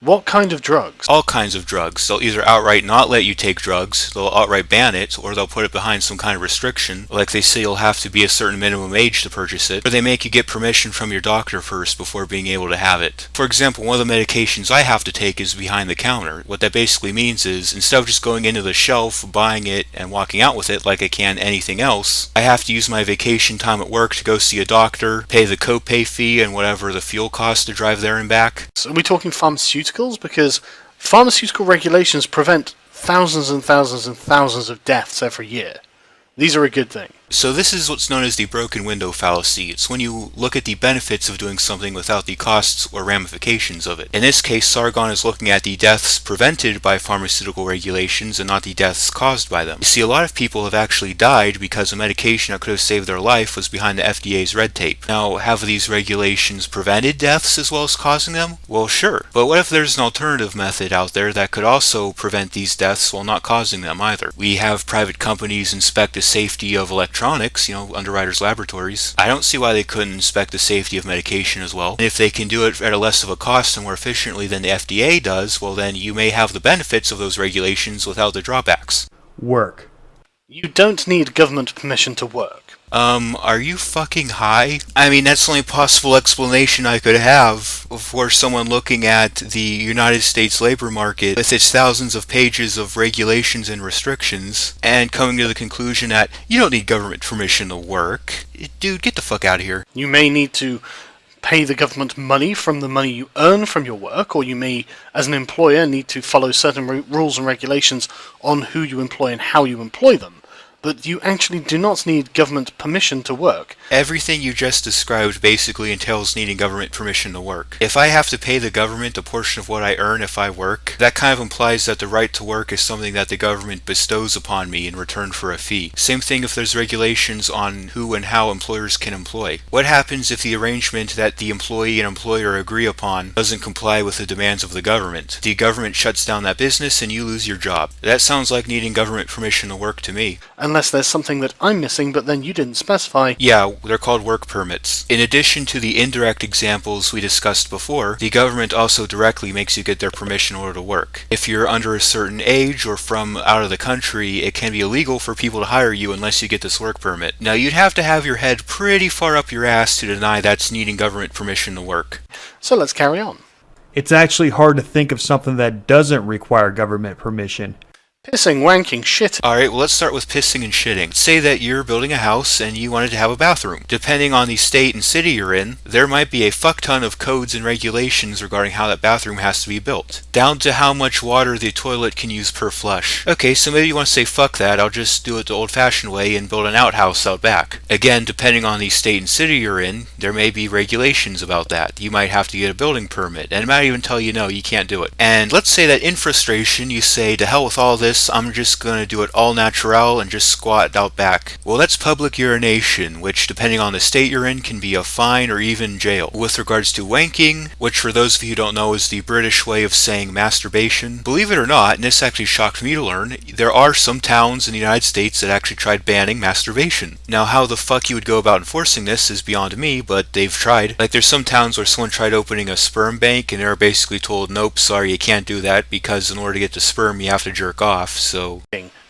What kind of drugs? All kinds of drugs. They'll either outright not let you take drugs, they'll outright ban it, or they'll put it behind some kind of restriction, like they say you'll have to be a certain minimum age to purchase it, or they make you get permission from your doctor first before being able to have it. For example, one of the medications I have to take is behind the counter. What that basically means is, instead of just going into the shelf, buying it, and walking out with it like I can anything else, I have to use my vacation time at work to go see a doctor, pay the copay fee and whatever the fuel costs to drive there and back. So are we talking pharmaceuticals? Because pharmaceutical regulations prevent thousands and thousands and thousands of deaths every year. These are a good thing. So this is what's known as the broken window fallacy. It's when you look at the benefits of doing something without the costs or ramifications of it. In this case, Sargon is looking at the deaths prevented by pharmaceutical regulations and not the deaths caused by them. You see, a lot of people have actually died because a medication that could have saved their life was behind the FDA's red tape. Now, have these regulations prevented deaths as well as causing them? Well, sure. But what if there's an alternative method out there that could also prevent these deaths while not causing them either? We have private companies inspect the safety of electronics, Underwriters Laboratories. I don't see why they couldn't inspect the safety of medication as well. And if they can do it at a less of a cost and more efficiently than the FDA does, well then you may have the benefits of those regulations without the drawbacks. Work. You don't need government permission to work. Are you fucking high? I mean, that's the only possible explanation I could have for someone looking at the United States labor market with its thousands of pages of regulations and restrictions and coming to the conclusion that you don't need government permission to work. Dude, get the fuck out of here. You may need to pay the government money from the money you earn from your work, or you may, as an employer, need to follow certain rules and regulations on who you employ and how you employ them. But you actually do not need government permission to work. Everything you just described basically entails needing government permission to work. If I have to pay the government a portion of what I earn if I work, that kind of implies that the right to work is something that the government bestows upon me in return for a fee. Same thing if there's regulations on who and how employers can employ. What happens if the arrangement that the employee and employer agree upon doesn't comply with the demands of the government? The government shuts down that business and you lose your job. That sounds like needing government permission to work to me. Unless there's something that I'm missing, but then you didn't specify. Yeah, they're called work permits. In addition to the indirect examples we discussed before, the government also directly makes you get their permission in order to work. If you're under a certain age or from out of the country, it can be illegal for people to hire you unless you get this work permit. Now, you'd have to have your head pretty far up your ass to deny that's needing government permission to work. So let's carry on. It's actually hard to think of something that doesn't require government permission. Pissing, wanking, shitting. Alright, well let's start with pissing and shitting. Say that you're building a house and you wanted to have a bathroom. Depending on the state and city you're in, there might be a fuck ton of codes and regulations regarding how that bathroom has to be built. Down to how much water the toilet can use per flush. Okay, so maybe you want to say fuck that, I'll just do it the old-fashioned way and build an outhouse out back. Again, depending on the state and city you're in, there may be regulations about that. You might have to get a building permit, and it might even tell you no, you can't do it. And let's say that in frustration you say, to hell with all this, I'm just going to do it all natural and just squat out back. Well, that's public urination, which depending on the state you're in can be a fine or even jail. With regards to wanking, which for those of you who don't know is the British way of saying masturbation, believe it or not, and this actually shocked me to learn, there are some towns in the United States that actually tried banning masturbation. Now, how the fuck you would go about enforcing this is beyond me, but they've tried. Like, there's some towns where someone tried opening a sperm bank and they were basically told, nope, sorry, you can't do that because in order to get the sperm you have to jerk off. So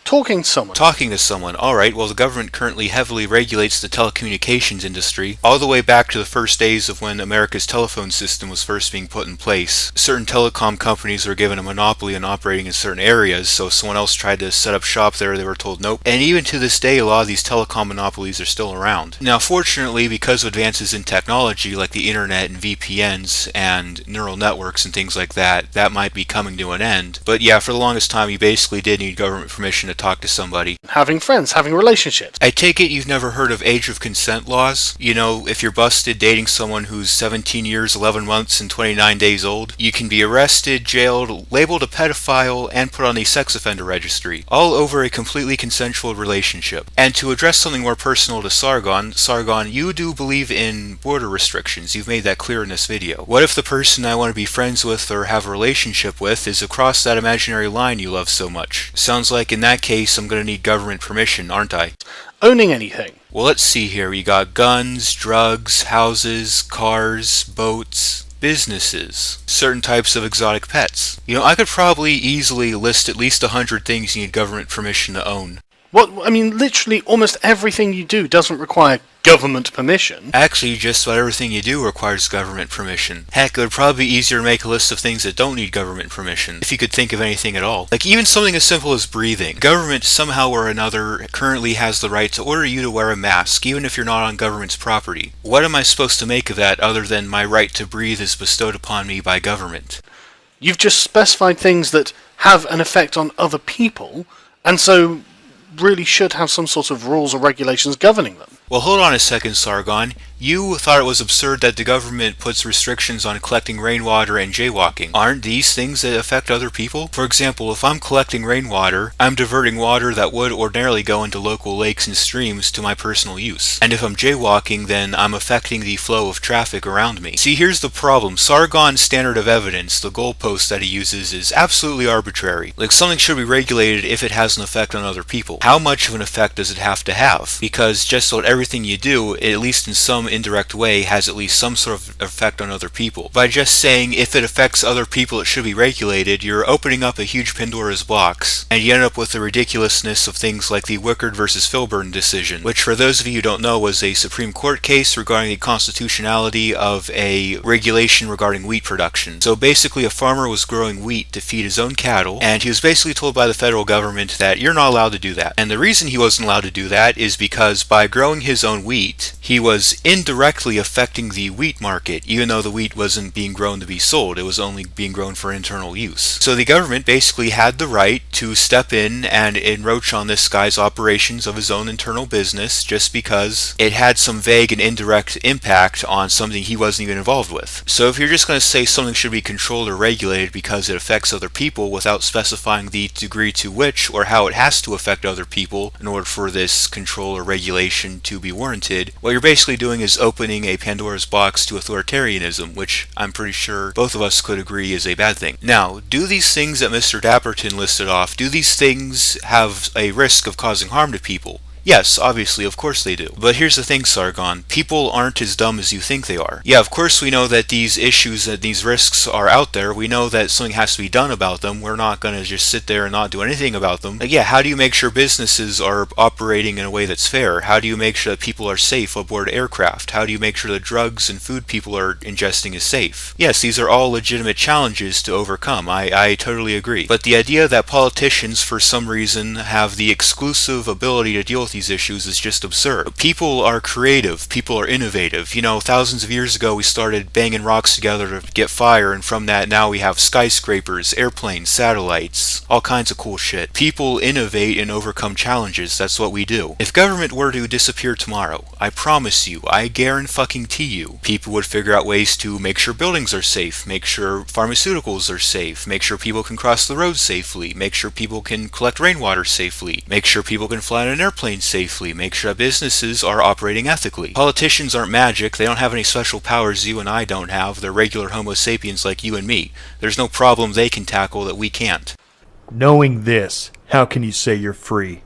Talking to someone. Talking to someone. Alright, well the government currently heavily regulates the telecommunications industry, all the way back to the first days of when America's telephone system was first being put in place. Certain telecom companies were given a monopoly on operating in certain areas, so if someone else tried to set up shop there, they were told nope. And even to this day, a lot of these telecom monopolies are still around. Now fortunately, because of advances in technology like the internet and VPNs and neural networks and things like that, that might be coming to an end. But yeah, for the longest time you basically did need government permission to talk to somebody. Having friends, having relationships. I take it you've never heard of age of consent laws? You know, if you're busted dating someone who's 17 years, 11 months, and 29 days old, you can be arrested, jailed, labeled a pedophile, and put on the sex offender registry, all over a completely consensual relationship. And to address something more personal to Sargon, you do believe in border restrictions. You've made that clear in this video. What if the person I want to be friends with or have a relationship with is across that imaginary line you love so much? Sounds like in that case I'm going to need government permission, aren't I? Owning anything. Well, let's see here. We got guns, drugs, houses, cars, boats, businesses, certain types of exotic pets. You know, I could probably easily list at least 100 things you need government permission to own. I mean, literally almost everything you do doesn't require government permission. Actually, just about everything you do requires government permission. Heck, it would probably be easier to make a list of things that don't need government permission, if you could think of anything at all. Like even something as simple as breathing. Government somehow or another currently has the right to order you to wear a mask, even if you're not on government's property. What am I supposed to make of that other than my right to breathe is bestowed upon me by government? You've just specified things that have an effect on other people, and so really should have some sort of rules or regulations governing them. Well, hold on a second, Sargon. You thought it was absurd that the government puts restrictions on collecting rainwater and jaywalking. Aren't these things that affect other people? For example, if I'm collecting rainwater, I'm diverting water that would ordinarily go into local lakes and streams to my personal use. And if I'm jaywalking, then I'm affecting the flow of traffic around me. See, here's the problem. Sargon's standard of evidence, the goalpost that he uses, is absolutely arbitrary. Like, something should be regulated if it has an effect on other people. How much of an effect does it have to have? Because just about everything you do, at least in some indirect way, has at least some sort of effect on other people. By just saying if it affects other people it should be regulated, you're opening up a huge Pandora's box, and you end up with the ridiculousness of things like the Wickard versus Filburn decision, which for those of you who don't know was a Supreme Court case regarding the constitutionality of a regulation regarding wheat production. So basically a farmer was growing wheat to feed his own cattle, and he was basically told by the federal government that you're not allowed to do that. And the reason he wasn't allowed to do that is because by growing his own wheat, he was indirectly affecting the wheat market, even though the wheat wasn't being grown to be sold, it was only being grown for internal use. So the government basically had the right to step in and encroach on this guy's operations of his own internal business just because it had some vague and indirect impact on something he wasn't even involved with. So if you're just going to say something should be controlled or regulated because it affects other people without specifying the degree to which or how it has to affect other people in order for this control or regulation to be warranted, what you're basically doing is opening a Pandora's box to authoritarianism, which I'm pretty sure both of us could agree is a bad thing. Now, do these things that Mr. Dapperton listed off, do these things have a risk of causing harm to people? Yes, obviously, of course they do. But here's the thing, Sargon. People aren't as dumb as you think they are. Yeah, of course we know that these issues, that these risks are out there. We know that something has to be done about them. We're not going to just sit there and not do anything about them. Like, yeah, how do you make sure businesses are operating in a way that's fair? How do you make sure that people are safe aboard aircraft? How do you make sure the drugs and food people are ingesting is safe? Yes, these are all legitimate challenges to overcome. I totally agree. But the idea that politicians, for some reason, have the exclusive ability to deal with these issues is just absurd. People are creative, people are innovative. You know, thousands of years ago we started banging rocks together to get fire, and from that now we have skyscrapers, airplanes, satellites, all kinds of cool shit. People innovate and overcome challenges, that's what we do. If government were to disappear tomorrow, I promise you, I guarantee you, people would figure out ways to make sure buildings are safe, make sure pharmaceuticals are safe, make sure people can cross the road safely, make sure people can collect rainwater safely, make sure people can fly in an airplane safely, make sure that businesses are operating ethically. Politicians aren't magic, they don't have any special powers you and I don't have, they're regular homo sapiens like you and me. There's no problem they can tackle that we can't. Knowing this, how can you say you're free?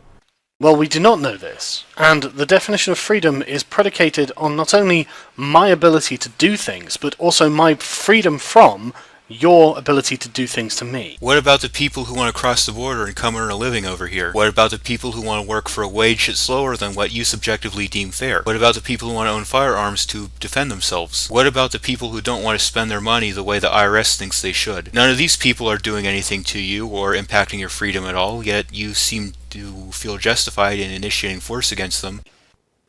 Well, we do not know this, and the definition of freedom is predicated on not only my ability to do things, but also my freedom from your ability to do things to me. What about the people who want to cross the border and come earn a living over here? What about the people who want to work for a wage that's lower than what you subjectively deem fair? What about the people who want to own firearms to defend themselves? What about the people who don't want to spend their money the way the IRS thinks they should? None of these people are doing anything to you or impacting your freedom at all, yet you seem to feel justified in initiating force against them.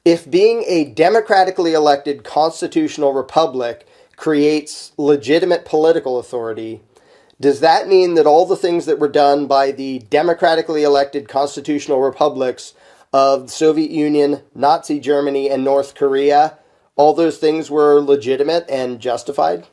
If being a democratically elected constitutional republic creates legitimate political authority, does that mean that all the things that were done by the democratically elected constitutional republics of the Soviet Union, Nazi Germany, and North Korea, all those things were legitimate and justified?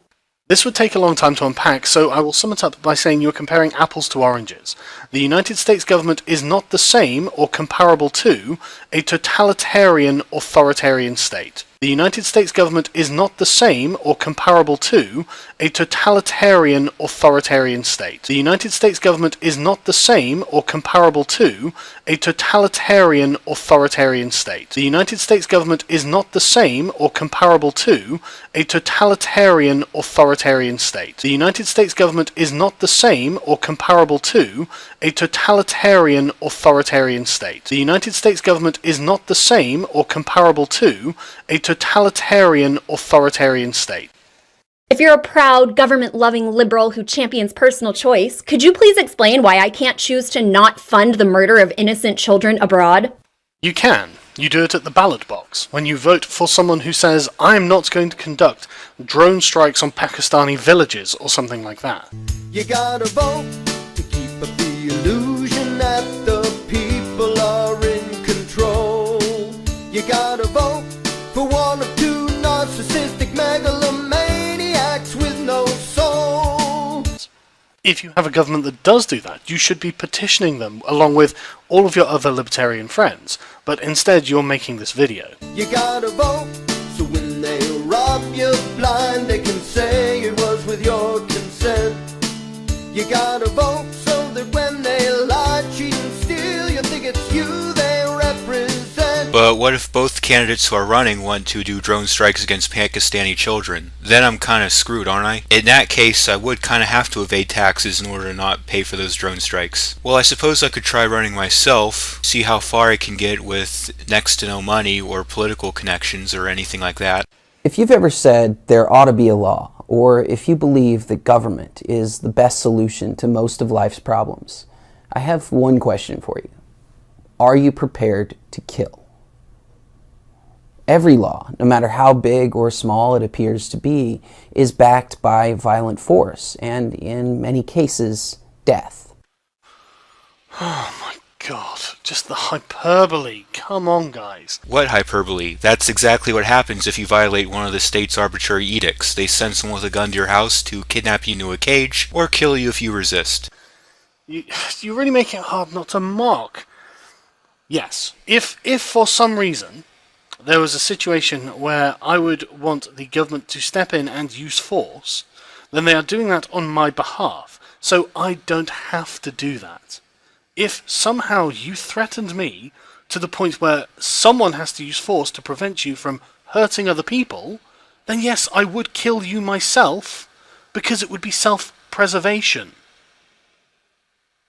This would take a long time to unpack, so I will sum it up by saying you're comparing apples to oranges. The United States government is not the same or comparable to a totalitarian authoritarian state. The United States government is not the same or comparable to a totalitarian authoritarian state. The United States government is not the same or comparable to a totalitarian authoritarian state. The United States government is not the same or comparable to a totalitarian authoritarian state. The United States government is not the same or comparable to a totalitarian authoritarian state. The United States government is not the same or comparable to a totalitarian authoritarian state. If you're a proud, government-loving liberal who champions personal choice, could you please explain why I can't choose to not fund the murder of innocent children abroad? You can. You do it at the ballot box, when you vote for someone who says, I'm not going to conduct drone strikes on Pakistani villages, or something like that. You gotta vote to keep up the illusion that the people are if you have a government that does do that, you should be petitioning them along with all of your other libertarian friends. But instead, you're making this video. You gotta vote, so when they rob you blind, they can say it was with your consent. You gotta vote so that when they lie, cheat and steal, you think it's you they represent. But what if both candidates who are running want to do drone strikes against Pakistani children? Then I'm kinda screwed, aren't I? In that case, I would kinda have to evade taxes in order to not pay for those drone strikes. Well, I suppose I could try running myself, see how far I can get with next to no money or political connections or anything like that. If you've ever said there ought to be a law, or if you believe that government is the best solution to most of life's problems, I have one question for you. Are you prepared to kill? Every law, no matter how big or small it appears to be, is backed by violent force, and in many cases, death. Oh my god, just the hyperbole. Come on, guys. What hyperbole? That's exactly what happens if you violate one of the state's arbitrary edicts. They send someone with a gun to your house to kidnap you into a cage, or kill you if you resist. You really make it hard not to mock. Yes, if for some reason there was a situation where I would want the government to step in and use force, then they are doing that on my behalf, so I don't have to do that. If somehow you threatened me to the point where someone has to use force to prevent you from hurting other people, then yes, I would kill you myself, because it would be self-preservation.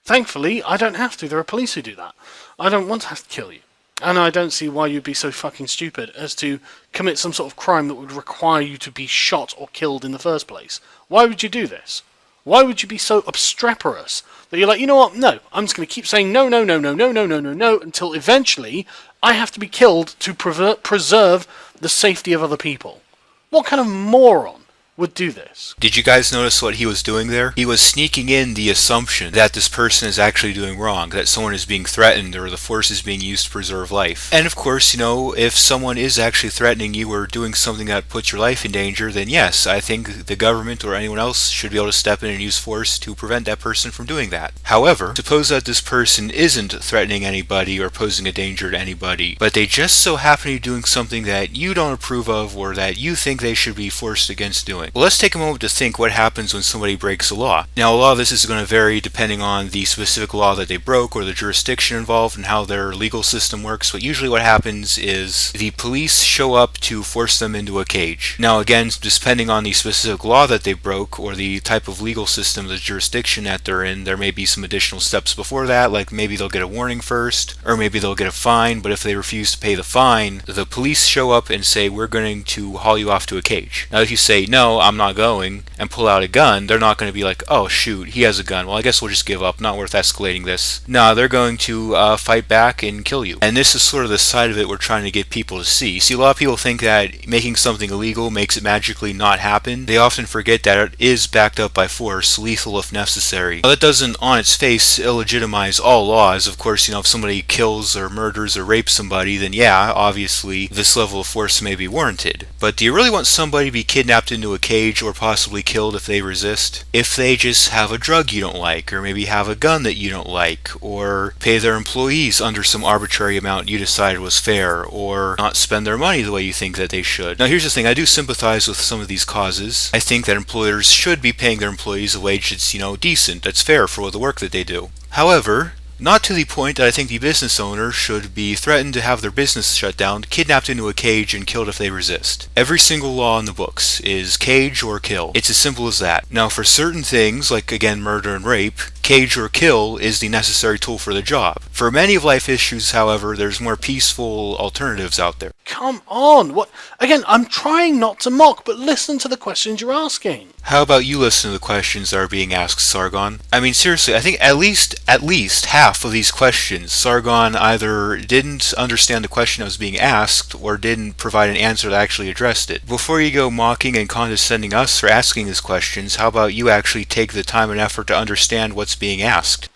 Thankfully, I don't have to. There are police who do that. I don't want to have to kill you. And I don't see why you'd be so fucking stupid as to commit some sort of crime that would require you to be shot or killed in the first place. Why would you do this? Why would you be so obstreperous that you're like, you know what, no, I'm just going to keep saying no, until eventually I have to be killed to preserve the safety of other people? What kind of moron would do this? Did you guys notice what he was doing there? He was sneaking in the assumption that this person is actually doing wrong, that someone is being threatened or the force is being used to preserve life. And of course, you know, if someone is actually threatening you or doing something that puts your life in danger, then yes, I think the government or anyone else should be able to step in and use force to prevent that person from doing that. However, suppose that this person isn't threatening anybody or posing a danger to anybody, but they just so happen to be doing something that you don't approve of or that you think they should be forced against doing. Well, let's take a moment to think what happens when somebody breaks a law. Now, a lot of this is going to vary depending on the specific law that they broke or the jurisdiction involved and how their legal system works, but usually what happens is the police show up to force them into a cage. Now, again, depending on the specific law that they broke or the type of legal system, the jurisdiction that they're in, there may be some additional steps before that, like maybe they'll get a warning first, or maybe they'll get a fine, but if they refuse to pay the fine, the police show up and say, we're going to haul you off to a cage. Now, if you say, no, I'm not going, and pull out a gun, they're not going to be like, oh shoot, he has a gun, well I guess we'll just give up, not worth escalating this. No, they're going to fight back and kill you. And this is sort of the side of it we're trying to get people to see. See, a lot of people think that making something illegal makes it magically not happen. They often forget that it is backed up by force, lethal if necessary. Now, that doesn't on its face illegitimize all laws. Of course, you know, if somebody kills or murders or rapes somebody, then yeah, obviously this level of force may be warranted. But do you really want somebody to be kidnapped into a cage or possibly killed if they resist? If they just have a drug you don't like, or maybe have a gun that you don't like, or pay their employees under some arbitrary amount you decided was fair, or not spend their money the way you think that they should. Now here's the thing, I do sympathize with some of these causes. I think that employers should be paying their employees a wage that's, you know, decent, that's fair for the work that they do. However, not to the point that I think the business owner should be threatened to have their business shut down, kidnapped into a cage, and killed if they resist. Every single law in the books is cage or kill. It's as simple as that. Now, for certain things, like again murder and rape, cage or kill is the necessary tool for the job. For many of life issues, however, there's more peaceful alternatives out there. Come on! What? Again, I'm trying not to mock, but listen to the questions you're asking. How about you listen to the questions that are being asked, Sargon? I mean, seriously, I think at least half of these questions, Sargon either didn't understand the question that was being asked, or didn't provide an answer that actually addressed it. Before you go mocking and condescending us for asking these questions, how about you actually take the time and effort to understand what's being asked?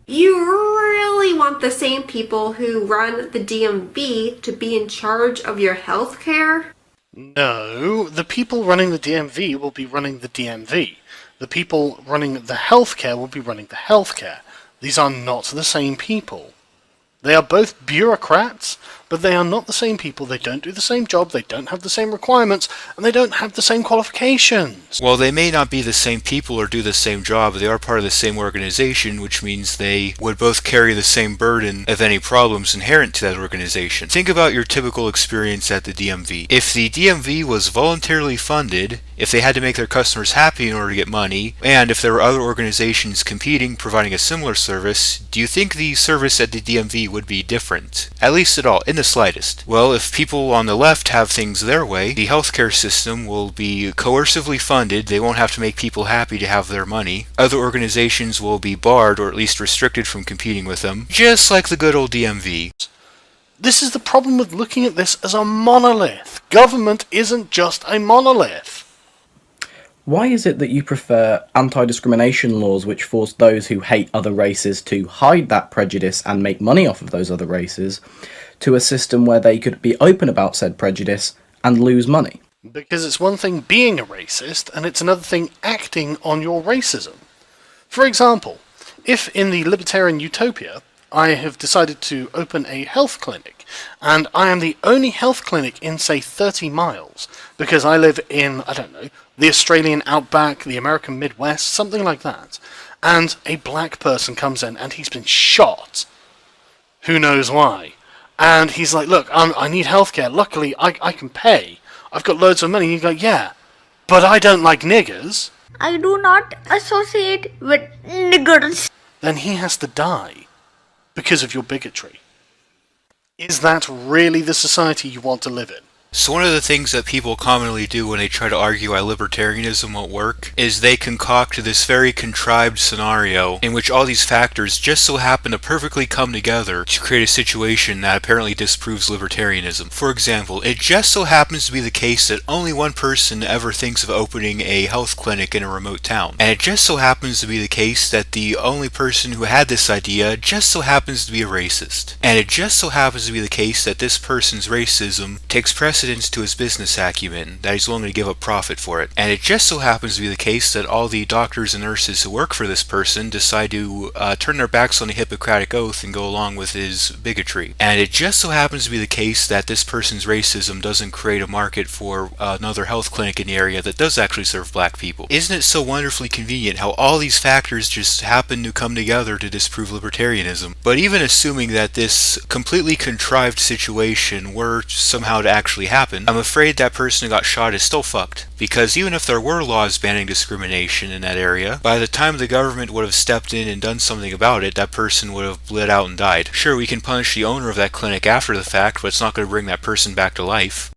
You really want the same people who run the DMV to be in charge of your health care? No, the people running the DMV will be running the DMV. The people running the healthcare will be running the healthcare. These are not the same people. They are both bureaucrats, but they are not the same people. They don't do the same job, they don't have the same requirements, and they don't have the same qualifications. Well, they may not be the same people or do the same job, but they are part of the same organization, which means they would both carry the same burden of any problems inherent to that organization. Think about your typical experience at the DMV. If the DMV was voluntarily funded, if they had to make their customers happy in order to get money, and if there were other organizations competing providing a similar service, do you think the service at the DMV would be different? At least at all, in the slightest. Well, if people on the left have things their way, the healthcare system will be coercively funded, they won't have to make people happy to have their money, other organizations will be barred or at least restricted from competing with them, just like the good old DMV. This is the problem with looking at this as a monolith. Government isn't just a monolith. Why is it that you prefer anti-discrimination laws which force those who hate other races to hide that prejudice and make money off of those other races, to a system where they could be open about said prejudice and lose money? Because it's one thing being a racist, and it's another thing acting on your racism. For example, if in the libertarian utopia I have decided to open a health clinic, and I am the only health clinic in, say, 30 miles, because I live in, I don't know, the Australian outback, the American Midwest, something like that, and a black person comes in and he's been shot, who knows why, and he's like, look, I need healthcare, luckily I can pay, I've got loads of money, and you go, yeah, but I don't like niggers. I do not associate with niggers. Then he has to die because of your bigotry. Is that really the society you want to live in? So one of the things that people commonly do when they try to argue why libertarianism won't work is they concoct this very contrived scenario in which all these factors just so happen to perfectly come together to create a situation that apparently disproves libertarianism. For example, it just so happens to be the case that only one person ever thinks of opening a health clinic in a remote town. And it just so happens to be the case that the only person who had this idea just so happens to be a racist. And it just so happens to be the case that this person's racism takes precedence to his business acumen, that he's willing to give up profit for it. And it just so happens to be the case that all the doctors and nurses who work for this person decide to turn their backs on the Hippocratic Oath and go along with his bigotry. And it just so happens to be the case that this person's racism doesn't create a market for another health clinic in the area that does actually serve black people. Isn't it so wonderfully convenient how all these factors just happen to come together to disprove libertarianism? But even assuming that this completely contrived situation were somehow to actually happen, I'm afraid that person who got shot is still fucked. Because even if there were laws banning discrimination in that area, by the time the government would have stepped in and done something about it, that person would have bled out and died. Sure, we can punish the owner of that clinic after the fact, but it's not going to bring that person back to life.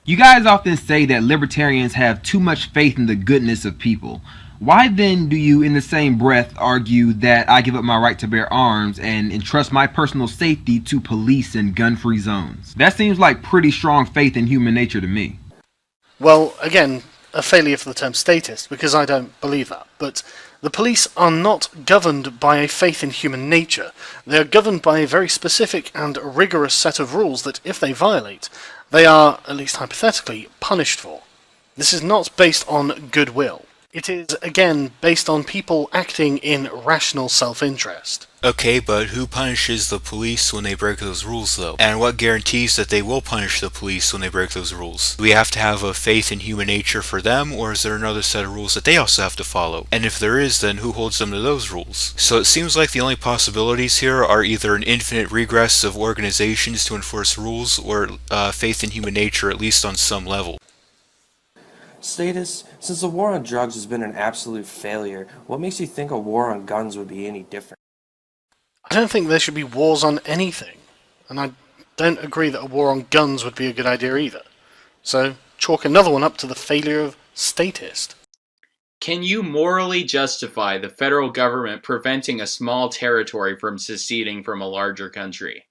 You guys often say that libertarians have too much faith in the goodness of people. Why then do you in the same breath argue that I give up my right to bear arms and entrust my personal safety to police in gun-free zones? That seems like pretty strong faith in human nature to me. Well, again, a failure for the term statist, because I don't believe that. But the police are not governed by a faith in human nature. They are governed by a very specific and rigorous set of rules that, if they violate, they are, at least hypothetically, punished for. This is not based on goodwill. It is, again, based on people acting in rational self-interest. Okay, but who punishes the police when they break those rules, though? And what guarantees that they will punish the police when they break those rules? Do we have to have a faith in human nature for them, or is there another set of rules that they also have to follow? And if there is, then who holds them to those rules? So it seems like the only possibilities here are either an infinite regress of organizations to enforce rules, or faith in human nature, at least on some level. Statist, since the war on drugs has been an absolute failure, what makes you think a war on guns would be any different? I don't think there should be wars on anything, and I don't agree that a war on guns would be a good idea either. So, chalk another one up to the failure of statist. Can you morally justify the federal government preventing a small territory from seceding from a larger country?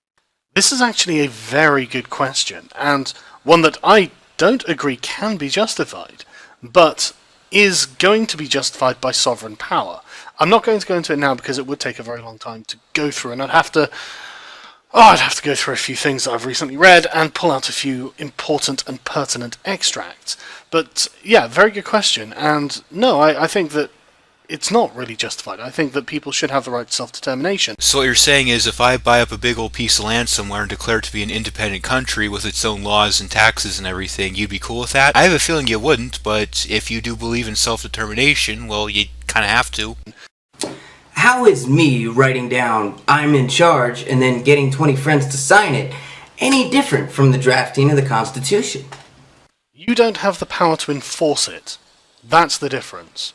This is actually a very good question, and one that I don't agree can be justified, but is going to be justified by sovereign power. I'm not going to go into it now because it would take a very long time to go through, and I'd have to Oh, I'd have to go through a few things that I've recently read and pull out a few important and pertinent extracts. But yeah, very good question. And no, I think that it's not really justified. I think that people should have the right to self-determination. So what you're saying is if I buy up a big old piece of land somewhere and declare it to be an independent country with its own laws and taxes and everything, you'd be cool with that? I have a feeling you wouldn't, but if you do believe in self-determination, well, you kind of have to. How is me writing down I'm in charge and then getting 20 friends to sign it any different from the drafting of the Constitution? You don't have the power to enforce it. That's the difference.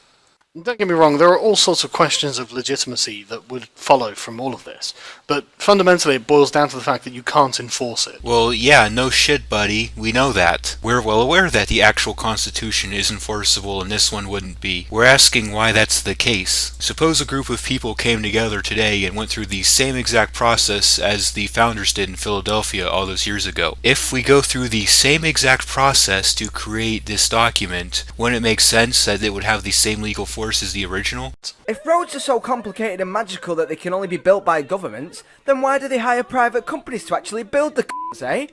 Don't get me wrong, there are all sorts of questions of legitimacy that would follow from all of this, but fundamentally it boils down to the fact that you can't enforce it. Well, yeah, no shit, buddy. We know that. We're well aware that the actual Constitution is enforceable and this one wouldn't be. We're asking why that's the case. Suppose a group of people came together today and went through the same exact process as the founders did in Philadelphia all those years ago. If we go through the same exact process to create this document, wouldn't it make sense that it would have the same legal force as the original? If roads are so complicated and magical that they can only be built by governments, then why do they hire private companies to actually build the eh?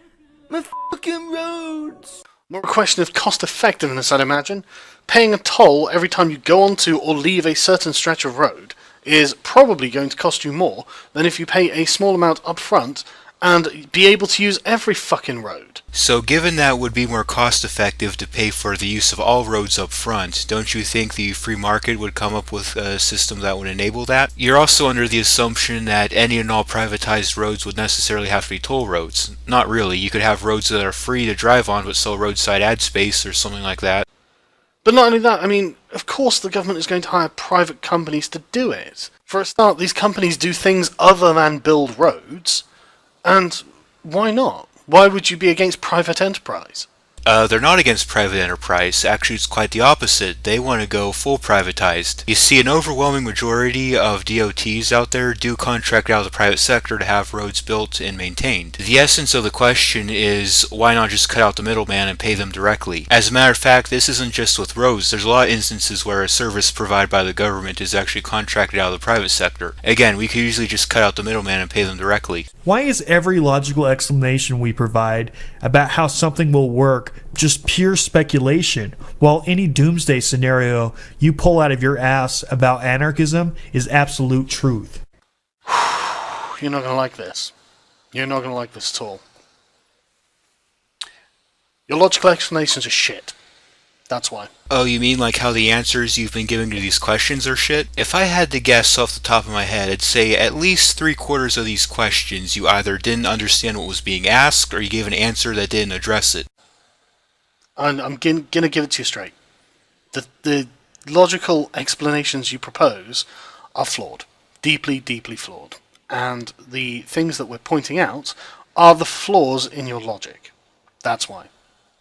My fucking roads! More a question of cost effectiveness, I'd imagine. Paying a toll every time you go onto or leave a certain stretch of road is probably going to cost you more than if you pay a small amount up front and be able to use every fucking road. So given that it would be more cost effective to pay for the use of all roads up front, don't you think the free market would come up with a system that would enable that? You're also under the assumption that any and all privatized roads would necessarily have to be toll roads. Not really. You could have roads that are free to drive on but sell roadside ad space or something like that. But not only that, I mean, of course the government is going to hire private companies to do it. For a start, these companies do things other than build roads. And why not? Why would you be against private enterprise? They're not against private enterprise. Actually, it's quite the opposite. They want to go full privatized. You see, an overwhelming majority of DOTs out there do contract out of the private sector to have roads built and maintained. The essence of the question is, why not just cut out the middleman and pay them directly? As a matter of fact, this isn't just with roads. There's a lot of instances where a service provided by the government is actually contracted out of the private sector. Again, we could usually just cut out the middleman and pay them directly. Why is every logical explanation we provide about how something will work just pure speculation, while any doomsday scenario you pull out of your ass about anarchism is absolute truth? You're not going to like this. You're not going to like this at all. Your logical explanations are shit. That's why. Oh, you mean like how the answers you've been giving to these questions are shit? If I had to guess off the top of my head, I'd say at least 3/4 of these questions you either didn't understand what was being asked, or you gave an answer that didn't address it. I'm going to give it to you straight. The logical explanations you propose are flawed. Deeply, deeply flawed. And the things that we're pointing out are the flaws in your logic. That's why.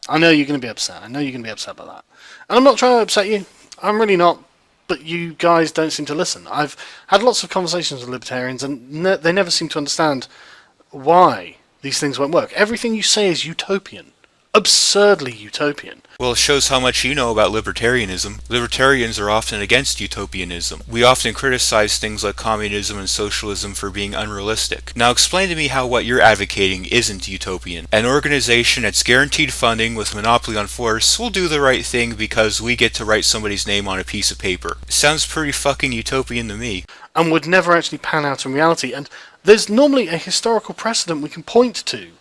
I know you're going to be upset. I know you're going to be upset by that. And I'm not trying to upset you. I'm really not. But you guys don't seem to listen. I've had lots of conversations with libertarians, and they never seem to understand why these things won't work. Everything you say is utopian. Absurdly utopian. Well, it shows how much you know about libertarianism. Libertarians are often against utopianism. We often criticize things like communism and socialism for being unrealistic. Now explain to me how what you're advocating isn't utopian. An organization that's guaranteed funding with a monopoly on force will do the right thing because we get to write somebody's name on a piece of paper. Sounds pretty fucking utopian to me. And would never actually pan out in reality. And there's normally a historical precedent we can point to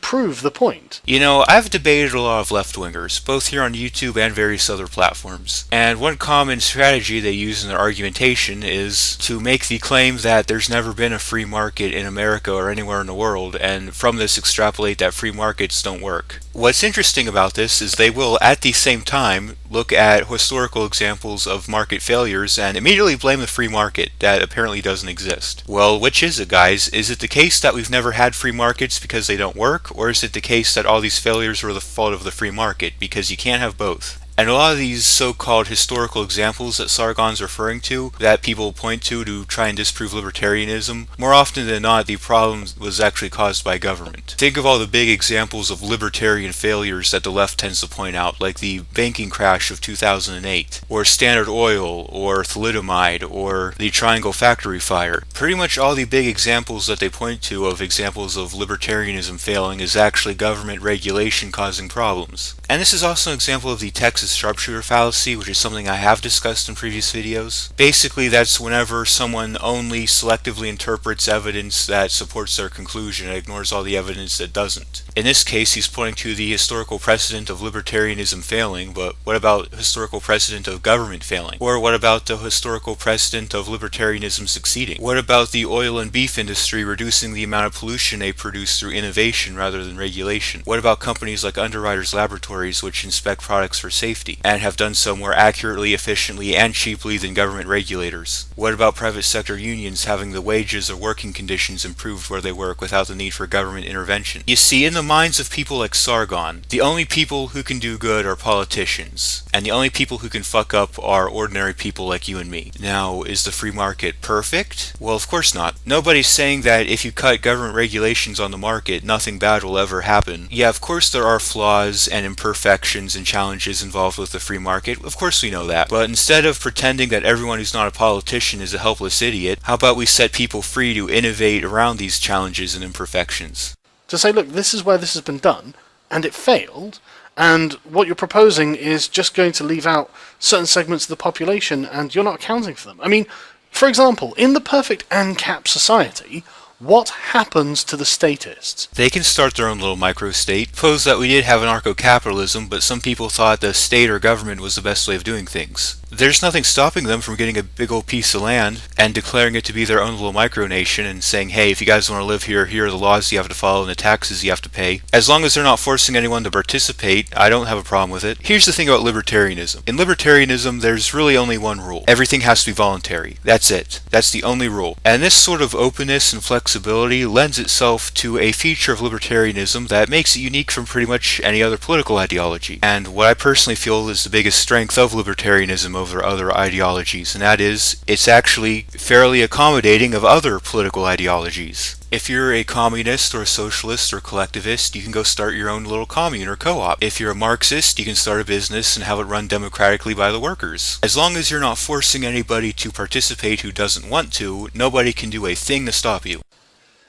prove the point. You know, I've debated a lot of left-wingers, both here on YouTube and various other platforms, and one common strategy they use in their argumentation is to make the claim that there's never been a free market in America or anywhere in the world, and from this extrapolate that free markets don't work. What's interesting about this is they will, at the same time, look at historical examples of market failures and immediately blame the free market that apparently doesn't exist. Well, which is it, guys? Is it the case that we've never had free markets because they don't work, or is it the case that all these failures were the fault of the free market? Because you can't have both. And a lot of these so-called historical examples that Sargon's referring to, that people point to try and disprove libertarianism, more often than not, the problem was actually caused by government. Think of all the big examples of libertarian failures that the left tends to point out, like the banking crash of 2008, or Standard Oil, or thalidomide, or the Triangle Factory fire. Pretty much all the big examples that they point to of examples of libertarianism failing is actually government regulation causing problems. And this is also an example of the Texas sharpshooter fallacy, which is something I have discussed in previous videos. Basically, that's whenever someone only selectively interprets evidence that supports their conclusion and ignores all the evidence that doesn't. In this case, he's pointing to the historical precedent of libertarianism failing, but what about historical precedent of government failing? Or what about the historical precedent of libertarianism succeeding? What about the oil and beef industry reducing the amount of pollution they produce through innovation rather than regulation? What about companies like Underwriters Laboratories, which inspect products for safety, and have done so more accurately, efficiently, and cheaply than government regulators? What about private sector unions having the wages or working conditions improved where they work without the need for government intervention? You see, in the minds of people like Sargon, the only people who can do good are politicians, and the only people who can fuck up are ordinary people like you and me. Now, is the free market perfect? Well, of course not. Nobody's saying that if you cut government regulations on the market, nothing bad will ever happen. Yeah, of course there are flaws and imperfections and challenges involved with the free market. Of course we know that. But instead of pretending that everyone who's not a politician is a helpless idiot, how about we set people free to innovate around these challenges and imperfections? To say, look, this is where this has been done, and it failed, and what you're proposing is just going to leave out certain segments of the population, and you're not accounting for them. I mean, for example, in the perfect ANCAP society, what happens to the statists? They can start their own little micro-state. Suppose that we did have anarcho-capitalism, but some people thought the state or government was the best way of doing things. There's nothing stopping them from getting a big old piece of land and declaring it to be their own little micronation and saying, hey, if you guys want to live here, here are the laws you have to follow and the taxes you have to pay. As long as they're not forcing anyone to participate, I don't have a problem with it. Here's the thing about libertarianism. In libertarianism, there's really only one rule. Everything has to be voluntary. That's it. That's the only rule. And this sort of openness and flexibility lends itself to a feature of libertarianism that makes it unique from pretty much any other political ideology. And what I personally feel is the biggest strength of libertarianism over other ideologies, and that is, it's actually fairly accommodating of other political ideologies. If you're a communist or a socialist or collectivist, you can go start your own little commune or co-op. If you're a Marxist, you can start a business and have it run democratically by the workers. As long as you're not forcing anybody to participate who doesn't want to, nobody can do a thing to stop you.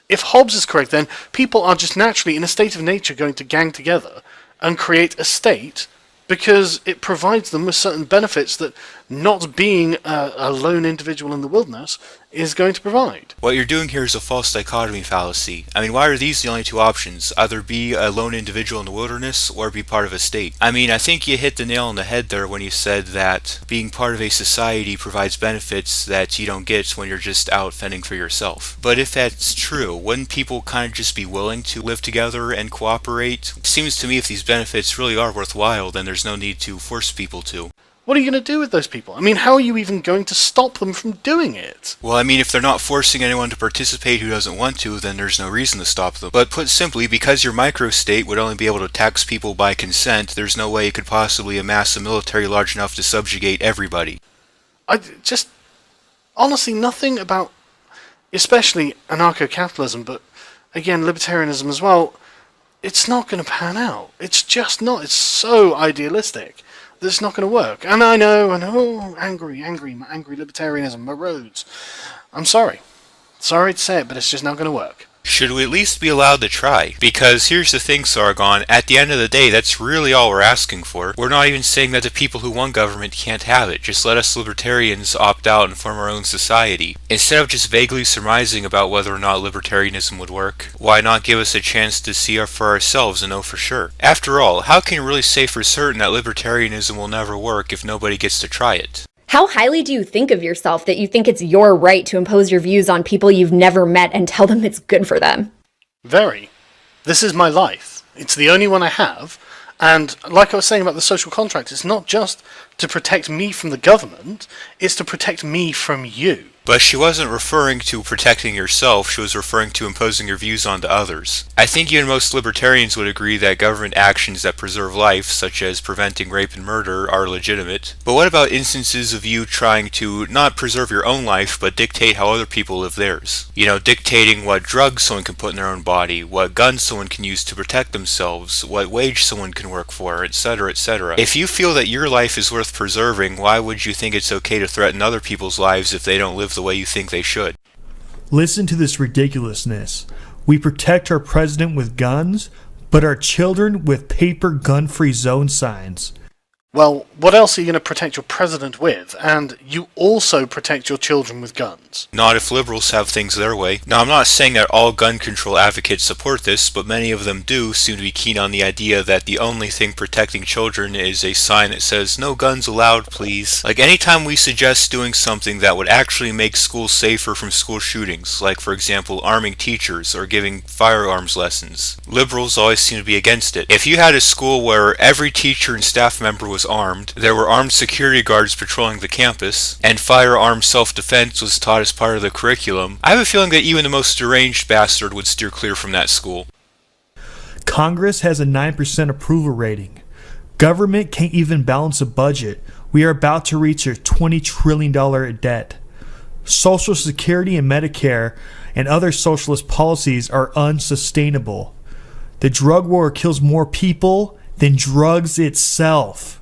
If Hobbes is correct, then people are just naturally, in a state of nature, going to gang together and create a state because it provides them with certain benefits that not being a lone individual in the wilderness is going to provide. What you're doing here is a false dichotomy fallacy. I mean, why are these the only two options? Either be a lone individual in the wilderness or be part of a state. I mean, I think you hit the nail on the head there when you said that being part of a society provides benefits that you don't get when you're just out fending for yourself. But if that's true, wouldn't people kind of just be willing to live together and cooperate? It seems to me if these benefits really are worthwhile, then there's no need to force people to. What are you going to do with those people? I mean, how are you even going to stop them from doing it? Well, I mean, if they're not forcing anyone to participate who doesn't want to, then there's no reason to stop them. But put simply, because your microstate would only be able to tax people by consent, there's no way it could possibly amass a military large enough to subjugate everybody. Honestly, nothing about, especially anarcho-capitalism, but again, libertarianism as well, it's not going to pan out. It's just not. It's so idealistic. That's not going to work. And I know, angry libertarianism, my roads. I'm sorry. Sorry to say it, but it's just not going to work. Should we at least be allowed to try? Because here's the thing, Sargon, at the end of the day, that's really all we're asking for. We're not even saying that the people who want government can't have it. Just let us libertarians opt out and form our own society. Instead of just vaguely surmising about whether or not libertarianism would work, why not give us a chance to see for ourselves and know for sure? After all, how can you really say for certain that libertarianism will never work if nobody gets to try it? How highly do you think of yourself that you think it's your right to impose your views on people you've never met and tell them it's good for them? Very. This is my life. It's the only one I have. And like I was saying about the social contract, it's not just to protect me from the government, it's to protect me from you. But she wasn't referring to protecting yourself, she was referring to imposing your views onto others. I think even most libertarians would agree that government actions that preserve life, such as preventing rape and murder, are legitimate. But what about instances of you trying to not preserve your own life, but dictate how other people live theirs? You know, dictating what drugs someone can put in their own body, what guns someone can use to protect themselves, what wage someone can work for, etc., etc. If you feel that your life is worth preserving, why would you think it's okay to threaten other people's lives if they don't live the way you think they should? Listen to this ridiculousness. We protect our president with guns, but our children with paper gun-free zone signs. Well, what else are you going to protect your president with? And you also protect your children with guns. Not if liberals have things their way. Now, I'm not saying that all gun control advocates support this, but many of them do seem to be keen on the idea that the only thing protecting children is a sign that says, "No guns allowed, please." Like, anytime we suggest doing something that would actually make schools safer from school shootings, like, for example, arming teachers or giving firearms lessons, liberals always seem to be against it. If you had a school where every teacher and staff member was armed, there were armed security guards patrolling the campus, and firearm self-defense was taught as part of the curriculum, I have a feeling that even the most deranged bastard would steer clear from that school. Congress has a 9% approval rating. Government can't even balance a budget. We are about to reach a $20 trillion debt. Social Security and Medicare and other socialist policies are unsustainable. The drug war kills more people than drugs itself.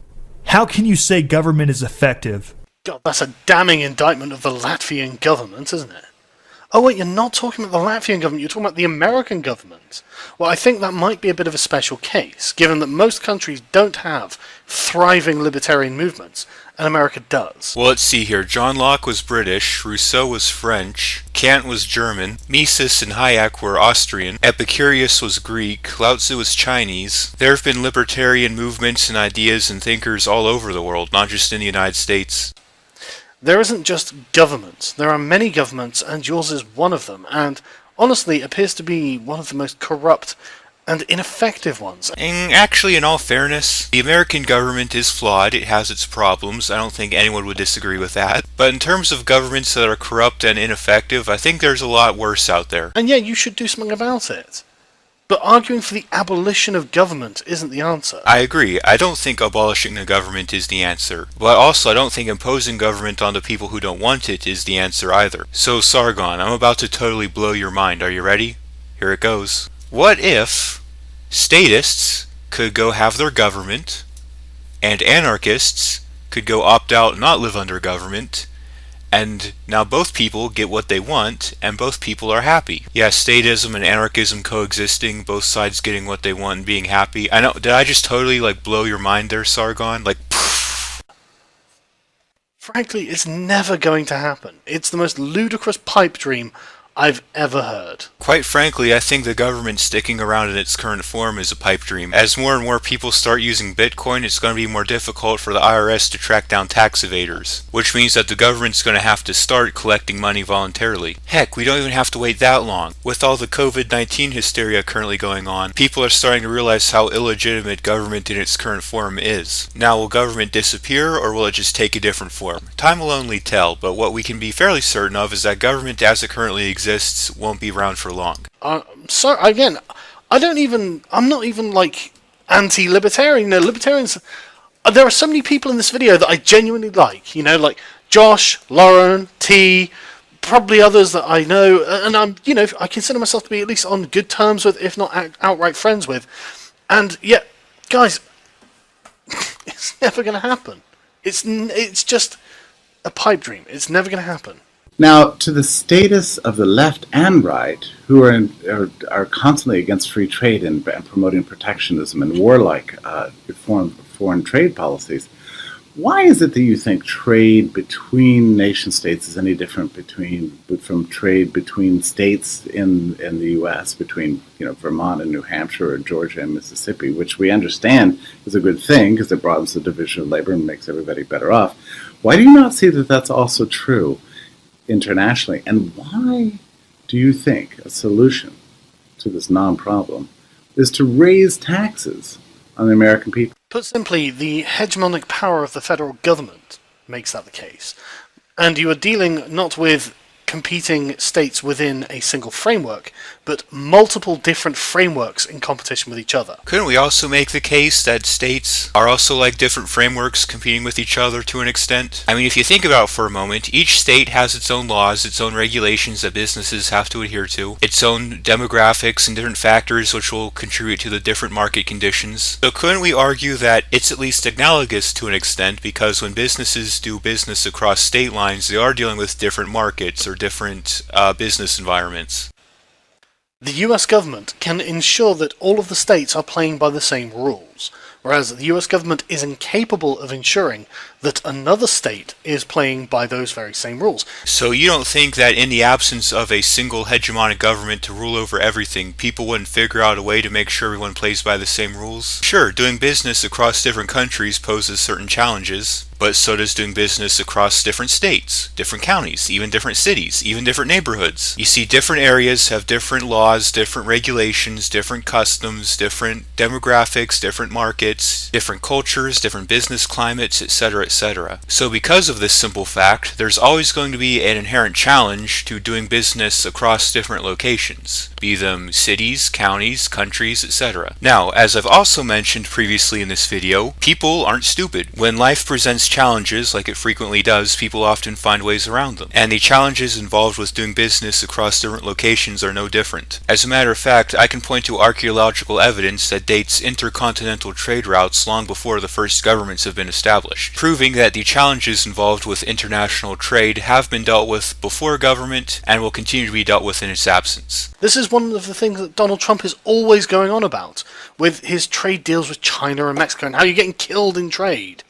How can you say government is effective? God, that's a damning indictment of the Latvian government, isn't it? Oh wait, you're not talking about the Latvian government, you're talking about the American government. Well, I think that might be a bit of a special case, given that most countries don't have thriving libertarian movements, and America does. Well, let's see here. John Locke was British, Rousseau was French, Kant was German, Mises and Hayek were Austrian, Epicurus was Greek, Lao Tzu was Chinese. There have been libertarian movements and ideas and thinkers all over the world, not just in the United States. There isn't just government. There are many governments, and yours is one of them, and honestly appears to be one of the most corrupt and ineffective ones. And actually, in all fairness, the American government is flawed. It has its problems. I don't think anyone would disagree with that. But in terms of governments that are corrupt and ineffective, I think there's a lot worse out there. And yeah, you should do something about it. But arguing for the abolition of government isn't the answer. I agree. I don't think abolishing the government is the answer. But also, I don't think imposing government on the people who don't want it is the answer either. So, Sargon, I'm about to totally blow your mind. Are you ready? Here it goes. What if statists could go have their government, and anarchists could go opt out and not live under government, and now both people get what they want, and both people are happy? Yeah, statism and anarchism coexisting, both sides getting what they want and being happy. I know, did I just totally, blow your mind there, Sargon? Pfft. Frankly, it's never going to happen. It's the most ludicrous pipe dream I've ever heard. Quite frankly, I think the government sticking around in its current form is a pipe dream. As more and more people start using Bitcoin, it's going to be more difficult for the IRS to track down tax evaders, which means that the government's going to have to start collecting money voluntarily. Heck, we don't even have to wait that long. With all the COVID-19 hysteria currently going on, people are starting to realize how illegitimate government in its current form is. Now, will government disappear, or will it just take a different form? Time will only tell, but what we can be fairly certain of is that government as it currently exists won't be around for long. So again, I'm not even anti-libertarian. Libertarians, there are so many people in this video that I genuinely like, like Josh, Lauren, T, probably others that I know, and I consider myself to be at least on good terms with, if not outright friends with. And yeah, guys, it's never going to happen. It's just a pipe dream. It's never going to happen. Now, to the statists of the left and right, who are constantly against free trade and promoting protectionism and warlike foreign trade policies, why is it that you think trade between nation states is any different from trade between states in the U.S., between Vermont and New Hampshire or Georgia and Mississippi, which we understand is a good thing because it broadens the division of labor and makes everybody better off? Why do you not see that that's also true internationally, and why do you think a solution to this non-problem is to raise taxes on the American people? Put simply, the hegemonic power of the federal government makes that the case. And you are dealing not with competing states within a single framework, but multiple different frameworks in competition with each other. Couldn't we also make the case that states are also like different frameworks competing with each other to an extent? I mean, if you think about it for a moment, each state has its own laws, its own regulations that businesses have to adhere to, its own demographics and different factors which will contribute to the different market conditions. So couldn't we argue that it's at least analogous to an extent, because when businesses do business across state lines, they are dealing with different markets or different business environments? The US government can ensure that all of the states are playing by the same rules, whereas the US government is incapable of ensuring that another state is playing by those very same rules. So you don't think that in the absence of a single hegemonic government to rule over everything, people wouldn't figure out a way to make sure everyone plays by the same rules? Sure, doing business across different countries poses certain challenges, but so does doing business across different states, different counties, even different cities, even different neighborhoods. You see, different areas have different laws, different regulations, different customs, different demographics, different markets, different cultures, different business climates, etc., etc. So because of this simple fact, there's always going to be an inherent challenge to doing business across different locations, be them cities, counties, countries, etc. Now, as I've also mentioned previously in this video, people aren't stupid. When life presents challenges, like it frequently does, people often find ways around them. And the challenges involved with doing business across different locations are no different. As a matter of fact, I can point to archaeological evidence that dates intercontinental trade routes long before the first governments have been established, proving that the challenges involved with international trade have been dealt with before government and will continue to be dealt with in its absence. This is one of the things that Donald Trump is always going on about, with his trade deals with China and Mexico and how you're getting killed in trade.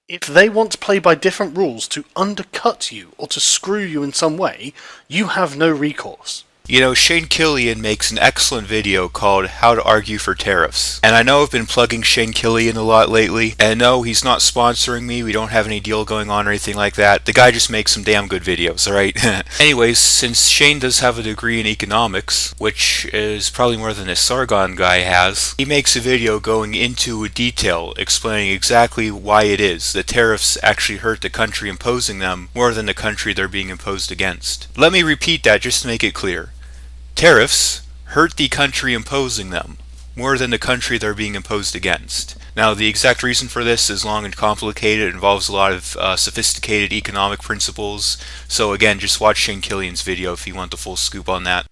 If they want to play by different rules to undercut you or to screw you in some way, you have no recourse. You know, Shane Killian makes an excellent video called How to Argue for Tariffs. And I know I've been plugging Shane Killian a lot lately, and no, he's not sponsoring me, we don't have any deal going on or anything like that. The guy just makes some damn good videos, alright? Anyways, since Shane does have a degree in economics, which is probably more than this Sargon guy has, he makes a video going into detail explaining exactly why it is that tariffs actually hurt the country imposing them more than the country they're being imposed against. Let me repeat that just to make it clear. Tariffs hurt the country imposing them more than the country they're being imposed against. Now, the exact reason for this is long and complicated. It involves a lot of sophisticated economic principles. So again, just watch Shane Killian's video if you want the full scoop on that.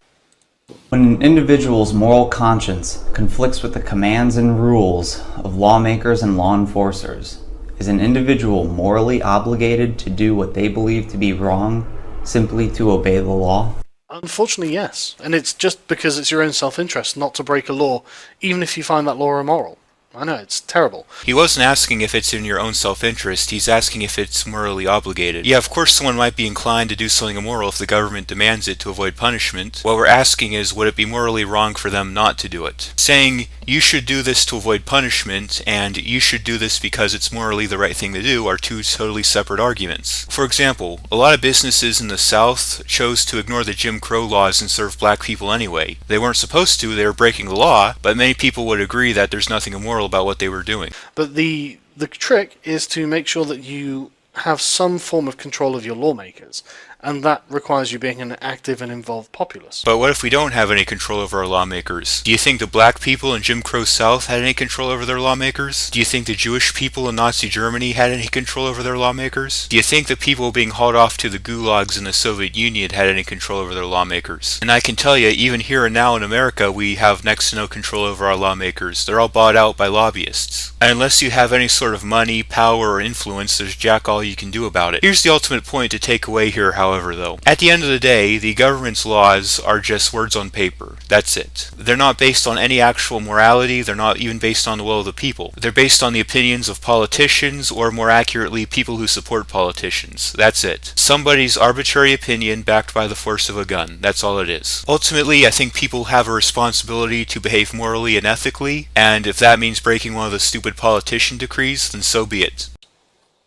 When an individual's moral conscience conflicts with the commands and rules of lawmakers and law enforcers, is an individual morally obligated to do what they believe to be wrong simply to obey the law? Unfortunately, yes. And it's just because it's your own self-interest not to break a law, even if you find that law immoral. I know, it's terrible. He wasn't asking if it's in your own self-interest, he's asking if it's morally obligated. Yeah, of course someone might be inclined to do something immoral if the government demands it to avoid punishment. What we're asking is, would it be morally wrong for them not to do it? Saying, you should do this to avoid punishment, and you should do this because it's morally the right thing to do are two totally separate arguments. For example, a lot of businesses in the South chose to ignore the Jim Crow laws and serve black people anyway. They weren't supposed to, they were breaking the law, but many people would agree that there's nothing immoral about what they were doing. But the trick is to make sure that you have some form of control of your lawmakers, and that requires you being an active and involved populace. But what if we don't have any control over our lawmakers? Do you think the black people in Jim Crow South had any control over their lawmakers? Do you think the Jewish people in Nazi Germany had any control over their lawmakers? Do you think the people being hauled off to the gulags in the Soviet Union had any control over their lawmakers? And I can tell you, even here and now in America, we have next to no control over our lawmakers. They're all bought out by lobbyists. And unless you have any sort of money, power, or influence, there's jack all you can do about it. Here's the ultimate point to take away here, however, though. At the end of the day, the government's laws are just words on paper. That's it. They're not based on any actual morality. They're not even based on the will of the people. They're based on the opinions of politicians, or more accurately, people who support politicians. That's it. Somebody's arbitrary opinion backed by the force of a gun. That's all it is. Ultimately, I think people have a responsibility to behave morally and ethically, and if that means breaking one of the stupid politician decrees, then so be it.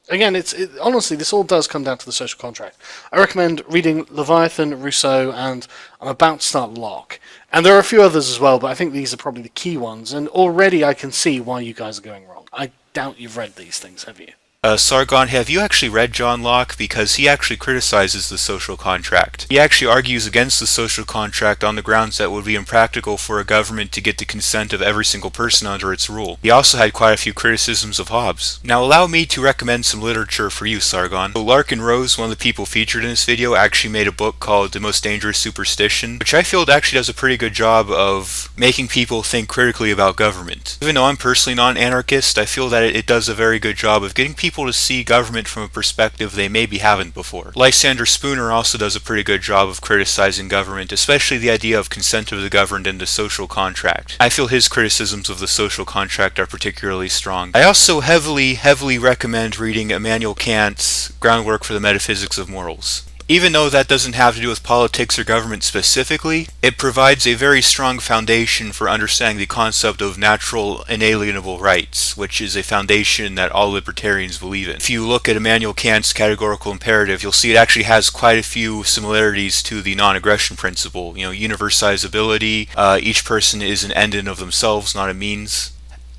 Again, honestly, this all does come down to the social contract. I recommend reading Leviathan, Rousseau, and I'm about to start Locke. And there are a few others as well, but I think these are probably the key ones, and already I can see why you guys are going wrong. I doubt you've read these things, have you? Sargon, have you actually read John Locke? Because he actually criticizes the social contract. He actually argues against the social contract on the grounds that it would be impractical for a government to get the consent of every single person under its rule. He also had quite a few criticisms of Hobbes. Now allow me to recommend some literature for you, Sargon. So Larkin Rose, one of the people featured in this video, actually made a book called The Most Dangerous Superstition, which I feel actually does a pretty good job of making people think critically about government. Even though I'm personally not an anarchist, I feel that it does a very good job of getting people to see government from a perspective they maybe haven't before. Lysander Spooner also does a pretty good job of criticizing government, especially the idea of consent of the governed and the social contract. I feel his criticisms of the social contract are particularly strong. I also heavily recommend reading Immanuel Kant's Groundwork for the Metaphysics of Morals. Even though that doesn't have to do with politics or government specifically, it provides a very strong foundation for understanding the concept of natural inalienable rights, which is a foundation that all libertarians believe in. If you look at Immanuel Kant's categorical imperative, you'll see it actually has quite a few similarities to the non-aggression principle. Universalizability, each person is an end in of themselves, not a means.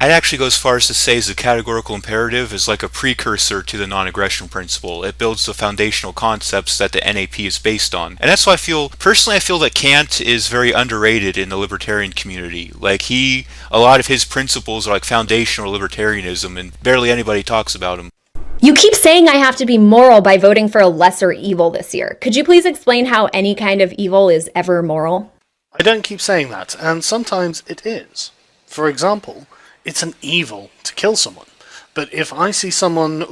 I'd actually go as far as to say the categorical imperative is like a precursor to the non-aggression principle. It builds the foundational concepts that the NAP is based on. And that's why personally I feel that Kant is very underrated in the libertarian community. A lot of his principles are like foundational libertarianism, and barely anybody talks about them. You keep saying I have to be moral by voting for a lesser evil this year. Could you please explain how any kind of evil is ever moral? I don't keep saying that, and sometimes it is. For example, it's an evil to kill someone. But if I see someone,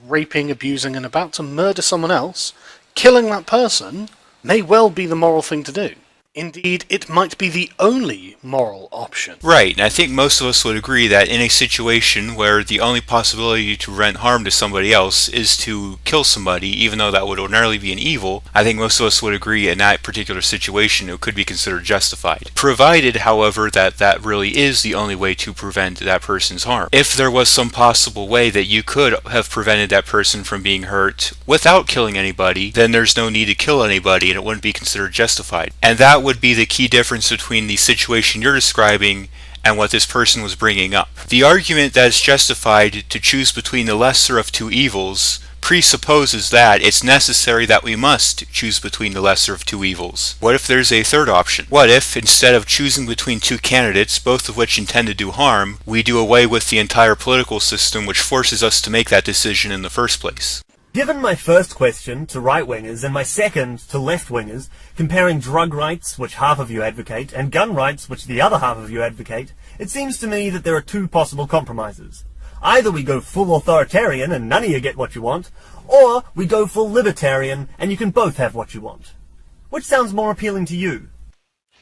raping, abusing, and about to murder someone else, killing that person may well be the moral thing to do. Indeed, it might be the only moral option. Right, and I think most of us would agree that in a situation where the only possibility to prevent harm to somebody else is to kill somebody, even though that would ordinarily be an evil, I think most of us would agree in that particular situation it could be considered justified. Provided, however, that that really is the only way to prevent that person's harm. If there was some possible way that you could have prevented that person from being hurt without killing anybody, then there's no need to kill anybody and it wouldn't be considered justified. And that would be the key difference between the situation you're describing and what this person was bringing up. The argument that it's justified to choose between the lesser of two evils presupposes that it's necessary that we must choose between the lesser of two evils. What if there's a third option? What if, instead of choosing between two candidates, both of which intend to do harm, we do away with the entire political system which forces us to make that decision in the first place? Given my first question to right-wingers and my second to left-wingers, comparing drug rights, which half of you advocate, and gun rights, which the other half of you advocate, it seems to me that there are two possible compromises. Either we go full authoritarian and none of you get what you want, or we go full libertarian and you can both have what you want. Which sounds more appealing to you?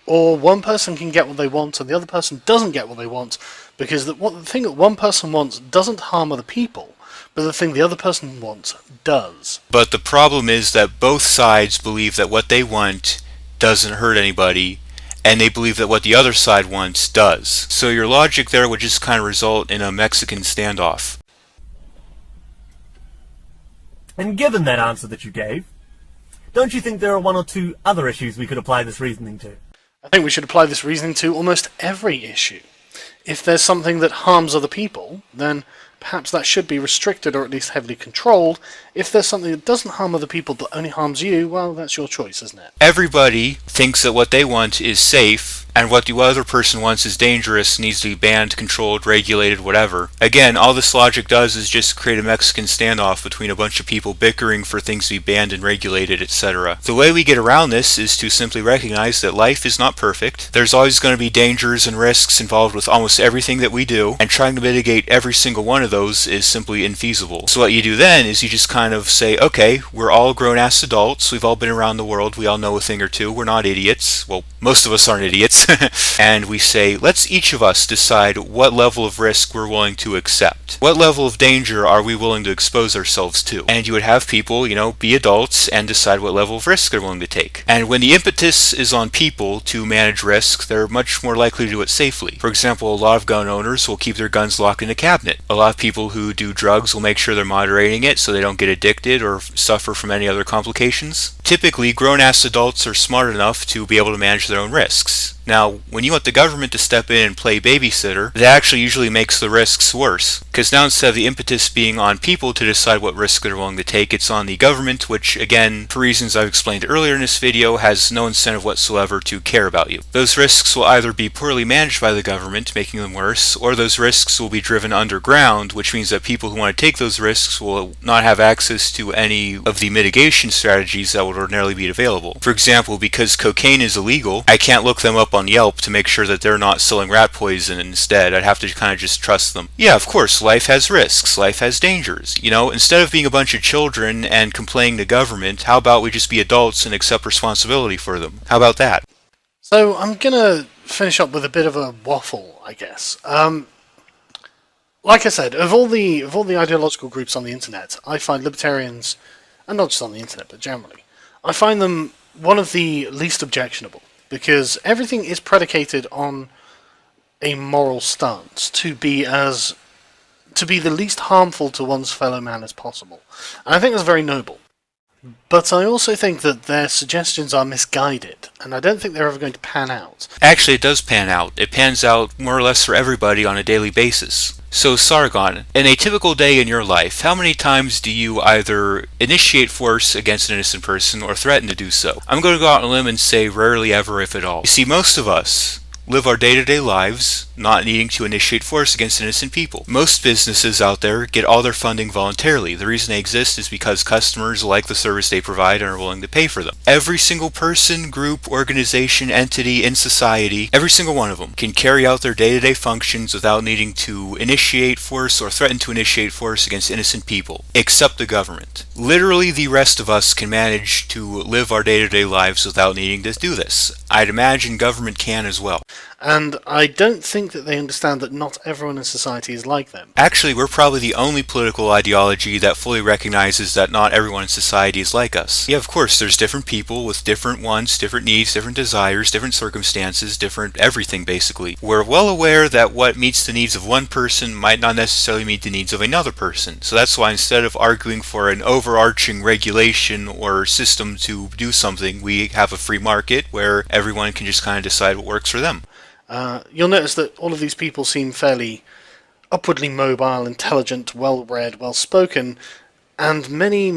Or one person can get what they want and the other person doesn't get what they want, because the thing that one person wants doesn't harm other people, but the thing the other person wants does. But the problem is that both sides believe that what they want doesn't hurt anybody, and they believe that what the other side wants does. So your logic there would just kind of result in a Mexican standoff. And given that answer that you gave, don't you think there are one or two other issues we could apply this reasoning to? I think we should apply this reasoning to almost every issue. If there's something that harms other people, then perhaps that should be restricted or at least heavily controlled. If there's something that doesn't harm other people but only harms you, well, that's your choice, isn't it? Everybody thinks that what they want is safe, and what the other person wants is dangerous, needs to be banned, controlled, regulated, whatever. Again, all this logic does is just create a Mexican standoff between a bunch of people bickering for things to be banned and regulated, etc. The way we get around this is to simply recognize that life is not perfect. There's always going to be dangers and risks involved with almost everything that we do, and trying to mitigate every single one of those is simply infeasible. So what you do then is you just kind of say, okay, we're all grown-ass adults, we've all been around the world, we all know a thing or two, we're not idiots. Well, most of us aren't idiots. And we say, let's each of us decide what level of risk we're willing to accept. What level of danger are we willing to expose ourselves to? And you would have people, be adults and decide what level of risk they're willing to take. And when the impetus is on people to manage risk, they're much more likely to do it safely. For example, a lot of gun owners will keep their guns locked in a cabinet. A lot of people who do drugs will make sure they're moderating it so they don't get addicted or suffer from any other complications. Typically, grown-ass adults are smart enough to be able to manage their own risks. Now, when you want the government to step in and play babysitter, that actually usually makes the risks worse. Because now instead of the impetus being on people to decide what risks they're willing to take, it's on the government, which again, for reasons I've explained earlier in this video, has no incentive whatsoever to care about you. Those risks will either be poorly managed by the government, making them worse, or those risks will be driven underground, which means that people who want to take those risks will not have access to any of the mitigation strategies that would ordinarily be available. For example, because cocaine is illegal, I can't look them up on Yelp to make sure that they're not selling rat poison instead. I'd have to kind of just trust them. Yeah, of course, life has risks, life has dangers. You know, instead of being a bunch of children and complaining to government, how about we just be adults and accept responsibility for them? How about that? So I'm gonna finish up with a bit of a waffle, I guess. Like I said, of all the ideological groups on the internet, I find libertarians, and not just on the internet, but generally, I find them one of the least objectionable, because everything is predicated on a moral stance to be the least harmful to one's fellow man as possible. And I think that's very noble. But I also think that their suggestions are misguided, and I don't think they're ever going to pan out. Actually, it does pan out. It pans out more or less for everybody on a daily basis. So, Sargon, in a typical day in your life, how many times do you either initiate force against an innocent person or threaten to do so? I'm going to go out on a limb and say rarely ever, if at all. You see, most of us live our day-to-day lives not needing to initiate force against innocent people. Most businesses out there get all their funding voluntarily. The reason they exist is because customers like the service they provide and are willing to pay for them. Every single person, group, organization, entity in society, every single one of them can carry out their day-to-day functions without needing to initiate force or threaten to initiate force against innocent people, except the government. Literally, the rest of us can manage to live our day-to-day lives without needing to do this. I'd imagine government can as well. And I don't think that they understand that not everyone in society is like them. Actually, we're probably the only political ideology that fully recognizes that not everyone in society is like us. Yeah, of course, there's different people with different wants, different needs, different desires, different circumstances, different everything, basically. We're well aware that what meets the needs of one person might not necessarily meet the needs of another person. So that's why instead of arguing for an overarching regulation or system to do something, we have a free market where everyone can just kind of decide what works for them. You'll notice that all of these people seem fairly upwardly mobile, intelligent, well-read, well-spoken, and many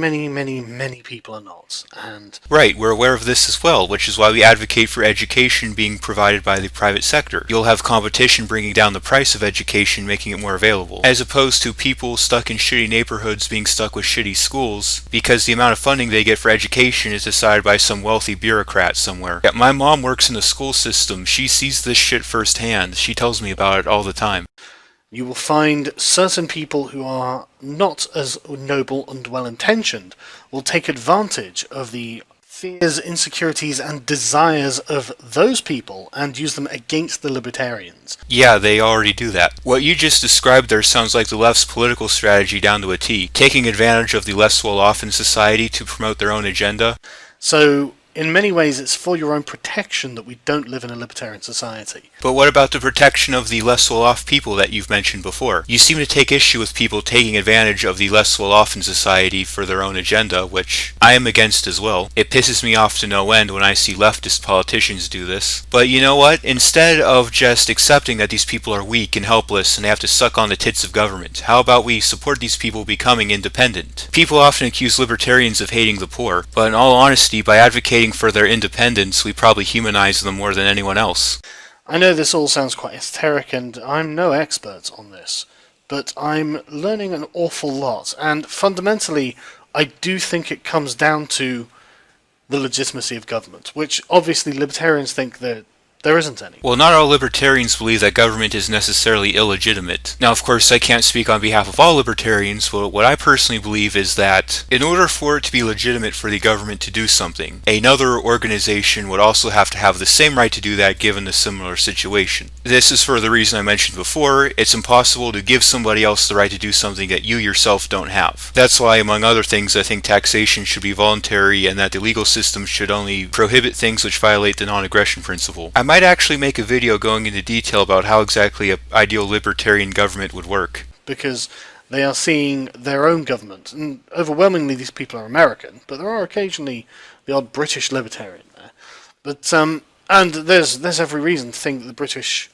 people are not. And right, we're aware of this as well, which is why we advocate for education being provided by the private sector. You'll have competition bringing down the price of education, making it more available, as opposed to people stuck in shitty neighborhoods being stuck with shitty schools, because the amount of funding they get for education is decided by some wealthy bureaucrat somewhere. Yeah, my mom works in the school system. She sees this shit firsthand. She tells me about it all the time. You will find certain people who are not as noble and well-intentioned will take advantage of the fears, insecurities, and desires of those people and use them against the libertarians. Yeah, they already do that. What you just described there sounds like the left's political strategy down to a T, taking advantage of the less well-off in society to promote their own agenda. So, in many ways, it's for your own protection that we don't live in a libertarian society. But what about the protection of the less well-off people that you've mentioned before? You seem to take issue with people taking advantage of the less well-off in society for their own agenda, which I am against as well. It pisses me off to no end when I see leftist politicians do this. But you know what? Instead of just accepting that these people are weak and helpless and they have to suck on the tits of government, how about we support these people becoming independent? People often accuse libertarians of hating the poor, but in all honesty, by advocating for their independence, we probably humanize them more than anyone else. I know this all sounds quite esoteric, and I'm no expert on this, but I'm learning an awful lot, and fundamentally, I do think it comes down to the legitimacy of government, which obviously libertarians think that there isn't any. Well, not all libertarians believe that government is necessarily illegitimate. Now, of course, I can't speak on behalf of all libertarians, but what I personally believe is that in order for it to be legitimate for the government to do something, another organization would also have to have the same right to do that given a similar situation. This is for the reason I mentioned before. It's impossible to give somebody else the right to do something that you yourself don't have. That's why, among other things, I think taxation should be voluntary and that the legal system should only prohibit things which violate the non-aggression principle. I might actually make a video going into detail about how exactly an ideal libertarian government would work. Because they are seeing their own government, and overwhelmingly these people are American, but there are occasionally the odd British libertarian there. But and there's every reason to think that the British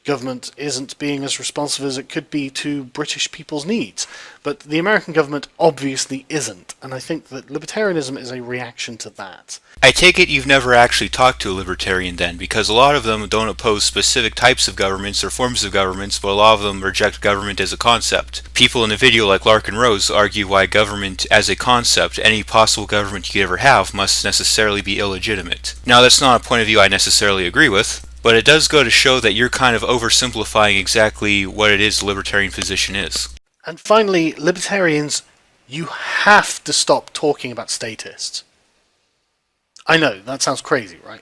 government isn't being as responsive as it could be to British people's needs. But the American government obviously isn't, and I think that libertarianism is a reaction to that. I take it you've never actually talked to a libertarian then, because a lot of them don't oppose specific types of governments or forms of governments, but a lot of them reject government as a concept. People in a video like Lark and Rose argue why government as a concept, any possible government you could ever have, must necessarily be illegitimate. Now that's not a point of view I necessarily agree with, but it does go to show that you're kind of oversimplifying exactly what it is the libertarian position is. And finally, libertarians, you have to stop talking about statists. I know, that sounds crazy, right?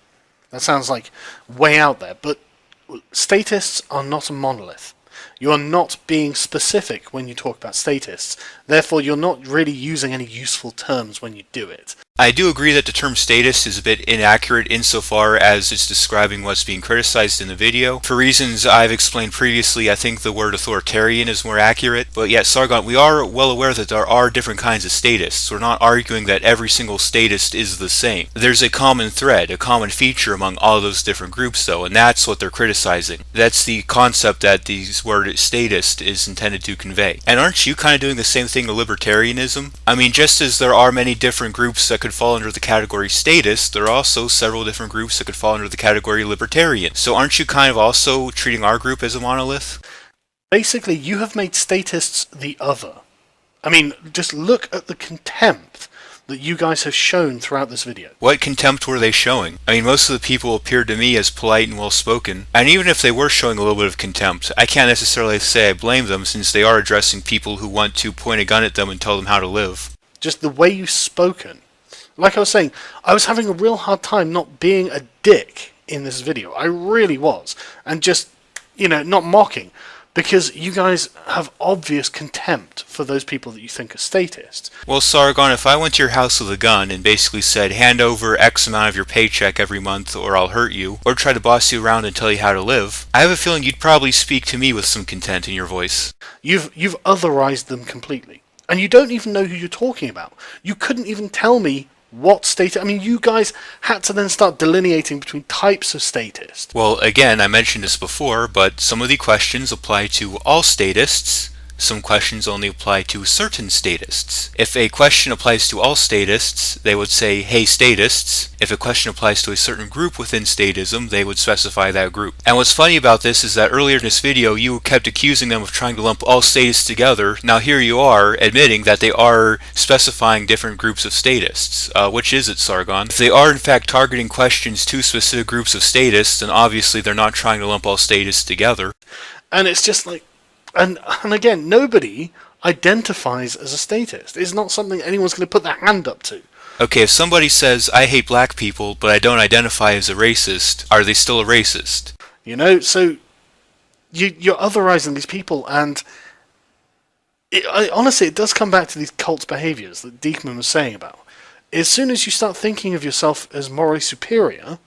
That sounds like way out there, but statists are not a monolith. You are not being specific when you talk about statists. Therefore, you're not really using any useful terms when you do it. I do agree that the term statist is a bit inaccurate insofar as it's describing what's being criticized in the video. For reasons I've explained previously, I think the word authoritarian is more accurate. But yet, Sargon, we are well aware that there are different kinds of statists. We're not arguing that every single statist is the same. There's a common thread, a common feature among all those different groups though, and that's what they're criticizing. That's the concept that the word statist is intended to convey. And aren't you kind of doing the same thing to libertarianism? I mean, just as there are many different groups that could fall under the category statist, there are also several different groups that could fall under the category libertarian. So aren't you kind of also treating our group as a monolith? Basically, you have made statists the other. I mean, just look at the contempt that you guys have shown throughout this video. What contempt were they showing? I mean, most of the people appeared to me as polite and well-spoken, and even if they were showing a little bit of contempt, I can't necessarily say I blame them since they are addressing people who want to point a gun at them and tell them how to live. Just the way you've spoken. Like I was saying, I was having a real hard time not being a dick in this video. I really was. And just, not mocking. Because you guys have obvious contempt for those people that you think are statists. Well, Sargon, if I went to your house with a gun and basically said, hand over X amount of your paycheck every month or I'll hurt you, or try to boss you around and tell you how to live, I have a feeling you'd probably speak to me with some contempt in your voice. You've otherized them completely. And you don't even know who you're talking about. You couldn't even tell me what statist. I mean, you guys had to then start delineating between types of statists. Well, again, I mentioned this before, but some of the questions apply to all statists. Some questions only apply to certain statists. If a question applies to all statists, they would say, hey statists. If a question applies to a certain group within statism, they would specify that group. And what's funny about this is that earlier in this video, you kept accusing them of trying to lump all statists together. Now here you are admitting that they are specifying different groups of statists. Which is it, Sargon? If they are in fact targeting questions to specific groups of statists, then obviously they're not trying to lump all statists together. And it's just like, and again, nobody identifies as a statist. It's not something anyone's going to put their hand up to. Okay, if somebody says, I hate black people, but I don't identify as a racist, are they still a racist? So you're otherizing these people, and honestly, it does come back to these cult behaviors that Diekman was saying about. As soon as you start thinking of yourself as morally superior,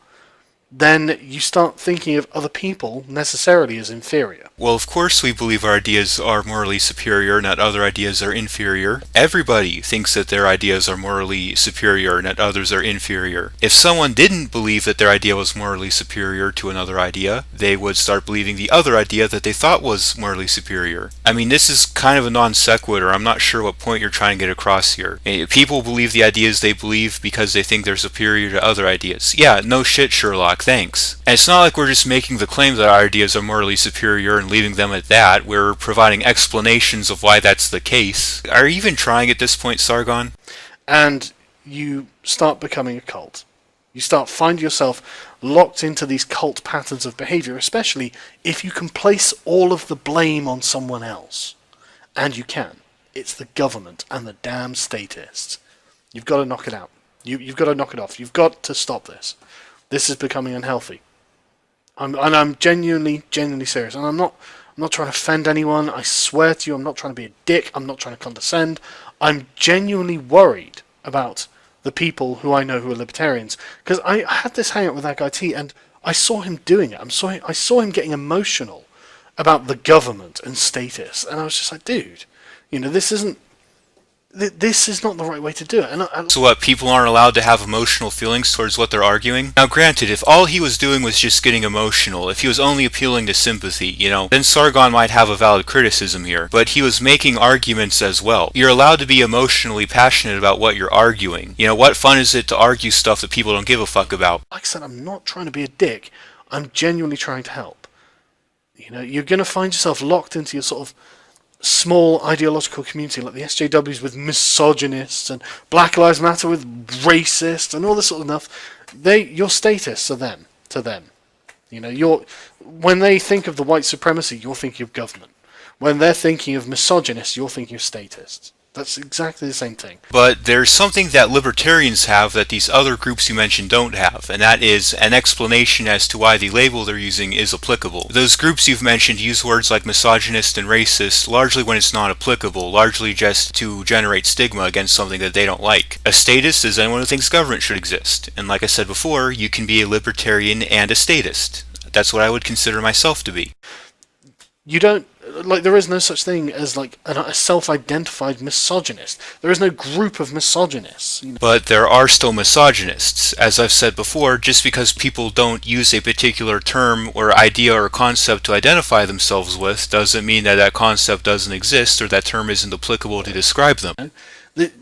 then you start thinking of other people necessarily as inferior. Well, of course we believe our ideas are morally superior and that other ideas are inferior. Everybody thinks that their ideas are morally superior and that others are inferior. If someone didn't believe that their idea was morally superior to another idea, they would start believing the other idea that they thought was morally superior. I mean, this is kind of a non sequitur. I'm not sure what point you're trying to get across here. People believe the ideas they believe because they think they're superior to other ideas. Yeah, no shit, Sherlock. Thanks. And it's not like we're just making the claim that our ideas are morally superior and leaving them at that. We're providing explanations of why that's the case. Are you even trying at this point, Sargon? And you start becoming a cult. You start finding yourself locked into these cult patterns of behavior, especially if you can place all of the blame on someone else. And you can. It's the government and the damn statists. You've got to knock it out. You've got to knock it off. You've got to stop this. This is becoming unhealthy. I'm genuinely serious. And I'm not trying to offend anyone. I swear to you, I'm not trying to be a dick. I'm not trying to condescend. I'm genuinely worried about the people who I know who are libertarians. Because I had this hangout with that guy T, and I saw him doing it. I saw him getting emotional about the government and status, and I was just like, dude, this isn't. This is not the right way to do it. So what, people aren't allowed to have emotional feelings towards what they're arguing? Now granted, if all he was doing was just getting emotional, if he was only appealing to sympathy, then Sargon might have a valid criticism here. But he was making arguments as well. You're allowed to be emotionally passionate about what you're arguing. What fun is it to argue stuff that people don't give a fuck about? Like I said, I'm not trying to be a dick. I'm genuinely trying to help. You're going to find yourself locked into your sort of small ideological community like the SJWs with misogynists and Black Lives Matter with racists and all this sort of stuff. Your statists are them to them. When they think of the white supremacy, you're thinking of government. When they're thinking of misogynists, you're thinking of statists. That's exactly the same thing. But there's something that libertarians have that these other groups you mentioned don't have, and that is an explanation as to why the label they're using is applicable. Those groups you've mentioned use words like misogynist and racist largely when it's not applicable, largely just to generate stigma against something that they don't like. A statist is anyone who thinks government should exist, and like I said before, you can be a libertarian and a statist. That's what I would consider myself to be. There is no such thing as a self-identified misogynist. There is no group of misogynists. But there are still misogynists. As I've said before, just because people don't use a particular term or idea or concept to identify themselves with doesn't mean that that concept doesn't exist or that term isn't applicable to describe them.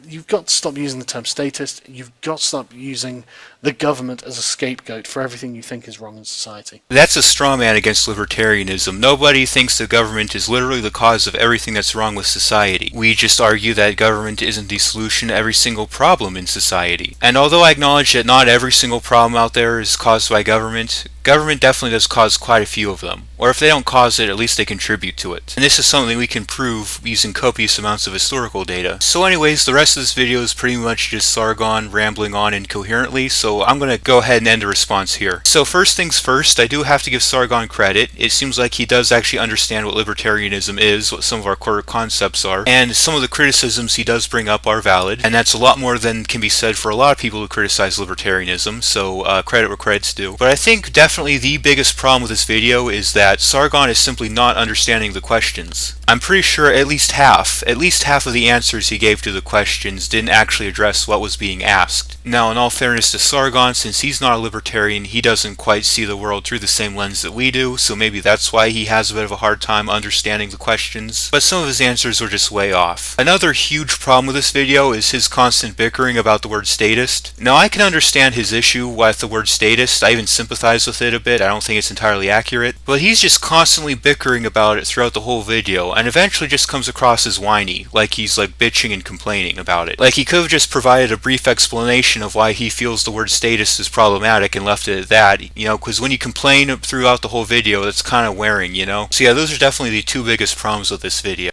You've got to stop using the term statist. You've got to stop using the government as a scapegoat for everything you think is wrong in society. That's a straw man against libertarianism. Nobody thinks the government is literally the cause of everything that's wrong with society. We just argue that government isn't the solution to every single problem in society. And although I acknowledge that not every single problem out there is caused by government definitely does cause quite a few of them. Or if they don't cause it, at least they contribute to it. And this is something we can prove using copious amounts of historical data. So anyways, the rest of this video is pretty much just Sargon rambling on incoherently, so I'm going to go ahead and end the response here. So first things first, I do have to give Sargon credit. It seems like he does actually understand what libertarianism is, what some of our core concepts are, and some of the criticisms he does bring up are valid, and that's a lot more than can be said for a lot of people who criticize libertarianism, so credit where credit's due. But I think definitely the biggest problem with this video is that Sargon is simply not understanding the questions. I'm pretty sure at least half of the answers he gave to the questions didn't actually address what was being asked. Now, in all fairness to Sargon, since he's not a libertarian, he doesn't quite see the world through the same lens that we do, so maybe that's why he has a bit of a hard time understanding the questions, but some of his answers were just way off. Another huge problem with this video is his constant bickering about the word statist. Now, I can understand his issue with the word statist, I even sympathize with it a bit, I don't think it's entirely accurate, but he's just constantly bickering about it throughout the whole video, and eventually just comes across as whiny, like he's bitching and complaining about it. Like he could have just provided a brief explanation of why he feels the word statist is problematic and left it at that, because when you complain throughout the whole video, that's kind of wearing, So yeah, those are definitely the two biggest problems with this video.